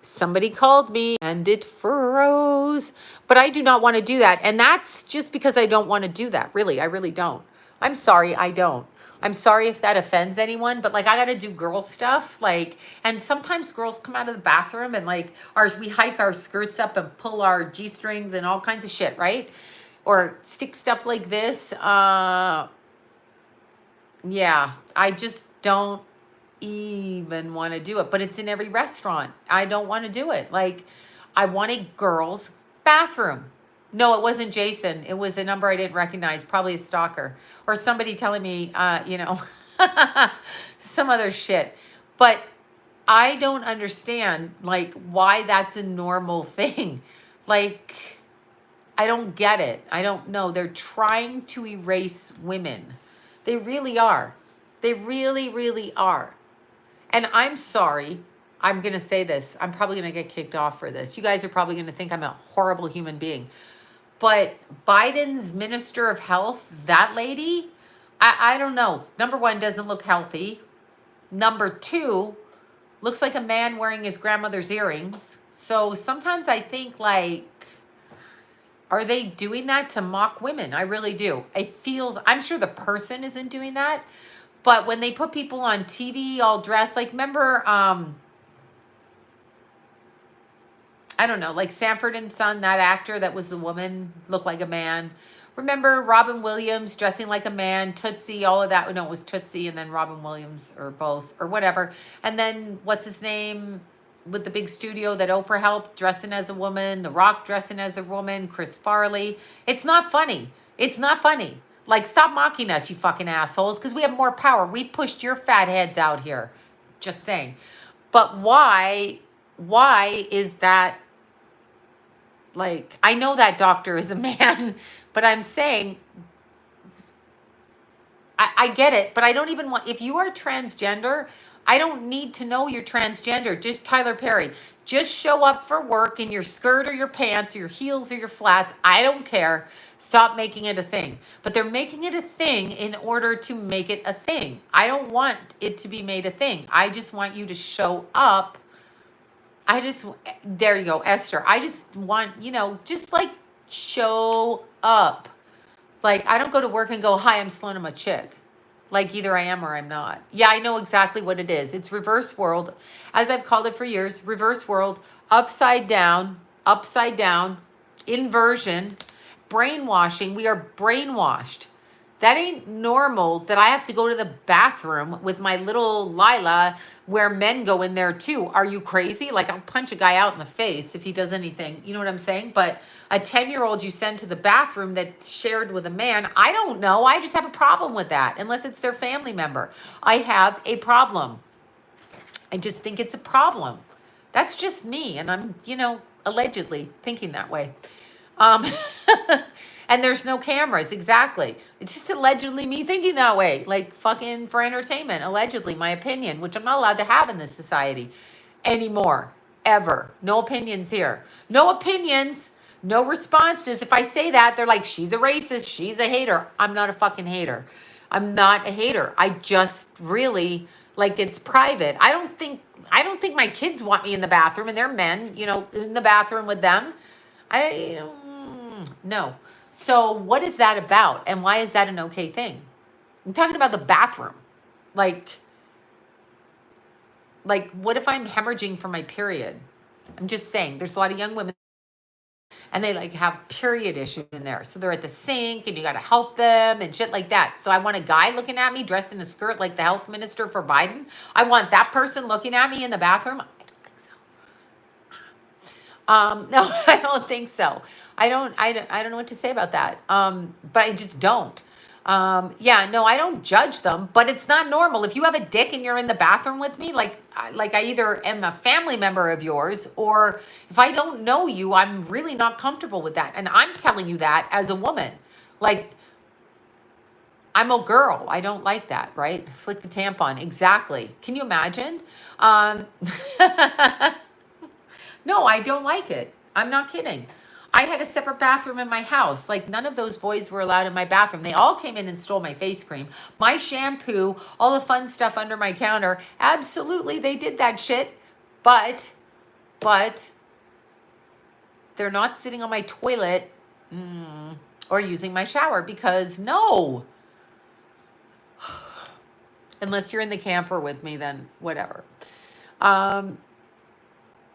Somebody called me and it froze. But I do not want to do that. And that's just because I don't want to do that. Really, I really don't. I'm sorry, I don't. I'm sorry if that offends anyone, but like I got to do girl stuff. Like, and sometimes girls come out of the bathroom and like we hike our skirts up and pull our G-strings and all kinds of shit, right? Or stick stuff like this. Yeah, I just don't even want to do it, but it's in every restaurant. I don't want to do it. Like, I want a girl's bathroom. No, it wasn't Jason. It was a number I didn't recognize, probably a stalker or somebody telling me, some other shit. But I don't understand, like, why that's a normal thing. Like, I don't get it. I don't know. They're trying to erase women. They really are. They really, really are. And I'm sorry. I'm going to say this. I'm probably going to get kicked off for this. You guys are probably going to think I'm a horrible human being. But Biden's Minister of Health, that lady, I don't know. Number one, doesn't look healthy. Number two, looks like a man wearing his grandmother's earrings. So sometimes I think, like, are they doing that to mock women? I really do. It feels, I'm sure the person isn't doing that, but when they put people on TV all dressed, like, remember, I don't know, like Sanford and Son, that actor that was the woman, looked like a man. Remember Robin Williams dressing like a man, Tootsie, all of that. No, it was Tootsie and then Robin Williams, or both, or whatever. And then, what's his name, with the big studio that Oprah helped, dressing as a woman, The Rock dressing as a woman, Chris Farley. It's not funny. It's not funny. Like, stop mocking us, you fucking assholes, because we have more power. We pushed your fat heads out here. Just saying. But why is that? Like, I know that doctor is a man, but I'm saying, I get it, but I don't even want, if you are transgender, I don't need to know you're transgender. Just Tyler Perry, just show up for work in your skirt or your pants or your heels or your flats. I don't care. Stop making it a thing. But they're making it a thing in order to make it a thing. I don't want it to be made a thing. I just want you to show up. There you go, Esther. I just want, just like show up. Like, I don't go to work and go, hi, I'm Sloan, I'm a chick. Like, either I am or I'm not. Yeah, I know exactly what it is. It's reverse world, as I've called it for years. Reverse world, upside down, inversion, brainwashing. We are brainwashed. That ain't normal that I have to go to the bathroom with my little Lila where men go in there too. Are you crazy? Like, I'll punch a guy out in the face if he does anything. You know what I'm saying? But a 10-year-old you send to the bathroom that's shared with a man, I don't know. I just have a problem with that, unless it's their family member. I have a problem. I just think it's a problem. That's just me. And I'm, allegedly thinking that way. And there's no cameras. Exactly. It's just allegedly me thinking that way. Like, fucking for entertainment. Allegedly, my opinion, which I'm not allowed to have in this society anymore. Ever. No opinions here. No opinions. No responses. If I say that, they're like, she's a racist. She's a hater. I'm not a fucking hater. I'm not a hater. I just really, like, it's private. I don't think my kids want me in the bathroom, and they're men, in the bathroom with them. No. So what is that about? And why is that an okay thing? I'm talking about the bathroom. Like, what if I'm hemorrhaging from my period? I'm just saying, there's a lot of young women and they like have period issues in there. So they're at the sink and you got to help them and shit like that. So I want a guy looking at me dressed in a skirt like the health minister for Biden. I want that person looking at me in the bathroom. I don't think so. No, I don't think so. I don't know what to say about that. But I just don't. Yeah, no, I don't judge them, but it's not normal. If you have a dick and you're in the bathroom with me, like I either am a family member of yours, or if I don't know you, I'm really not comfortable with that. And I'm telling you that as a woman. Like, I'm a girl. I don't like that, right? Flick the tampon. Exactly. Can you imagine? No, I don't like it. I'm not kidding. I had a separate bathroom in my house. Like, none of those boys were allowed in my bathroom. They all came in and stole my face cream, my shampoo, all the fun stuff under my counter. Absolutely, they did that shit. But they're not sitting on my toilet or using my shower, because no. Unless you're in the camper with me, then whatever.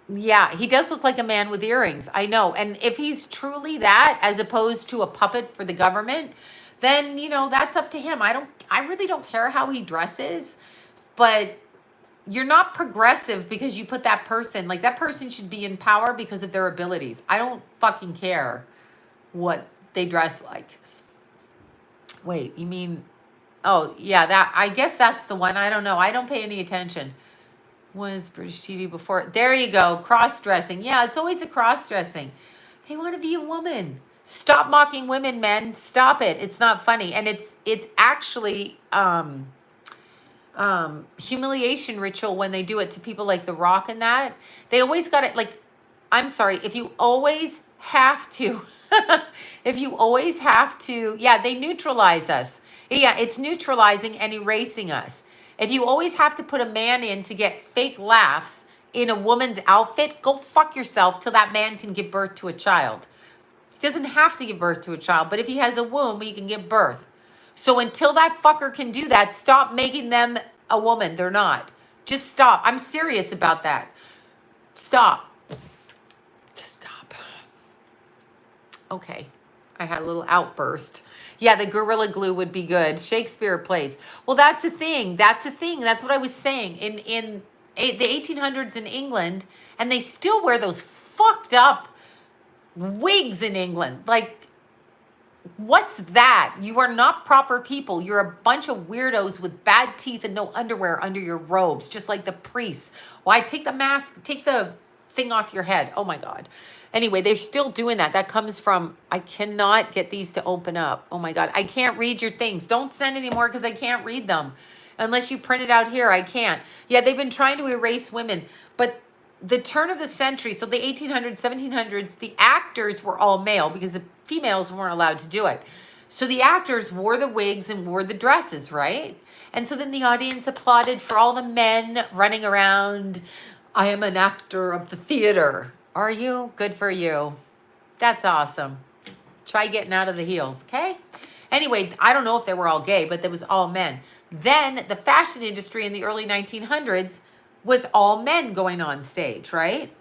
Yeah, he does look like a man with earrings. I know. And if he's truly that, as opposed to a puppet for the government, then, that's up to him. I really don't care how he dresses, but you're not progressive because you put that person, like, that person should be in power because of their abilities. I don't fucking care what they dress like. Wait, you mean, oh, yeah, I guess that's the one. I don't know. I don't pay any attention. Was British TV before? There you go. Cross-dressing. Yeah, it's always a cross-dressing. They want to be a woman. Stop mocking women, men. Stop it. It's not funny. And it's actually humiliation ritual when they do it to people like The Rock and that. They always got it, like, I'm sorry, if you always have to If you always have to, yeah, they neutralize us. Yeah, it's neutralizing and erasing us. If you always have to put a man in to get fake laughs in a woman's outfit, go fuck yourself till that man can give birth to a child. He doesn't have to give birth to a child, but if he has a womb, he can give birth. So until that fucker can do that, stop making them a woman. They're not. Just stop. I'm serious about that. Stop. Stop. Okay. I had a little outburst. Yeah, the Gorilla Glue would be good. Shakespeare plays. Well, that's the thing. That's the thing. That's what I was saying. In the 1800s in England, and they still wear those fucked up wigs in England. Like, what's that? You are not proper people. You're a bunch of weirdos with bad teeth and no underwear under your robes, just like the priests. Why? Take the mask, take the thing off your head. Oh my God. Anyway, they're still doing that. That comes from, I cannot get these to open up. Oh my God. I can't read your things. Don't send anymore because I can't read them. Unless you print it out here, I can't. Yeah, they've been trying to erase women. But the turn of the century, so the 1800s, 1700s, the actors were all male because the females weren't allowed to do it. So the actors wore the wigs and wore the dresses, right? And so then the audience applauded for all the men running around. I am an actor of the theater. Are you? Good for you. That's awesome. Try getting out of the heels, okay? Anyway, I don't know if they were all gay, but it was all men. Then the fashion industry in the early 1900s was all men going on stage, right?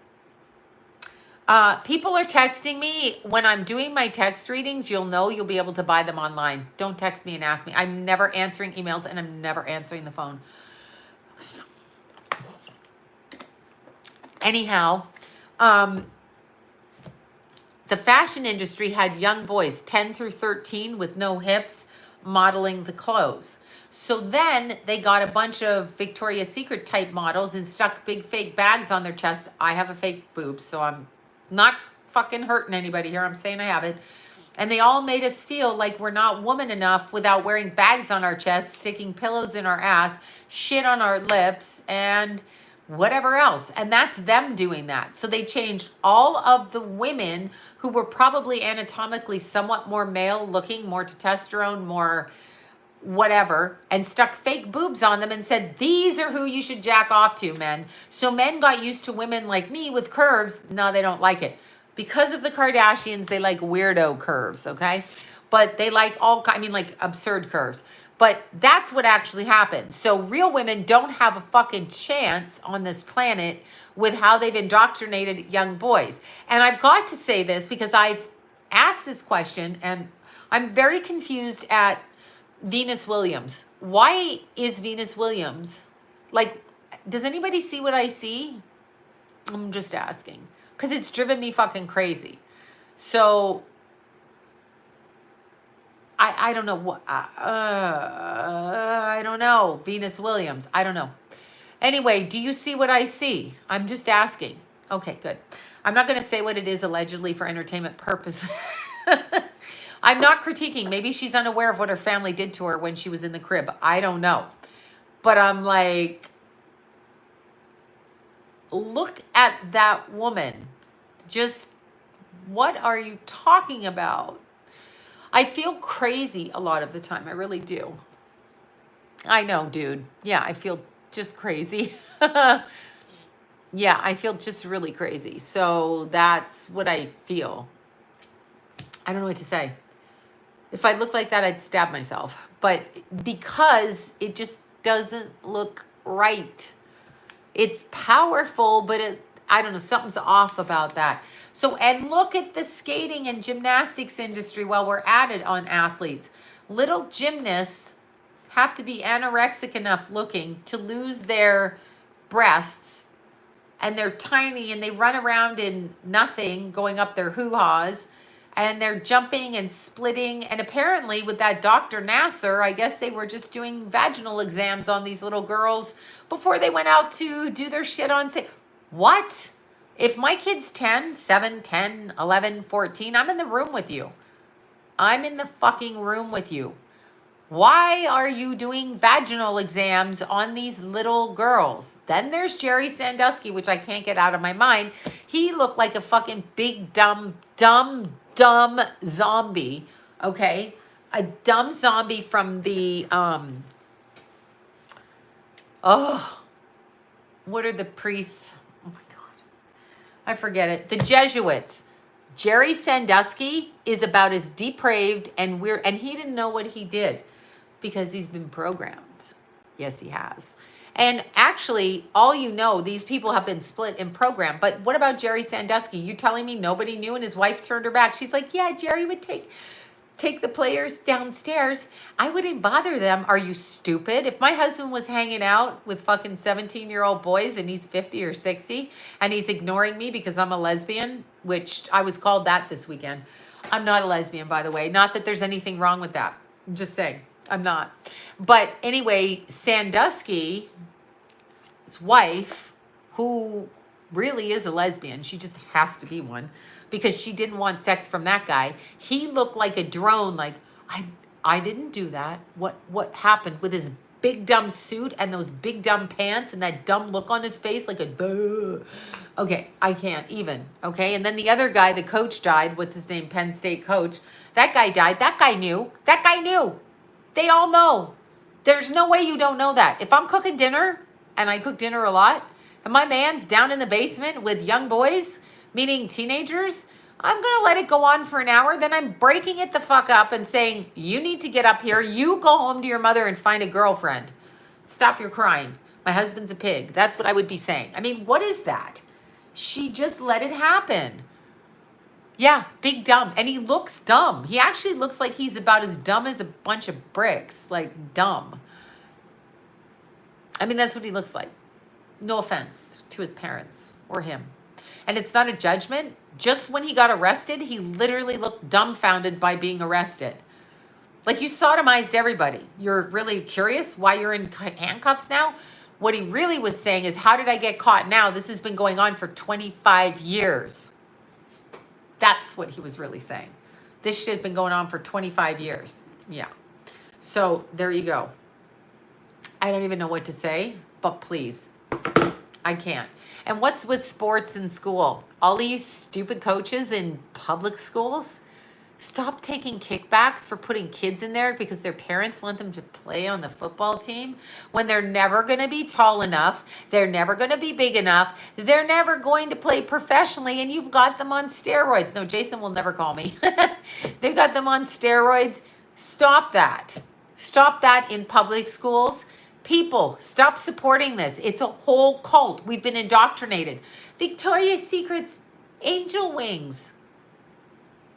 People are texting me. When I'm doing my text readings, you'll know you'll be able to buy them online. Don't text me and ask me. I'm never answering emails and I'm never answering the phone. Anyhow, the fashion industry had young boys, 10 through 13 with no hips, modeling the clothes. So then they got a bunch of Victoria's Secret type models and stuck big fake bags on their chest. I have a fake boob, so I'm not fucking hurting anybody here. I'm saying I have it. And they all made us feel like we're not woman enough without wearing bags on our chest, sticking pillows in our ass, shit on our lips, and whatever else. And that's them doing that. So they changed all of the women who were probably anatomically somewhat more male looking, more testosterone, more whatever, and stuck fake boobs on them and said, these are who you should jack off to, men. So men got used to women like me with curves. No, they don't like it. Because of the Kardashians, they like weirdo curves, okay? But they like like absurd curves. But that's what actually happened. So real women don't have a fucking chance on this planet with how they've indoctrinated young boys. And I've got to say this because I've asked this question and I'm very confused at Venus Williams. Why is Venus Williams, like, does anybody see what I see? I'm just asking. Because it's driven me fucking crazy. So, I don't know what, I don't know. Venus Williams, I don't know. Anyway, do you see what I see? I'm just asking. Okay, good. I'm not going to say what it is allegedly for entertainment purposes. I'm not critiquing. Maybe she's unaware of what her family did to her when she was in the crib. I don't know. But I'm like, look at that woman. Just, what are you talking about? I feel crazy a lot of the time. I really do. I know, dude. Yeah, I feel just crazy. Yeah, I feel just really crazy. So that's what I feel. I don't know what to say. If I looked like that, I'd stab myself. But because it just doesn't look right. It's powerful, but I don't know, something's off about that. So, and look at the skating and gymnastics industry while we're at it on athletes. Little gymnasts have to be anorexic enough looking to lose their breasts, and they're tiny and they run around in nothing going up their hoo-haws, and they're jumping and splitting. And apparently with that Dr. Nasser, I guess they were just doing vaginal exams on these little girls before they went out to do their shit on stage. What? If my kid's 10, 7, 10, 11, 14, I'm in the room with you. I'm in the fucking room with you. Why are you doing vaginal exams on these little girls? Then there's Jerry Sandusky, which I can't get out of my mind. He looked like a fucking big, dumb dumb zombie, okay? A dumb zombie from the, oh, what are the priests? Oh my God. I forget it. The Jesuits. Jerry Sandusky is about as depraved and weird, and he didn't know what he did because he's been programmed. Yes, he has. And actually, all you know, these people have been split and programmed. But what about Jerry Sandusky? You telling me nobody knew and his wife turned her back? She's like, yeah, Jerry would take the players downstairs. I wouldn't bother them. Are you stupid? If my husband was hanging out with fucking 17-year-old boys and he's 50 or 60 and he's ignoring me because I'm a lesbian, which I was called that this weekend. I'm not a lesbian, by the way. Not that there's anything wrong with that. I'm just saying. I'm not. But anyway, Sandusky's wife, who really is a lesbian, she just has to be one because she didn't want sex from that guy. He looked like a drone, like, I didn't do that. What happened with his big dumb suit and those big dumb pants and that dumb look on his face like a duh. Okay, I can't even, okay? And then the other guy, the coach died. What's his name? Penn State coach. That guy died. That guy knew. That guy knew. They all know. There's no way you don't know that. If I'm cooking dinner, and I cook dinner a lot, and my man's down in the basement with young boys, meaning teenagers, I'm going to let it go on for an hour. Then I'm breaking it the fuck up and saying, you need to get up here. You go home to your mother and find a girlfriend. Stop your crying. My husband's a pig. That's what I would be saying. I mean, what is that? She just let it happen. Yeah, big dumb. And he looks dumb. He actually looks like he's about as dumb as a bunch of bricks. Like, dumb. I mean, that's what he looks like. No offense to his parents or him. And it's not a judgment. Just when he got arrested, he literally looked dumbfounded by being arrested. Like, you sodomized everybody. You're really curious why you're in handcuffs now? What he really was saying is, how did I get caught now? This has been going on for 25 years. That's what he was really saying. This shit's been going on for 25 years. Yeah. So there you go. I don't even know what to say, but please, I can't. And what's with sports in school? All of you stupid coaches in public schools, stop taking kickbacks for putting kids in there because their parents want them to play on the football team when they're never going to be tall enough. They're never going to be big enough. They're never going to play professionally, and you've got them on steroids. No, Jason will never call me. They've got them on steroids. Stop that. Stop that in public schools. People, stop supporting this. It's a whole cult. We've been indoctrinated. Victoria's Secret's angel wings.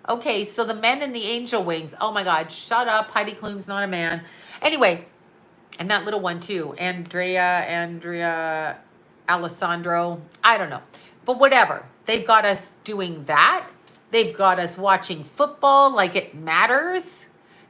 Okay, so the men in the angel wings. Oh my God, shut up. Heidi Klum's not a man. Anyway, and that little one too. Andrea, Alessandro. I don't know. But whatever. They've got us doing that. They've got us watching football like it matters.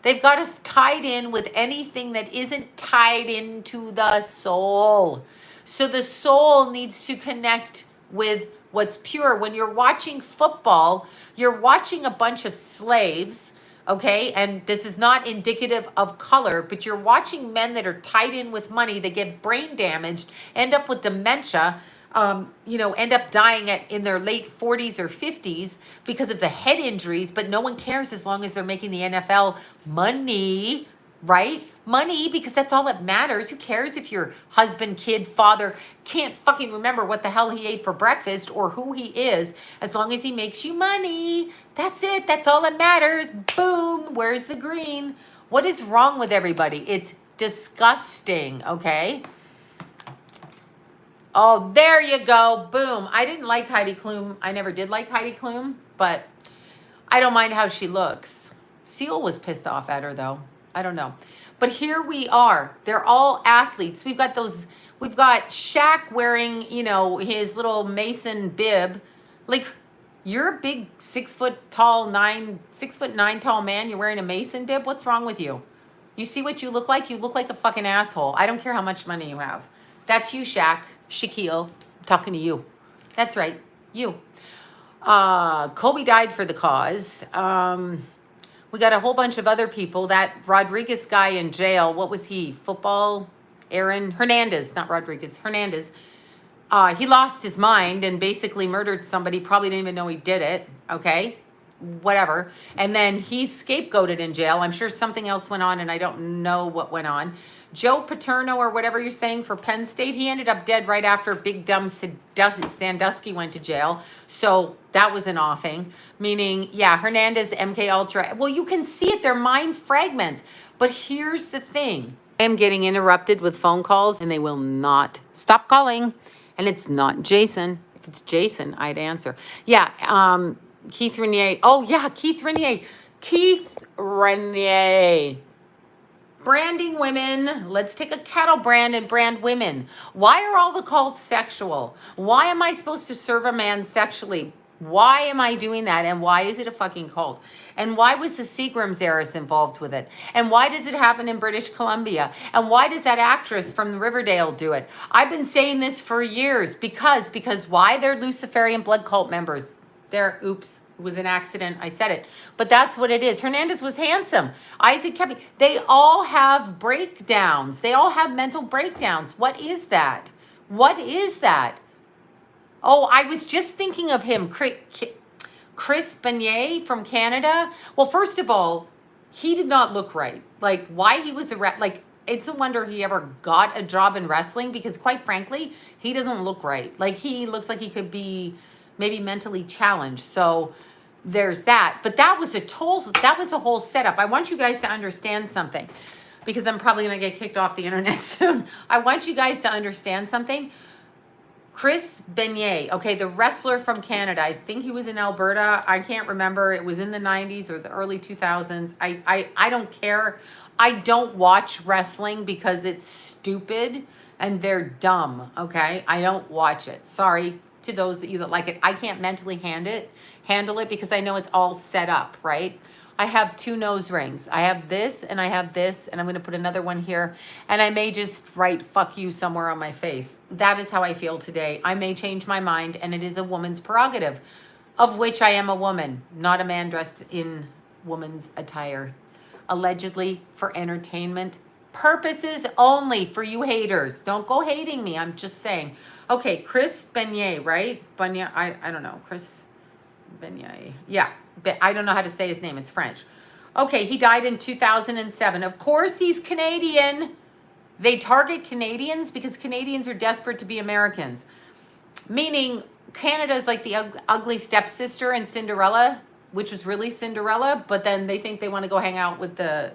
They've got us tied in with anything that isn't tied into the soul. So the soul needs to connect with what's pure. When you're watching football, you're watching a bunch of slaves, okay? And this is not indicative of color, but you're watching men that are tied in with money, that get brain damaged, end up with dementia, end up dying in their late 40s or 50s because of the head injuries, but no one cares as long as they're making the NFL money, right? Money, because that's all that matters. Who cares if your husband, kid, father can't fucking remember what the hell he ate for breakfast or who he is, as long as he makes you money. That's it. That's all that matters. Boom. Where's the green? What is wrong with everybody? It's disgusting, okay? Oh, there you go. Boom. I didn't like Heidi Klum. I never did like Heidi Klum, but I don't mind how she looks. Seal was pissed off at her, though. I don't know. But here we are. They're all athletes. We've got Shaq wearing, his little Mason bib. Like, you're a big 6'9" tall man. You're wearing a Mason bib. What's wrong with you? You see what you look like? You look like a fucking asshole. I don't care how much money you have. That's you, Shaq. Shaquille, I'm talking to you. That's right, you. Kobe died for the cause. We got a whole bunch of other people. That Rodriguez guy in jail, what was he? Football? Aaron Hernandez, not Rodriguez, Hernandez. He lost his mind and basically murdered somebody. Probably didn't even know he did it, okay? whatever. And then he's scapegoated in jail. I'm sure something else went on and I don't know what went on. Joe Paterno or whatever you're saying for Penn State, he ended up dead right after big dumb Sandusky went to jail. So that was an offing, meaning, yeah, Hernandez, MK Ultra. Well, you can see it. They're mind fragments. But here's the thing. I am getting interrupted with phone calls and they will not stop calling. And it's not Jason. If it's Jason, I'd answer. Yeah, Keith Renier. Oh, yeah, Keith Renier. Keith Renier. Branding women. Let's take a cattle brand and brand women. Why are all the cults sexual? Why am I supposed to serve a man sexually? Why am I doing that? And why is it a fucking cult? And why was the Seagram's heiress involved with it? And why does it happen in British Columbia? And why does that actress from Riverdale do it? I've been saying this for years because why? They're Luciferian blood cult members. They're, oops, it was an accident. I said it. But that's what it is. Hernandez was handsome. Isaac Kepi. They all have breakdowns. They all have mental breakdowns. What is that? What is that? Oh, I was just thinking of him, Chris Beignet from Canada. Well, first of all, he did not look right. Like, why he was like, it's a wonder he ever got a job in wrestling because, quite frankly, he doesn't look right. Like, he looks like he could be maybe mentally challenged. So there's that. But that was a whole setup. I want you guys to understand something because I'm probably going to get kicked off the internet soon. I want you guys to understand something. Chris Beignet, okay, the wrestler from Canada. I think he was in Alberta. I can't remember. It was in the 90s or the early 2000s. I don't care. I don't watch wrestling because it's stupid and they're dumb, okay? I don't watch it. Sorry to those of you that like it. I can't mentally handle it because I know it's all set up, right? I have 2 nose rings. I have this and I have this, and I'm going to put another one here. And I may just write fuck you somewhere on my face. That is how I feel today. I may change my mind, and it is a woman's prerogative, of which I am a woman, not a man dressed in woman's attire. Allegedly for entertainment purposes only for you haters. Don't go hating me. I'm just saying. Okay, Chris Beignet, right? Beignet, I don't know. Chris Beignet. Yeah. I don't know how to say his name. It's French. Okay, he died in 2007. Of course, he's Canadian. They target Canadians because Canadians are desperate to be Americans. Meaning, Canada is like the ugly stepsister in Cinderella, which was really Cinderella, but then they think they want to go hang out with the,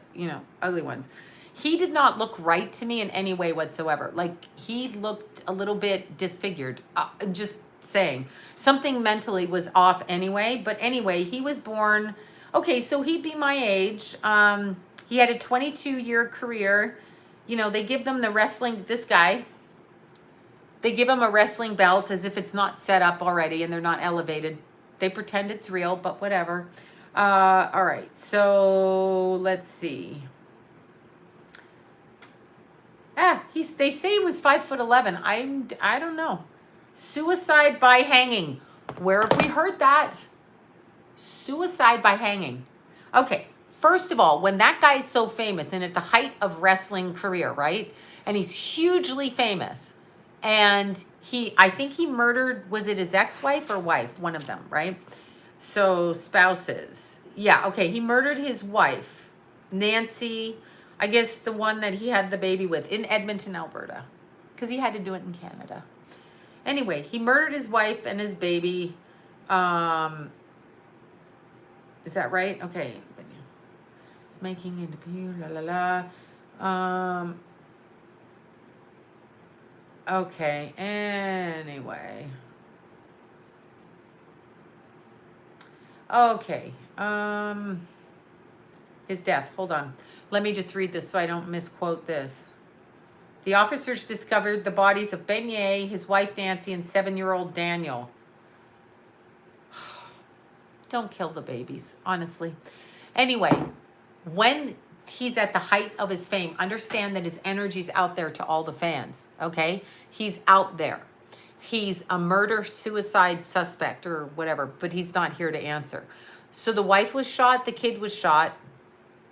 ugly ones. He did not look right to me in any way whatsoever. Like, he looked a little bit disfigured. Just saying something mentally was off anyway. But anyway, he was born, okay, so he'd be my age. He had a 22-year career. They give them the wrestling, this guy, they give him a wrestling belt as if it's not set up already and they're not elevated. They pretend it's real, but whatever. All right, so let's see. They say he was 5'11". I don't know. Suicide by hanging. Where have we heard that? Suicide by hanging. Okay, first of all, when that guy is so famous and at the height of wrestling career, right? And he's hugely famous. And I think he murdered, was it his ex-wife or wife? One of them, right? So spouses. Yeah, okay, he murdered his wife, Nancy, I guess the one that he had the baby with in Edmonton, Alberta, because he had to do it in Canada. Anyway, he murdered his wife and his baby. Is that right? Okay. It's making a debut, la la la. Okay, anyway. Okay. His death. Hold on. Let me just read this so I don't misquote this. The officers discovered the bodies of Beignet, his wife Nancy, and 7-year-old Daniel. Don't kill the babies, honestly. Anyway, when he's at the height of his fame, understand that his energy's out there to all the fans, okay? He's out there. He's a murder-suicide suspect or whatever, but he's not here to answer. So the wife was shot, the kid was shot.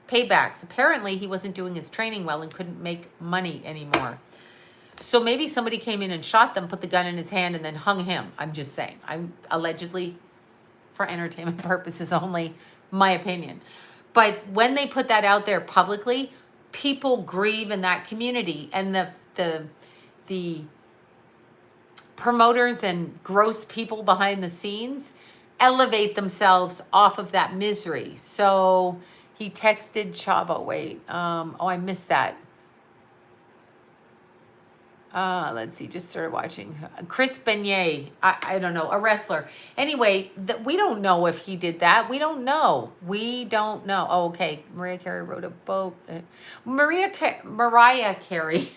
Paybacks. Apparently, he wasn't doing his training well and couldn't make money anymore. So maybe somebody came in and shot them, put the gun in his hand, and then hung him. I'm just saying. I'm allegedly for entertainment purposes only, my opinion. But when they put that out there publicly, people grieve in that community, and the promoters and gross people behind the scenes elevate themselves off of that misery. So he texted Chavo. Wait, oh, I missed that. Let's see, just started watching. Chris Beignet, I don't know, a wrestler. Anyway, we don't know if he did that. We don't know. We don't know. Oh, okay. Mariah Carey wrote a book. Mariah Carey,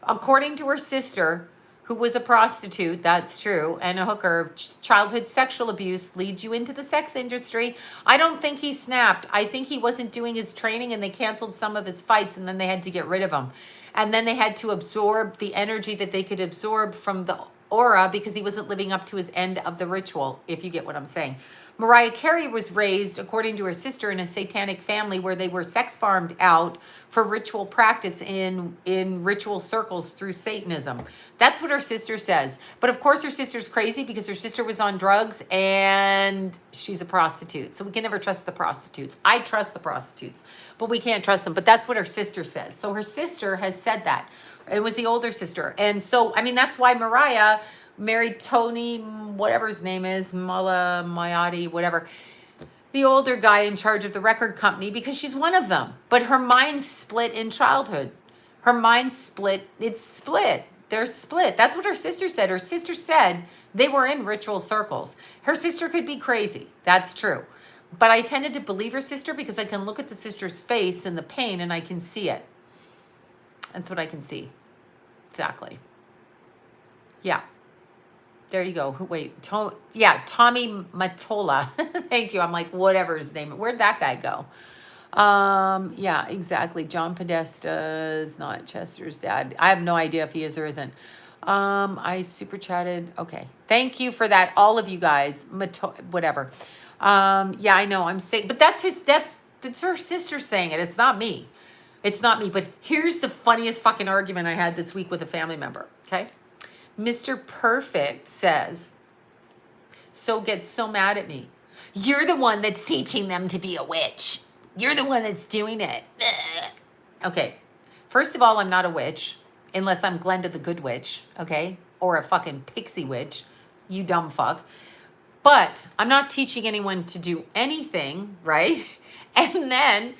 according to her sister, who was a prostitute, that's true, and a hooker, childhood sexual abuse leads you into the sex industry. I don't think he snapped. I think he wasn't doing his training, and they canceled some of his fights, and then they had to get rid of him. And then they had to absorb the energy that they could absorb from the aura because he wasn't living up to his end of the ritual, if you get what I'm saying. Mariah Carey was raised, according to her sister, in a satanic family where they were sex farmed out for ritual practice in ritual circles through Satanism. That's what her sister says. But of course her sister's crazy because her sister was on drugs and she's a prostitute. So we can never trust the prostitutes. I trust the prostitutes, but we can't trust them. But that's what her sister says. So her sister has said that. It was the older sister. And so, I mean, that's why Mariah married Tony, whatever his name is, Mullah, Mayati, whatever, the older guy in charge of the record company, because she's one of them. But her mind split in childhood. Her mind split. It's split. They're split. That's what her sister said. Her sister said they were in ritual circles. Her sister could be crazy. That's true. But I tended to believe her sister because I can look at the sister's face and the pain and I can see it. That's what I can see. Exactly. Yeah. There you go. Wait, Tommy Matola. Thank you. I'm like, whatever his name. Where'd that guy go? Yeah, exactly. John Podesta is not Chester's dad. I have no idea if he is or isn't. I super chatted. Okay. Thank you for that. All of you guys. Whatever. Yeah, I know. I'm saying, but that's her sister saying it. It's not me. It's not me. But here's the funniest fucking argument I had this week with a family member. Okay. Mr. Perfect says, gets so mad at me. You're the one that's teaching them to be a witch. You're the one that's doing it. Okay. First of all, I'm not a witch unless I'm Glenda the Good Witch, okay? Or a fucking pixie witch, you dumb fuck. But I'm not teaching anyone to do anything, right? And then,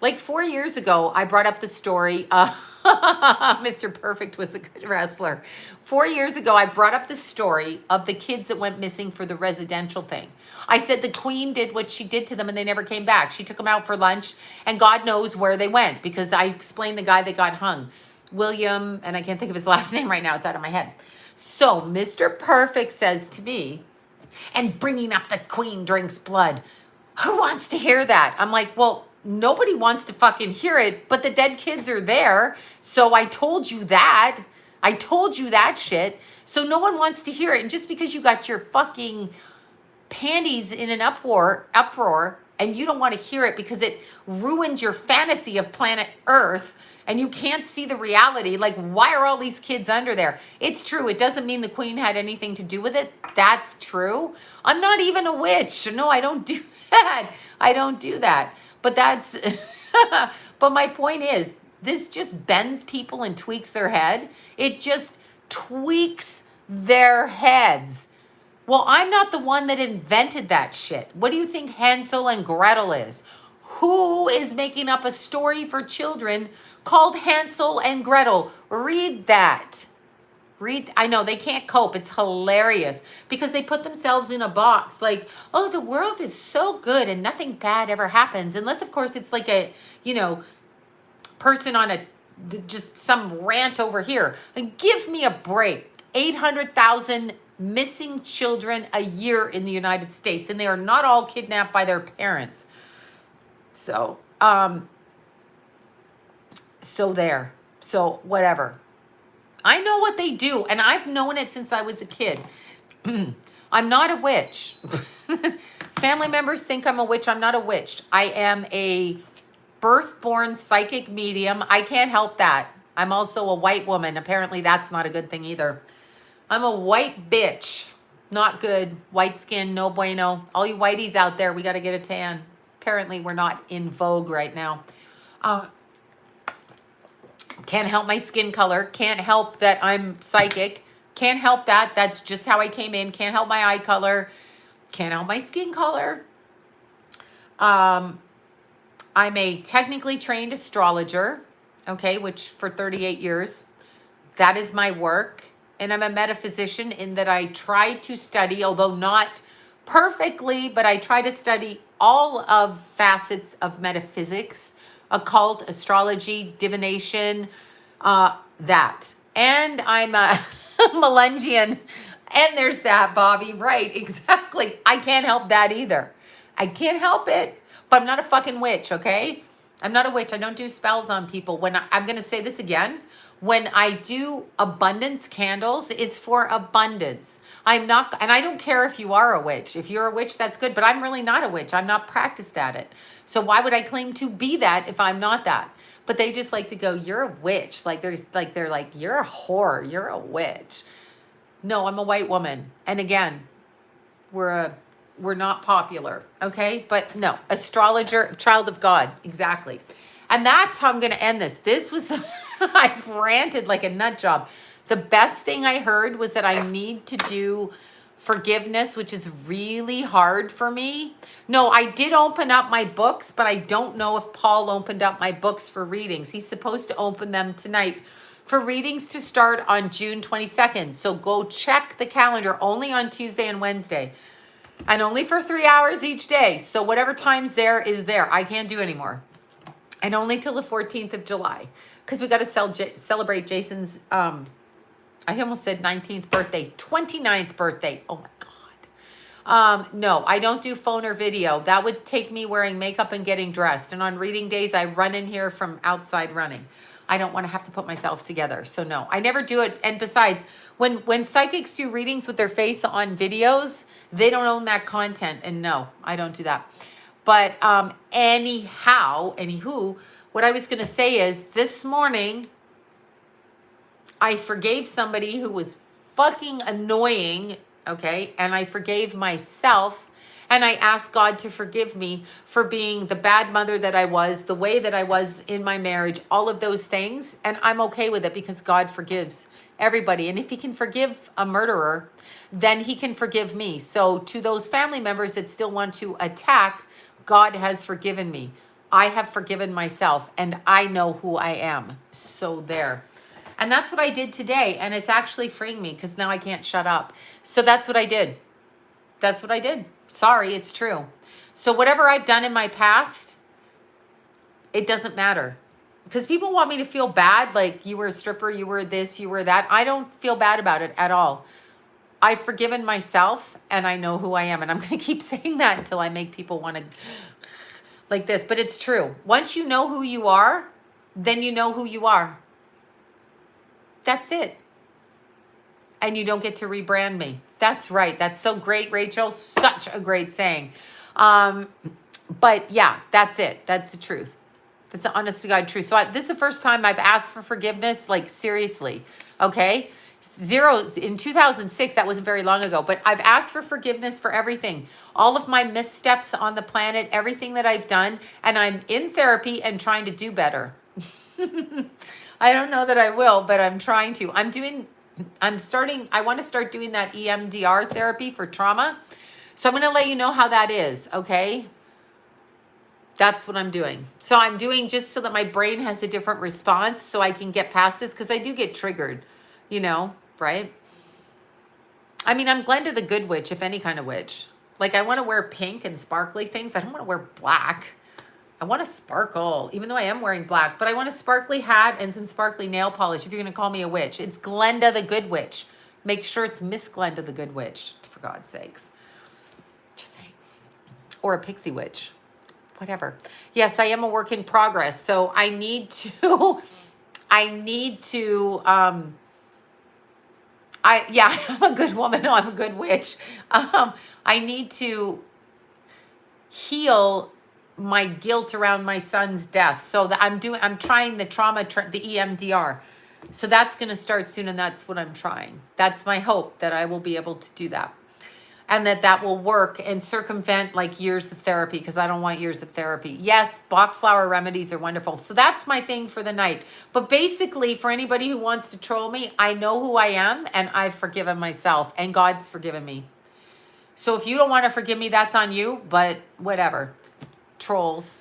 like 4 years ago, I brought up the story Mr. Perfect was a good wrestler. 4 years ago, I brought up the story of the kids that went missing for the residential thing. I said the queen did what she did to them and they never came back. She took them out for lunch and God knows where they went because I explained the guy that got hung. William, and I can't think of his last name right now. It's out of my head. So Mr. Perfect says to me, and bringing up the queen drinks blood. Who wants to hear that? I'm like, well, nobody wants to fucking hear it, but the dead kids are there. So I told you that. I told you that shit. So no one wants to hear it. And just because you got your fucking panties in an uproar, and you don't want to hear it because it ruins your fantasy of planet Earth and you can't see the reality, like, why are all these kids under there? It's true. It doesn't mean the queen had anything to do with it. That's true. I'm not even a witch. No, I don't do that. I don't do that. But that's, but my point is, this just bends people and tweaks their head. It just tweaks their heads. Well, I'm not the one that invented that shit. What do you think Hansel and Gretel is? Who is making up a story for children called Hansel and Gretel? Read that. I know they can't cope. It's hilarious because they put themselves in a box like, oh, the world is so good and nothing bad ever happens. Unless, of course, it's like a, person on just some rant over here. And give me a break. 800,000 missing children a year in the United States, and they are not all kidnapped by their parents. So, whatever. I know what they do, and I've known it since I was a kid. I'm not a witch. Family members think I'm a witch. I'm not a witch. I am a birth-born psychic medium. I can't help that. I'm also a white woman. Apparently, that's not a good thing either. I'm a white bitch. Not good. White skin, no bueno. All you whiteys out there, we got to get a tan. Apparently, we're not in vogue right now. Can't help my skin color. Can't help that I'm psychic. Can't help that. That's just how I came in. Can't help my eye color. Can't help my skin color. I'm a technically trained astrologer, okay, which for 38 years, that is my work. And I'm a metaphysician in that I try to study, although not perfectly, but I try to study all of facets of metaphysics, occult, astrology, divination, that. And I'm a Melangian. And there's that, Bobby. Right, exactly. I can't help that either. I can't help it, but I'm not a fucking witch, okay? I'm not a witch. I don't do spells on people. When I'm going to say this again. When I do abundance candles, it's for abundance. I'm not, and I don't care if you are a witch. If you're a witch, that's good, but I'm really not a witch. I'm not practiced at it. So why would I claim to be that if I'm not that? But they just like to go, you're a witch. Like they're like, you're a whore. You're a witch. No, I'm a white woman. And again, we're not popular. Okay. But no, astrologer, child of God. Exactly. And that's how I'm going to end this. This was, I've ranted like a nut job. The best thing I heard was that I need to do forgiveness, which is really hard for me. No, I did open up my books, but I don't know if Paul opened up my books for readings. He's supposed to open them tonight for readings to start on June 22nd. So go check the calendar, only on Tuesday and Wednesday. And only for 3 hours each day. So whatever time's there is there. I can't do anymore. And only till the 14th of July. Because we got to celebrate Jason's, I almost said 19th birthday. 29th birthday. Oh my God. No, I don't do phone or video. That would take me wearing makeup and getting dressed. And on reading days, I run in here from outside running. I don't want to have to put myself together. So no, I never do it. And besides, when psychics do readings with their face on videos, they don't own that content. And no, I don't do that. But anywho, what I was going to say is this morning, I forgave somebody who was fucking annoying, okay? And I forgave myself, and I asked God to forgive me for being the bad mother that I was, the way that I was in my marriage, all of those things. And I'm okay with it because God forgives everybody. And if he can forgive a murderer, then he can forgive me. So to those family members that still want to attack, God has forgiven me. I have forgiven myself, and I know who I am. So there. And that's what I did today. And it's actually freeing me because now I can't shut up. So that's what I did. That's what I did. Sorry, it's true. So whatever I've done in my past, it doesn't matter. Because people want me to feel bad, like you were a stripper, you were this, you were that. I don't feel bad about it at all. I've forgiven myself, and I know who I am. And I'm going to keep saying that until I make people want to like this. But it's true. Once you know who you are, then you know who you are. That's it. And you don't get to rebrand me. That's right. That's so great, Rachel. Such a great saying. But yeah, that's it. That's the truth. That's the honest to God truth. So this is the first time I've asked for forgiveness, like seriously. Okay. In 2006, that wasn't very long ago, but I've asked for forgiveness for everything, all of my missteps on the planet, everything that I've done, and I'm in therapy and trying to do better. I don't know that I will, but I'm trying to. I want to start doing that EMDR therapy for trauma. So I'm going to let you know how that is, okay? That's what I'm doing. So I'm doing just so that my brain has a different response so I can get past this, because I do get triggered. You know, right? I mean, I'm Glenda the Good Witch, if any kind of witch. Like, I want to wear pink and sparkly things. I don't want to wear black. I want to sparkle, even though I am wearing black. But I want a sparkly hat and some sparkly nail polish if you're going to call me a witch. It's Glenda the Good Witch. Make sure it's Miss Glenda the Good Witch, for God's sakes. Just saying. Or a pixie witch. Whatever. Yes, I am a work in progress. So I need to... I'm a good woman. No, I'm a good witch. I need to heal my guilt around my son's death. So that I'm trying the the EMDR. So that's going to start soon, and that's what I'm trying. That's my hope, that I will be able to do that. and that will work and circumvent like years of therapy, because I don't want years of therapy. Yes, Bach flower remedies are wonderful. So that's my thing for the night. But basically, for anybody who wants to troll me, I know who I am and I've forgiven myself and God's forgiven me. So if you don't want to forgive me, that's on you, but whatever. Trolls.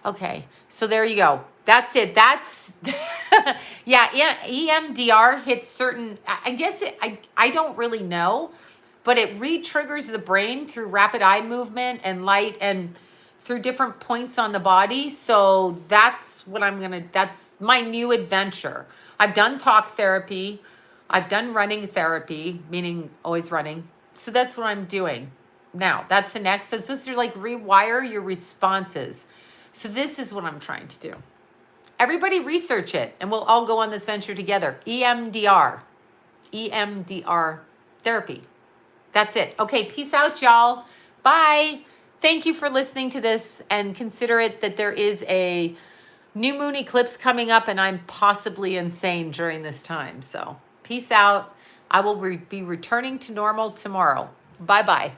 Okay, so there you go. That's it. That's, yeah, EMDR hits certain, I guess I don't really know, but it re-triggers the brain through rapid eye movement and light and through different points on the body. So that's what that's my new adventure. I've done talk therapy. I've done running therapy, meaning always running. So that's what I'm doing now. That's the next. So it's supposed to like rewire your responses. So this is what I'm trying to do. Everybody research it and we'll all go on this venture together. EMDR therapy. That's it. Okay, peace out, y'all. Bye. Thank you for listening to this, and consider it that there is a new moon eclipse coming up and I'm possibly insane during this time. So peace out. I will be returning to normal tomorrow. Bye-bye.